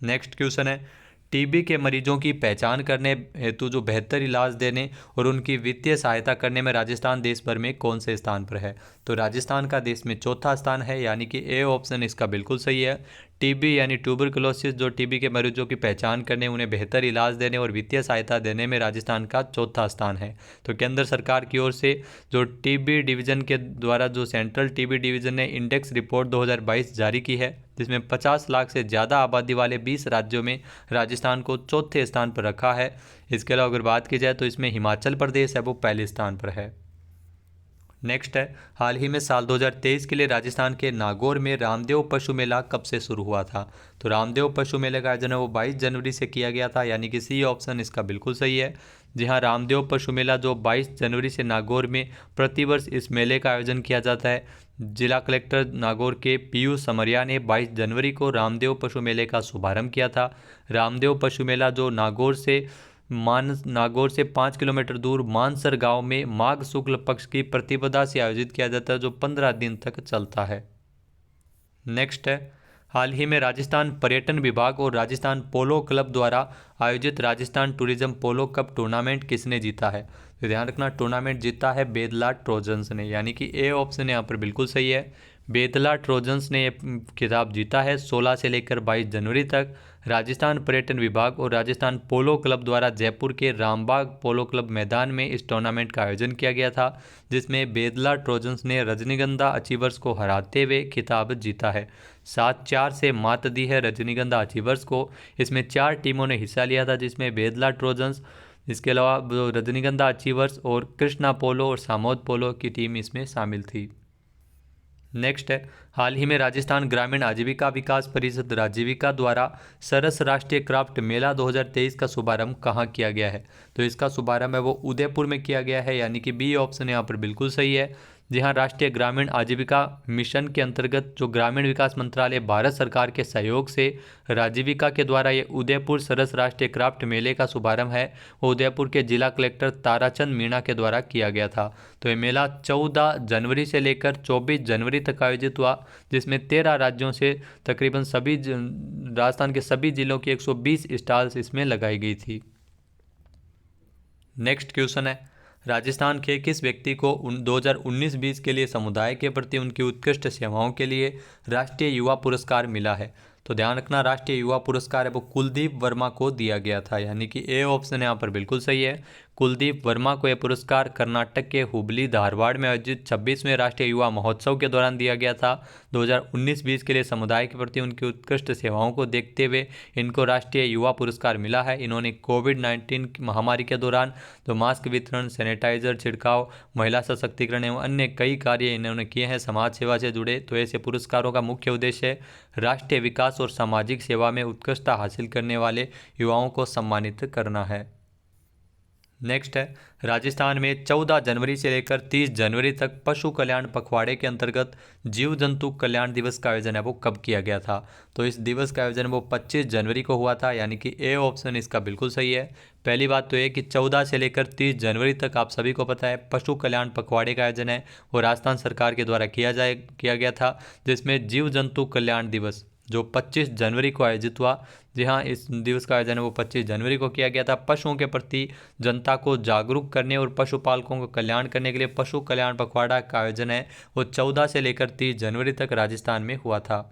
[SPEAKER 1] नेक्स्ट क्वेश्चन है, टीबी के मरीजों की पहचान करने हेतु जो बेहतर इलाज देने और उनकी वित्तीय सहायता करने में राजस्थान देश भर में कौन से स्थान पर है। तो राजस्थान का देश में चौथा स्थान है, यानी कि ए ऑप्शन इसका बिल्कुल सही है। टीबी यानी ट्यूबरकुलोसिस, जो टीबी के मरीजों की पहचान करने, उन्हें बेहतर इलाज देने और वित्तीय सहायता देने में राजस्थान का चौथा स्थान है। तो केंद्र सरकार की ओर से जो टीबी डिवीज़न के द्वारा जो सेंट्रल टीबी डिवीज़न ने इंडेक्स रिपोर्ट 2022 जारी की है, जिसमें 50 लाख से ज़्यादा आबादी वाले 20 राज्यों में राजस्थान को चौथे स्थान पर रखा है। इसके अलावा अगर बात की जाए तो इसमें हिमाचल प्रदेश है वो पहले स्थान पर है। नेक्स्ट है, हाल ही में साल 2023 के लिए राजस्थान के नागौर में रामदेव पशु मेला कब से शुरू हुआ था। तो रामदेव पशु मेले का आयोजन है वो 22 जनवरी से किया गया था, यानी कि सी ऑप्शन इसका बिल्कुल सही है। जी हाँ, रामदेव पशु मेला जो 22 जनवरी से नागौर में प्रतिवर्ष इस मेले का आयोजन किया जाता है। जिला कलेक्टर नागौर के पीयूष समरिया ने 22 जनवरी को रामदेव पशु मेले का शुभारंभ किया था। रामदेव पशु मेला जो नागौर से 5 किलोमीटर दूर मानसर गांव में माघ शुक्ल पक्ष की प्रतिपदा से आयोजित किया जाता है, जो 15 दिन तक चलता है। नेक्स्ट है, हाल ही में राजस्थान पर्यटन विभाग और राजस्थान पोलो क्लब द्वारा आयोजित राजस्थान टूरिज्म पोलो कप टूर्नामेंट किसने जीता है। तो ध्यान रखना टूर्नामेंट जीता है बेदला ट्रोजन्स ने, यानी कि ए ऑप्शन यहाँ पर बिल्कुल सही है। बेदला ट्रोजन्स ने ये खिताब जीता है 16 से लेकर 22 जनवरी तक। राजस्थान पर्यटन विभाग और राजस्थान पोलो क्लब द्वारा जयपुर के रामबाग पोलो क्लब मैदान में इस टूर्नामेंट का आयोजन किया गया था, जिसमें बेदला ट्रोजन्स ने रजनीगंधा अचीवर्स को हराते हुए खिताब जीता है। 7-4 से मात दी है रजनीगंधा अचीवर्स को। इसमें 4 टीमों ने हिस्सा लिया था, जिसमें बेदला ट्रोजन्स, इसके अलावा रजनीगंधा अचीवर्स और कृष्णा पोलो और सामोद पोलो की टीम इसमें शामिल थी। नेक्स्ट है, हाल ही में राजस्थान ग्रामीण आजीविका विकास परिषद राजीविका द्वारा सरस राष्ट्रीय क्राफ्ट मेला 2023 का शुभारंभ कहाँ किया गया है? तो इसका शुभारंभ है वो उदयपुर में किया गया है, यानी कि बी ऑप्शन यहाँ पर बिल्कुल सही है। जी हाँ, राष्ट्रीय ग्रामीण आजीविका मिशन के अंतर्गत जो ग्रामीण विकास मंत्रालय भारत सरकार के सहयोग से राजीविका के द्वारा ये उदयपुर सरस राष्ट्रीय क्राफ्ट मेले का शुभारंभ है वो उदयपुर के जिला कलेक्टर ताराचंद मीणा के द्वारा किया गया था। तो ये मेला 14 जनवरी से लेकर 24 जनवरी तक आयोजित हुआ, जिसमें 13 राज्यों से तकरीबन सभी राजस्थान के सभी जिलों की 120 स्टॉल्स इसमें लगाई गई थी। नेक्स्ट क्वेश्चन है, राजस्थान के किस व्यक्ति को 2019-20 के लिए समुदाय के प्रति उनकी उत्कृष्ट सेवाओं के लिए राष्ट्रीय युवा पुरस्कार मिला है? तो ध्यान रखना राष्ट्रीय युवा पुरस्कार है वो कुलदीप वर्मा को दिया गया था, यानी कि ए ऑप्शन यहाँ पर बिल्कुल सही है। कुलदीप वर्मा को यह पुरस्कार कर्नाटक के हुबली धारवाड़ में आयोजित 26वें राष्ट्रीय युवा महोत्सव के दौरान दिया गया था। 2019-20 के लिए समुदाय के प्रति उनकी उत्कृष्ट सेवाओं को देखते हुए इनको राष्ट्रीय युवा पुरस्कार मिला है। इन्होंने कोविड-19 महामारी के दौरान जो मास्क वितरण, सैनिटाइजर छिड़काव, महिला सशक्तिकरण एवं अन्य कई कार्य इन्होंने किए हैं समाज सेवा से जुड़े। तो ऐसे पुरस्कारों का मुख्य उद्देश्य है राष्ट्रीय विकास और सामाजिक सेवा में उत्कृष्टता हासिल करने वाले युवाओं को सम्मानित करना है। नेक्स्ट है, राजस्थान में 14 जनवरी से लेकर 30 जनवरी तक पशु कल्याण पखवाड़े के अंतर्गत जीव जंतु कल्याण दिवस का आयोजन है वो कब किया गया था? तो इस दिवस का आयोजन वो 25 जनवरी को हुआ था, यानी कि ए ऑप्शन इसका बिल्कुल सही है। पहली बात तो ये कि 14 से लेकर 30 जनवरी तक आप सभी को पता है पशु कल्याण पखवाड़े का आयोजन है वो राजस्थान सरकार के द्वारा किया गया था, जिसमें जीव जंतु कल्याण दिवस जो 25 जनवरी को आयोजित हुआ। जी हाँ, इस दिवस का आयोजन है वो 25 जनवरी को किया गया था। पशुओं के प्रति जनता को जागरूक करने और पशुपालकों को कल्याण करने के लिए पशु कल्याण पखवाड़ा का आयोजन है वो 14 से लेकर 30 जनवरी तक राजस्थान में हुआ था।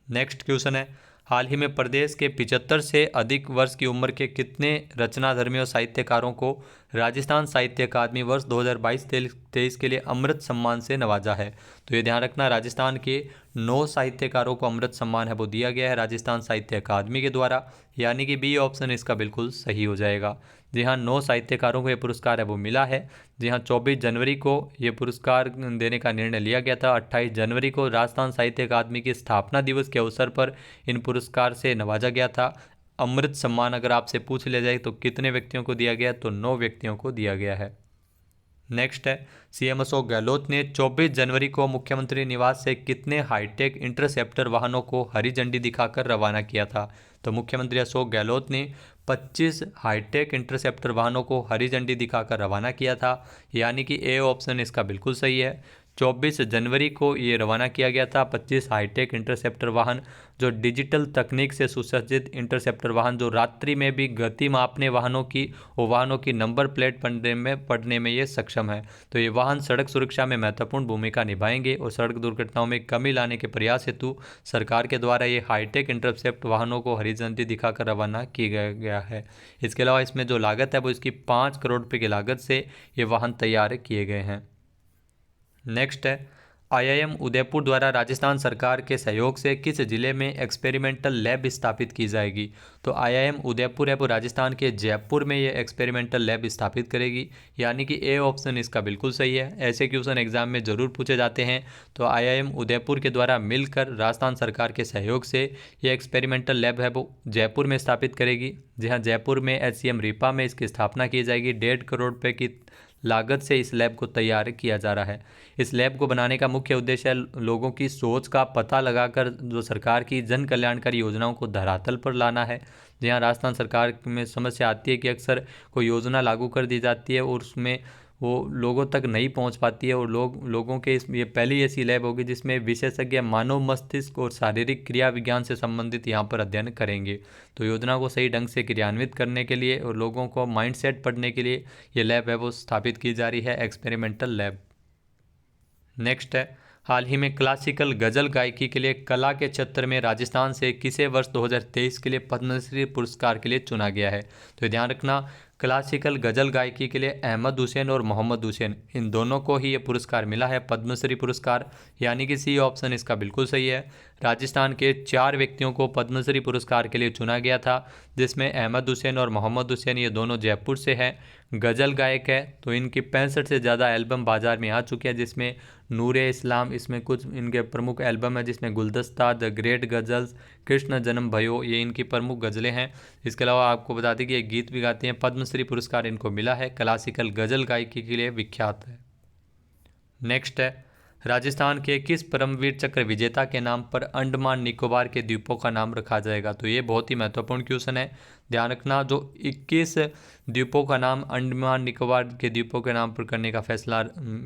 [SPEAKER 1] नेक्स्ट क्वेश्चन है, हाल ही में प्रदेश के 75 से अधिक वर्ष की उम्र के कितने रचनाधर्मी और साहित्यकारों को राजस्थान साहित्य अकादमी वर्ष 2022-23 के लिए अमृत सम्मान से नवाजा है? तो ये ध्यान रखना राजस्थान के 9 साहित्यकारों को अमृत सम्मान है वो दिया गया है राजस्थान साहित्य अकादमी के द्वारा, यानी कि बी ऑप्शन इसका बिल्कुल सही हो जाएगा। जी हाँ, 9 साहित्यकारों को ये पुरस्कार है वो मिला है। जी हाँ, 24 जनवरी को ये पुरस्कार देने का निर्णय लिया गया था। 28 जनवरी को राजस्थान साहित्य अकादमी की स्थापना दिवस के अवसर पर इन पुरस्कार से नवाजा गया था। अमृत सम्मान अगर आपसे पूछ लिया जाए तो कितने व्यक्तियों को दिया गया? तो 9 व्यक्तियों को दिया गया है। नेक्स्ट है, सीएम अशोक गहलोत ने 24 जनवरी को मुख्यमंत्री निवास से कितने हाईटेक इंटरसेप्टर वाहनों को हरी झंडी दिखाकर रवाना किया था? तो मुख्यमंत्री अशोक गहलोत ने 25 हाईटेक इंटरसेप्टर वाहनों को हरी झंडी दिखाकर रवाना किया था, यानी कि ए ऑप्शन इसका बिल्कुल सही है। 24 जनवरी को ये रवाना किया गया था 25 हाईटेक इंटरसेप्टर वाहन, जो डिजिटल तकनीक से सुसज्जित इंटरसेप्टर वाहन जो रात्रि में भी गति मापने वाहनों की नंबर प्लेट पढ़ने में ये सक्षम है। तो ये वाहन सड़क सुरक्षा में महत्वपूर्ण भूमिका निभाएंगे और सड़क दुर्घटनाओं में कमी लाने के प्रयास हेतु सरकार के द्वारा ये हाईटेक इंटरसेप्ट वाहनों को हरी झंडी दिखाकर रवाना किया गया है। इसके अलावा इसमें जो लागत है वो इसकी 5 करोड़ रुपये की लागत से ये वाहन तैयार किए गए हैं। नेक्स्ट है, आईआईएम उदयपुर द्वारा राजस्थान सरकार के सहयोग से किस जिले में एक्सपेरिमेंटल लैब स्थापित की जाएगी? तो आईआईएम उदयपुर है वो राजस्थान के जयपुर में ये एक्सपेरिमेंटल लैब स्थापित करेगी, यानी कि ए ऑप्शन इसका बिल्कुल सही है। ऐसे क्वेश्चन एग्जाम में ज़रूर पूछे जाते हैं। तो आईआईएम उदयपुर के द्वारा मिलकर राजस्थान सरकार के सहयोग से ये एक्सपेरिमेंटल लैब है वो जयपुर में स्थापित करेगी। जी हाँ, जयपुर में एचसीएम रीपा में इसकी स्थापना की जाएगी। 1.5 करोड़ रुपये की लागत से इस लैब को तैयार किया जा रहा है। इस लैब को बनाने का मुख्य उद्देश्य है लोगों की सोच का पता लगाकर जो सरकार की जन कल्याणकारी योजनाओं को धरातल पर लाना है। जहाँ राजस्थान सरकार में समस्या आती है कि अक्सर कोई योजना लागू कर दी जाती है और उसमें वो लोगों तक नहीं पहुंच पाती है, और लोगों के ये पहली ऐसी लैब होगी जिसमें विशेषज्ञ मानव मस्तिष्क और शारीरिक क्रिया विज्ञान से संबंधित यहाँ पर अध्ययन करेंगे। तो योजना को सही ढंग से क्रियान्वित करने के लिए और लोगों को माइंडसेट पढ़ने के लिए ये लैब है वो स्थापित की जा रही है, एक्सपेरिमेंटल लैब। नेक्स्ट है, हाल ही में क्लासिकल गज़ल गायकी के लिए कला के क्षेत्र में राजस्थान से किसे वर्ष 2023 के लिए पद्मश्री पुरस्कार के लिए चुना गया है? तो ध्यान रखना, क्लासिकल गज़ल गायकी के लिए अहमद हुसैन और मोहम्मद हुसैन, इन दोनों को ही ये पुरस्कार मिला है, पद्मश्री पुरस्कार, यानी कि सी ऑप्शन इसका बिल्कुल सही है। राजस्थान के 4 व्यक्तियों को पद्मश्री पुरस्कार के लिए चुना गया था, जिसमें अहमद हुसैन और मोहम्मद हुसैन ये दोनों जयपुर से हैं, गज़ल गायक है। तो इनकी 65 से ज़्यादा एल्बम बाज़ार में आ चुकी है, जिसमें नूरे इस्लाम, इसमें कुछ इनके प्रमुख एल्बम है, जिसमें गुलदस्ता, द ग्रेट गज़ल्स, कृष्ण जन्म भयो, ये इनकी प्रमुख गज़लें हैं। इसके अलावा आपको बता दें कि ये गीत भी गाते हैं। पद्मश्री पुरस्कार इनको मिला है, क्लासिकल गज़ल गायकी के लिए विख्यात है। नेक्स्ट है, राजस्थान के किस परमवीर चक्र विजेता के नाम पर अंडमान निकोबार के द्वीपों का नाम रखा जाएगा? तो ये बहुत ही महत्वपूर्ण क्वेश्चन है, ध्यान रखना। जो 21 द्वीपों का नाम अंडमान निकोबार के द्वीपों के नाम पर करने का फैसला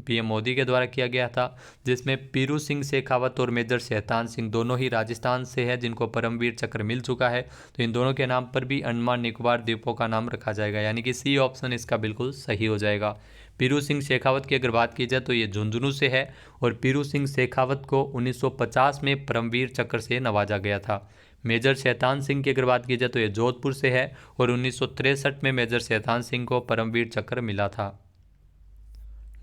[SPEAKER 1] पीएम मोदी के द्वारा किया गया था, जिसमें पीरू सिंह शेखावत और मेजर शैतान सिंह दोनों ही राजस्थान से है, जिनको परमवीर चक्र मिल चुका है। तो इन दोनों के नाम पर भी अंडमान निकोबार द्वीपों का नाम रखा जाएगा, यानी कि सी ऑप्शन इसका बिल्कुल सही हो जाएगा। पीरू सिंह शेखावत की अगर बात की जाए तो ये झुंझुनू से है, और पीरू सिंह शेखावत को 1950 में परमवीर चक्र से नवाजा गया था। मेजर शैतान सिंह की अगर बात की जाए तो ये जोधपुर से है, और 1963 में मेजर शैतान सिंह को परमवीर चक्र मिला था।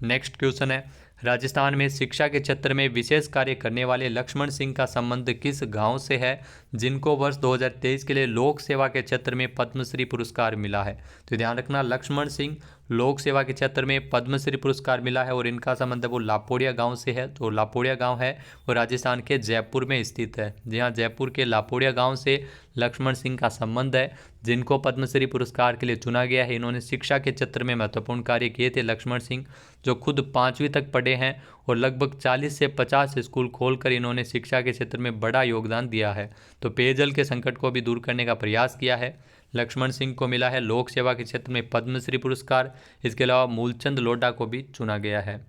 [SPEAKER 1] नेक्स्ट क्वेश्चन है, राजस्थान में शिक्षा के क्षेत्र में विशेष कार्य करने वाले लक्ष्मण सिंह का संबंध किस गांव से है, जिनको वर्ष 2023 के लिए लोक सेवा के क्षेत्र में पद्मश्री पुरस्कार मिला है? तो ध्यान रखना, लक्ष्मण सिंह लोक सेवा के क्षेत्र में पद्मश्री पुरस्कार मिला है, और इनका संबंध वो लापोड़िया गांव से है। तो लापोड़िया गांव है वो राजस्थान के जयपुर में स्थित है। जी हाँ, जयपुर के लापोड़िया गांव से लक्ष्मण सिंह का संबंध है, जिनको पद्मश्री पुरस्कार के लिए चुना गया है। इन्होंने शिक्षा के क्षेत्र में महत्वपूर्ण कार्य किए थे लक्ष्मण सिंह, जो खुद 5वीं तक पढ़े हैं, और लगभग 40 से 50 स्कूल खोलकर इन्होंने शिक्षा के क्षेत्र में बड़ा योगदान दिया है। तो पेयजल के संकट को भी दूर करने का प्रयास किया है। लक्ष्मण सिंह को मिला है लोक सेवा के क्षेत्र में पद्मश्री पुरस्कार। इसके अलावा मूलचंद लोढ़ा को भी चुना गया है।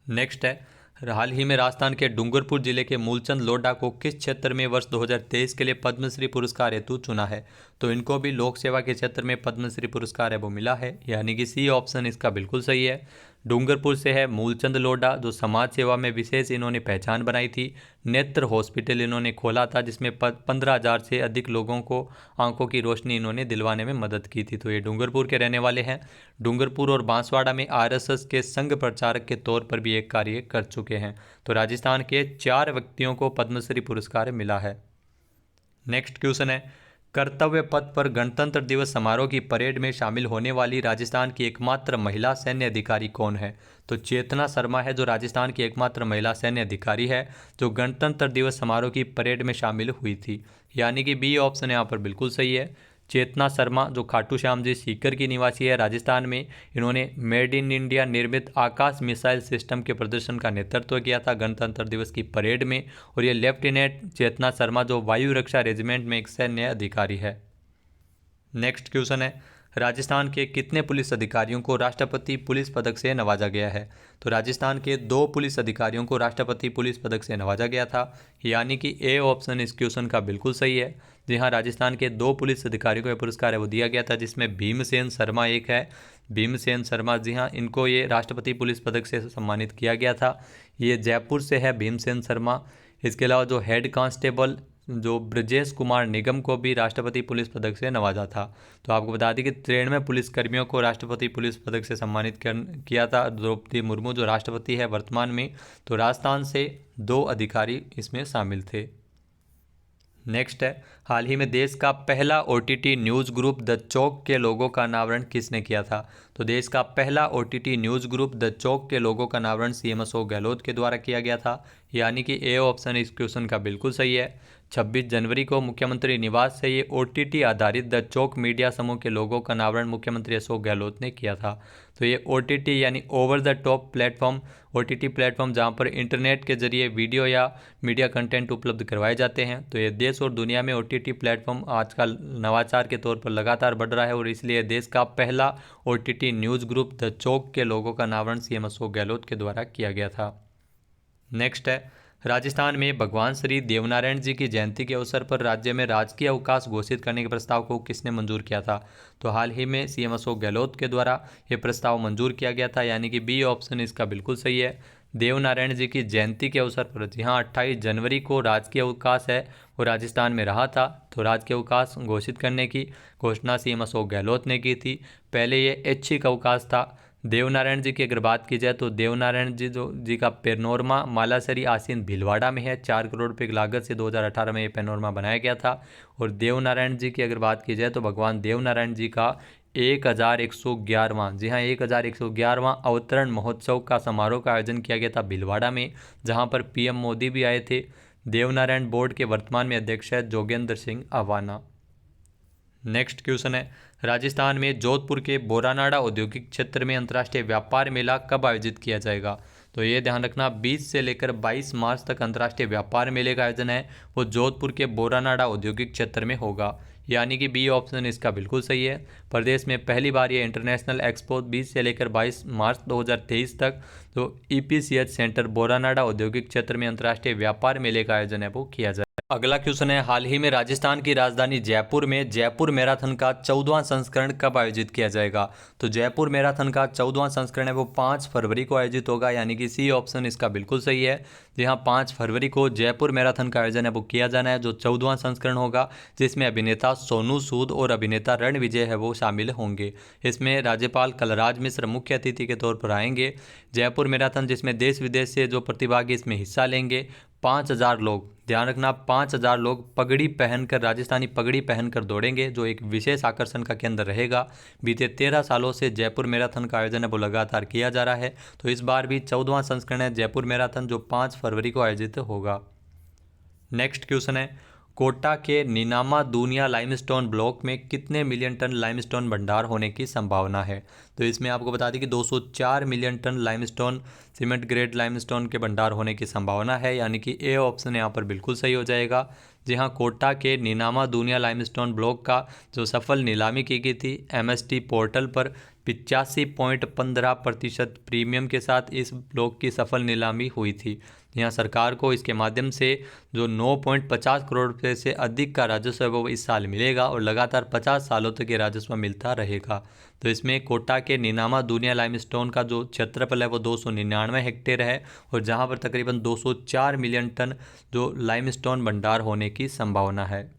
[SPEAKER 1] नेक्स्ट है, हाल ही में राजस्थान के डूंगरपुर जिले के मूलचंद लोढ़ा को किस क्षेत्र में वर्ष 2023 के लिए पद्मश्री पुरस्कार हेतु चुना है? तो इनको भी लोक सेवा के क्षेत्र में पद्मश्री पुरस्कार है वो मिला है, यानी कि सी ऑप्शन इसका बिल्कुल सही है। डूंगरपुर से है मूलचंद लोढ़ा, जो समाज सेवा में विशेष इन्होंने पहचान बनाई थी। नेत्र हॉस्पिटल इन्होंने खोला था, जिसमें 15,000 से अधिक लोगों को आंखों की रोशनी इन्होंने दिलवाने में मदद की थी। तो ये डूंगरपुर के रहने वाले हैं। डूंगरपुर और बांसवाड़ा में आरएसएस के संघ प्रचारक के तौर पर भी एक कार्य कर चुके हैं। तो राजस्थान के 4 व्यक्तियों को पद्मश्री पुरस्कार मिला है। नेक्स्ट क्वेश्चन है, कर्तव्य पथ पर गणतंत्र दिवस समारोह की परेड में शामिल होने वाली राजस्थान की एकमात्र महिला सैन्य अधिकारी कौन है? तो चेतना शर्मा है, जो राजस्थान की एकमात्र महिला सैन्य अधिकारी है, जो गणतंत्र दिवस समारोह की परेड में शामिल हुई थी, यानी कि बी ऑप्शन यहाँ पर बिल्कुल सही है। चेतना शर्मा, जो खाटू श्याम जी सीकर की निवासी है राजस्थान में, इन्होंने मेड इन इंडिया निर्मित आकाश मिसाइल सिस्टम के प्रदर्शन का नेतृत्व किया था गणतंत्र दिवस की परेड में। और ये लेफ्टिनेंट चेतना शर्मा, जो वायु रक्षा रेजिमेंट में एक सैन्य अधिकारी है। नेक्स्ट क्वेश्चन है, राजस्थान के कितने पुलिस अधिकारियों को राष्ट्रपति पुलिस पदक से नवाजा गया है? तो राजस्थान के 2 पुलिस अधिकारियों को राष्ट्रपति पुलिस पदक से नवाजा गया था, यानी कि ए ऑप्शन इस क्वेश्चन का बिल्कुल सही है। जी हाँ, राजस्थान के 2 पुलिस अधिकारियों को यह पुरस्कार है वो दिया गया था, जिसमें भीमसेन शर्मा एक है। भीमसेन शर्मा, जी हाँ, इनको ये राष्ट्रपति पुलिस पदक से सम्मानित किया गया था। ये जयपुर से है भीमसेन शर्मा। इसके अलावा जो हेड कांस्टेबल जो ब्रजेश कुमार निगम को भी राष्ट्रपति पुलिस पदक से नवाजा था। तो आपको बता दें कि 93 पुलिसकर्मियों को राष्ट्रपति पुलिस पदक से सम्मानित किया था। द्रौपदी मुर्मू जो राष्ट्रपति है वर्तमान में, तो राजस्थान से 2 अधिकारी इसमें शामिल थे। नेक्स्ट है, हाल ही में देश का पहला ओटीटी न्यूज़ ग्रुप द चौक के लोगों का अनावरण किसने किया था? तो देश का पहला ओटीटी न्यूज़ ग्रुप द चौक के लोगों का अनावरण सीएम अशोक गहलोत के द्वारा किया गया था, यानी कि ए ऑप्शन इस क्वेश्चन का बिल्कुल सही है। 26 जनवरी को मुख्यमंत्री निवास से ये OTT आधारित द चौक मीडिया समूह के लोगों का अनावरण मुख्यमंत्री अशोक गहलोत ने किया था। तो ये OTT यानी over the top platform, OTT platform जहां पर इंटरनेट के जरिए वीडियो या मीडिया कंटेंट उपलब्ध करवाए जाते हैं। तो ये देश और दुनिया में OTT प्लेटफॉर्म आजकल नवाचार के तौर पर लगातार बढ़ रहा है और इसलिए देश का पहला OTT न्यूज़ ग्रुप द चौक के लोगों का अनावरण CM अशोक गहलोत के द्वारा किया गया था। नेक्स्ट है, राजस्थान में भगवान श्री देवनारायण जी की जयंती के अवसर पर राज्य में राजकीय अवकाश घोषित करने के प्रस्ताव को किसने मंजूर किया था? तो हाल ही में CM अशोक गहलोत के द्वारा ये प्रस्ताव मंजूर किया गया था, यानी कि बी ऑप्शन इसका बिल्कुल सही है। देवनारायण जी की जयंती के अवसर पर, जी हाँ, 28 जनवरी को राजकीय अवकाश है वो राजस्थान में रहा था। तो राजकीय अवकाश घोषित करने की घोषणा CM अशोक गहलोत ने की थी। पहले ये ऐच्छिक अवकाश था। देवनारायण जी की अगर बात की जाए तो देवनारायण जी का पैनोरमा मालासरी आसीन भीलवाड़ा में है। 4 करोड़ रुपये की लागत से 2018 में ये पैनोरमा बनाया गया था। और देवनारायण जी की अगर बात की जाए तो भगवान देवनारायण जी का 1111वां, जी हाँ, 1111वां अवतरण महोत्सव का समारोह का आयोजन किया गया था भीलवाड़ा में, जहाँ पर PM मोदी भी आए थे। देवनारायण बोर्ड के वर्तमान में अध्यक्ष है जोगेंद्र सिंह अवाना। नेक्स्ट क्वेश्चन है, राजस्थान में जोधपुर के बोरानाड़ा औद्योगिक क्षेत्र में अंतर्राष्ट्रीय व्यापार मेला कब आयोजित किया जाएगा? तो ये ध्यान रखना, 20 से लेकर 22 मार्च तक अंतर्राष्ट्रीय व्यापार मेले का आयोजन है वो जोधपुर के बोरानाड़ा औद्योगिक क्षेत्र में होगा, यानी कि बी ऑप्शन इसका बिल्कुल सही है। प्रदेश में पहली बार ये इंटरनेशनल एक्सपो 20 से लेकर 22 मार्च 2023 तक तो EPCH सेंटर बोरानाड़ा औद्योगिक क्षेत्र में अंतर्राष्ट्रीय व्यापार मेले का आयोजन है वो किया जाए। अगला क्वेश्चन है, हाल ही में राजस्थान की राजधानी जयपुर में जयपुर मैराथन का 14वां संस्करण कब आयोजित किया जाएगा? तो जयपुर मैराथन का 14वां संस्करण है वो 5 फरवरी को आयोजित होगा, यानी कि सी ऑप्शन इसका बिल्कुल सही है। जी हाँ, 5 फरवरी को जयपुर मैराथन का आयोजन है वो किया जाना है, जो 14वां संस्करण होगा, जिसमें अभिनेता सोनू सूद और अभिनेता रणविजय है वो शामिल होंगे। इसमें राज्यपाल कलराज मिश्र मुख्य अतिथि के तौर पर आएंगे। जयपुर मैराथन जिसमें देश विदेश से जो प्रतिभागी इसमें हिस्सा लेंगे, 5000 लोग, ध्यान रखना 5000 लोग पगड़ी पहनकर, राजस्थानी पगड़ी पहनकर दौड़ेंगे, जो एक विशेष आकर्षण का केंद्र रहेगा। बीते 13 सालों से जयपुर मैराथन का आयोजन है वो लगातार किया जा रहा है, तो इस बार भी 14वां संस्करण है जयपुर मैराथन, जो 5 फरवरी को आयोजित होगा। नेक्स्ट क्वेश्चन है, कोटा के नीनामा दूनिया लाइमस्टोन ब्लॉक में कितने मिलियन टन लाइमस्टोन भंडार होने की संभावना है? तो इसमें आपको बता दें कि 204 million ton limestone, cement grade limestone के भंडार होने की संभावना है, यानी कि ए ऑप्शन यहाँ पर बिल्कुल सही हो जाएगा। जी हाँ, कोटा के नीनामा दूनिया लाइमस्टोन ब्लॉक का जो सफल नीलामी की गई थी MST पोर्टल पर 85.15% प्रीमियम के साथ इस ब्लॉक की सफल नीलामी हुई थी। यहाँ सरकार को इसके माध्यम से जो 9.50 करोड़ रुपये से अधिक का राजस्व है वो इस साल मिलेगा और लगातार 50 सालों तक ये राजस्व मिलता रहेगा। तो इसमें कोटा के नीनामा दूनिया लाइमस्टोन का जो क्षेत्रफल है वो 299 हेक्टेयर है और जहाँ पर तकरीबन 204 मिलियन टन जो लाइमस्टोन भंडार होने की संभावना है।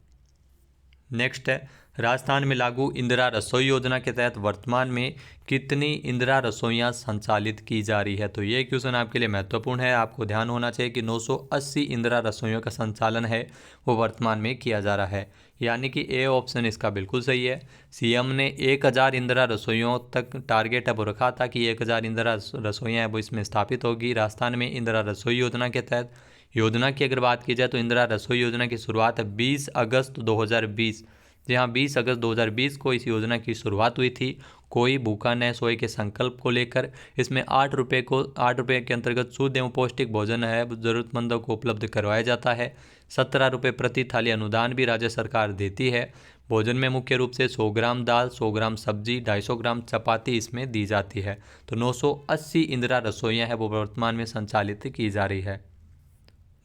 [SPEAKER 1] नेक्स्ट है, राजस्थान में लागू इंदिरा रसोई योजना के तहत वर्तमान में कितनी इंदिरा रसोइयाँ संचालित की जा रही है? तो ये क्वेश्चन आपके लिए महत्वपूर्ण है। आपको ध्यान होना चाहिए कि 980 इंदिरा रसोइयों का संचालन है वो वर्तमान में किया जा रहा है, यानी कि ए ऑप्शन इसका बिल्कुल सही है। CM ने 1000 इंदिरा रसोइयों तक टारगेट है वो रखा था कि 1000 इंदिरा रसोइयाँ वो इसमें स्थापित होगी राजस्थान में इंदिरा रसोई योजना के तहत। योजना की अगर बात की जाए तो इंदिरा रसोई योजना की शुरुआत 20 अगस्त 2020, जी हाँ, 20 अगस्त 2020 को इस योजना की शुरुआत हुई थी। कोई भूखा न सोए के संकल्प को लेकर इसमें 8 रुपये के अंतर्गत शुद्ध एवं पौष्टिक भोजन है ज़रूरतमंदों को उपलब्ध करवाया जाता है। 17 रुपये प्रति थाली अनुदान भी राज्य सरकार देती है। भोजन में मुख्य रूप से 100 ग्राम दाल, 100 ग्राम सब्जी, 250 ग्राम चपाती इसमें दी जाती है। तो 980 इंदिरा रसोइयाँ हैं वो वर्तमान में संचालित की जा रही है।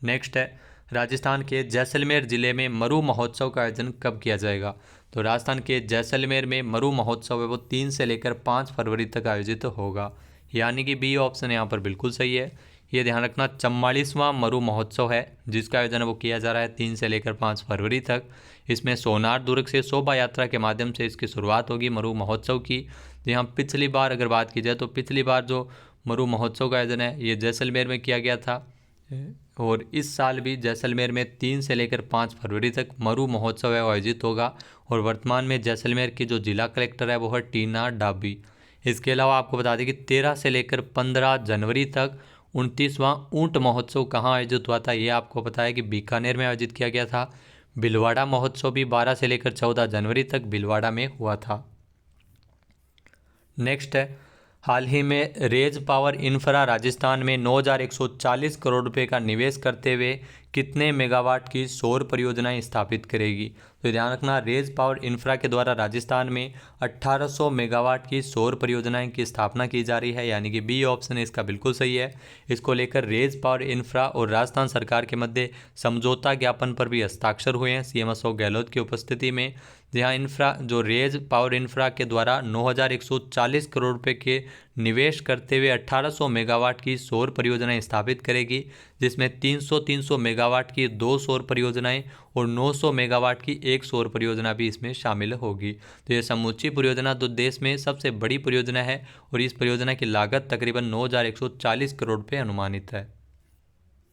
[SPEAKER 1] नेक्स्ट है, राजस्थान के जैसलमेर जिले में मरु महोत्सव का आयोजन कब किया जाएगा? तो राजस्थान के जैसलमेर में मरु महोत्सव है वो 3 से लेकर 5 फरवरी तक आयोजित होगा, यानी कि बी ऑप्शन यहाँ पर बिल्कुल सही है। ये ध्यान रखना 44वां मरु महोत्सव है जिसका आयोजन वो किया जा रहा है 3 से लेकर 5 फरवरी तक। इसमें सोनार दुर्ग से शोभा यात्रा के माध्यम से इसकी शुरुआत होगी मरु महोत्सव की। यहाँ पिछली बार अगर बात की जाए तो पिछली बार जो मरु महोत्सव का आयोजन है ये जैसलमेर में किया गया था और इस साल भी जैसलमेर में 3 से लेकर 5 फरवरी तक मरु महोत्सव है आयोजित होगा और वर्तमान में जैसलमेर की जो जिला कलेक्टर है वो है टीना डाबी। इसके अलावा आपको बता दें कि 13 से लेकर 15 जनवरी तक 29वां ऊंट महोत्सव कहाँ आयोजित हुआ था, ये आपको पता है कि बीकानेर में आयोजित किया गया था। भीलवाड़ा महोत्सव भी 12 से लेकर 14 जनवरी तक भीलवाड़ा में हुआ था। नेक्स्ट है, हाल ही में रेज पावर इंफ्रा राजस्थान में 9,140 करोड़ रुपए का निवेश करते हुए कितने मेगावाट की सौर परियोजनाएं स्थापित करेगी। तो ध्यान रखना, रेज पावर इंफ्रा के द्वारा राजस्थान में 1800 मेगावाट की सौर परियोजनाएं की स्थापना की जा रही है, यानी कि बी ऑप्शन इसका बिल्कुल सही है। इसको लेकर रेज पावर इंफ्रा और राजस्थान सरकार के मध्य समझौता ज्ञापन पर भी हस्ताक्षर हुए हैं सीएम अशोक गहलोत की उपस्थिति में। जहाँ इंफ्रा जो रेज पावर इंफ्रा के द्वारा 9,140 करोड़ रुपए के निवेश करते हुए 1800 मेगावाट की सौर परियोजनाएं स्थापित करेगी, जिसमें 300 मेगावाट की 2 सौर परियोजनाएं और 900 मेगावाट की 1 सौर परियोजना भी इसमें शामिल होगी। तो ये समूची परियोजना तो देश में सबसे बड़ी परियोजना है और इस परियोजना की लागत तकरीबन 9,140 करोड़ रुपये अनुमानित है।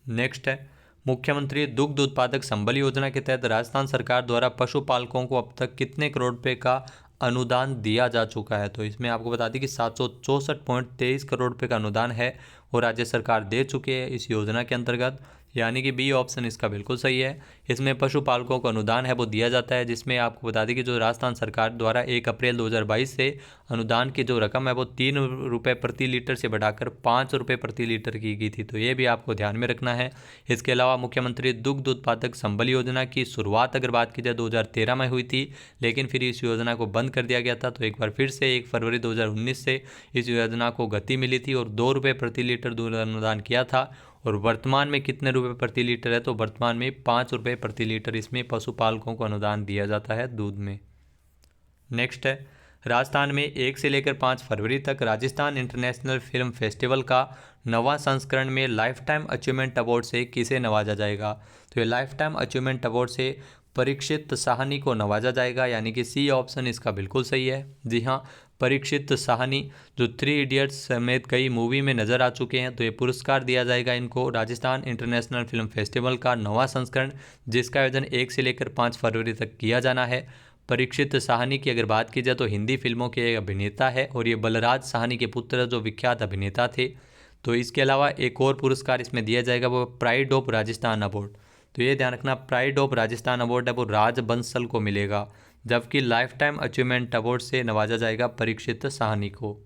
[SPEAKER 1] नेक्स्ट है, मुख्यमंत्री दुग्ध उत्पादक संबल योजना के तहत राजस्थान सरकार द्वारा पशुपालकों को अब तक कितने करोड़ रुपए का अनुदान दिया जा चुका है। तो इसमें आपको बता दें कि 764.23 करोड़ रुपए का अनुदान है और राज्य सरकार दे चुकी है इस योजना के अंतर्गत, यानी कि बी ऑप्शन इसका बिल्कुल सही है। इसमें पशुपालकों को अनुदान है वो दिया जाता है, जिसमें आपको बता दें कि जो राजस्थान सरकार द्वारा 1 अप्रैल 2022 से अनुदान की जो रकम है वो 3 रुपये प्रति लीटर से बढ़ाकर 5 रुपये प्रति लीटर की गई थी। तो ये भी आपको ध्यान में रखना है। इसके अलावा मुख्यमंत्री दुग्ध उत्पादक संबल योजना की शुरुआत अगर बात की जाए 2013 में हुई थी, लेकिन फिर इस योजना को बंद कर दिया गया था। तो एक बार फिर से 1 फरवरी 2019 से इस योजना को गति मिली थी और 2 रुपये प्रति लीटर दूध अनुदान किया था। और वर्तमान में कितने रुपए प्रति लीटर है, तो वर्तमान में 5 रुपये प्रति लीटर इसमें पशुपालकों को अनुदान दिया जाता है दूध में। नेक्स्ट है, राजस्थान में 1 से लेकर 5 फरवरी तक राजस्थान इंटरनेशनल फिल्म फेस्टिवल का नवा संस्करण में लाइफ टाइम अचीवमेंट अवार्ड से किसे नवाजा जाएगा। तो ये लाइफ टाइम अचीवमेंट अवार्ड से परीक्षित साहनी को नवाजा जाएगा, यानी कि सी ऑप्शन इसका बिल्कुल सही है। जी हाँ, परीक्षित साहनी जो 3 इडियट्स समेत कई मूवी में नज़र आ चुके हैं, तो ये पुरस्कार दिया जाएगा इनको राजस्थान इंटरनेशनल फिल्म फेस्टिवल का नवा संस्करण, जिसका आयोजन 1 से लेकर 5 फरवरी तक किया जाना है। परीक्षित साहनी की अगर बात की जाए तो हिंदी फिल्मों के एक अभिनेता है और ये बलराज साहनी के पुत्र जो विख्यात अभिनेता थे। तो इसके अलावा एक और पुरस्कार इसमें दिया जाएगा, वो प्राइड ऑफ राजस्थान अवार्ड। तो ये ध्यान रखना, प्राइड ऑफ राजस्थान अवार्ड है वो राज बंसल को मिलेगा, जबकि लाइफ टाइम अचीवमेंट अवार्ड से नवाजा जाएगा परीक्षित साहनी को।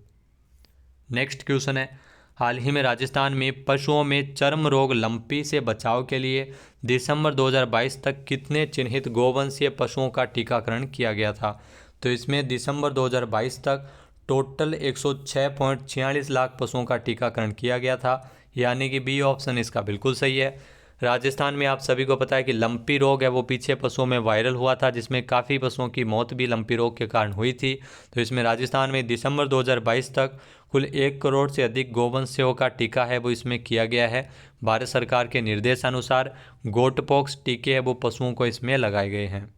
[SPEAKER 1] नेक्स्ट क्वेश्चन है, हाल ही में राजस्थान में पशुओं में चर्म रोग लंपी से बचाव के लिए दिसंबर 2022 तक कितने चिन्हित गोवंशीय पशुओं का टीकाकरण किया गया था। तो इसमें दिसंबर 2022 तक टोटल 106.46 लाख पशुओं का टीकाकरण किया गया था, यानी कि बी ऑप्शन इसका बिल्कुल सही है। राजस्थान में आप सभी को पता है कि लंपी रोग है वो पीछे पशुओं में वायरल हुआ था, जिसमें काफ़ी पशुओं की मौत भी लंपी रोग के कारण हुई थी। तो इसमें राजस्थान में दिसंबर 2022 तक कुल 1 करोड़ से अधिक गोवंशीयों का टीका है वो इसमें किया गया है। भारत सरकार के निर्देशानुसार गोटपॉक्स टीके है वो पशुओं को इसमें लगाए गए हैं।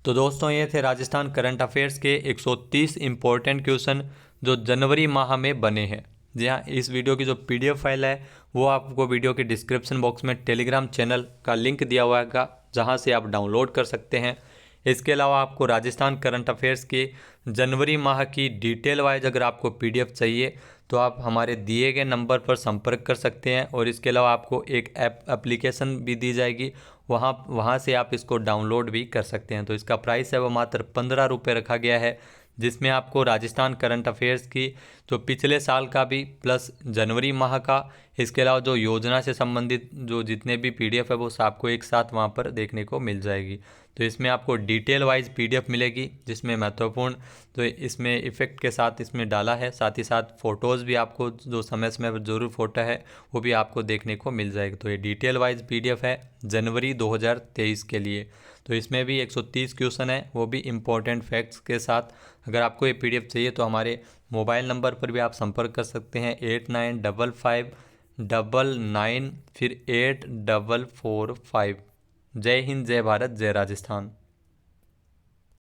[SPEAKER 1] तो दोस्तों, ये थे राजस्थान करंट अफेयर्स के 130 इम्पोर्टेंट क्वेश्चन जो जनवरी माह में बने हैं। जी हाँ, इस वीडियो की जो PDF फाइल है वो आपको वीडियो के डिस्क्रिप्शन बॉक्स में टेलीग्राम चैनल का लिंक दिया हुआ है, जहाँ से आप डाउनलोड कर सकते हैं। इसके अलावा आपको राजस्थान करंट अफेयर्स के जनवरी माह की डिटेल वाइज अगर आपको PDF चाहिए तो आप हमारे दिए गए नंबर पर संपर्क कर सकते हैं। और इसके अलावा आपको एक एप्लीकेशन भी दी जाएगी, वहाँ से आप इसको डाउनलोड भी कर सकते हैं। तो इसका प्राइस है वो मात्र 15 रुपये रखा गया है, जिसमें आपको राजस्थान करंट अफेयर्स की जो पिछले साल का भी प्लस जनवरी माह का, इसके अलावा जो योजना से संबंधित जो जितने भी PDF है वो आपको एक साथ वहाँ पर देखने को मिल जाएगी। तो इसमें आपको डिटेल वाइज PDF मिलेगी, जिसमें महत्वपूर्ण तो इसमें इफ़ेक्ट के साथ इसमें डाला है, साथ ही साथ फ़ोटोज़ भी आपको जो समय समय पर ज़रूर फ़ोटो है वो भी आपको देखने को मिल जाएगी। तो ये डिटेल वाइज PDF है जनवरी 2023 के लिए। तो इसमें भी 130 क्वेश्चन है वो भी इम्पोर्टेंट फैक्ट्स के साथ। अगर आपको ये PDF चाहिए तो हमारे मोबाइल नंबर पर भी आप संपर्क कर सकते हैं 895599 फिर 8445। जय हिंद, जय भारत, जय राजस्थान।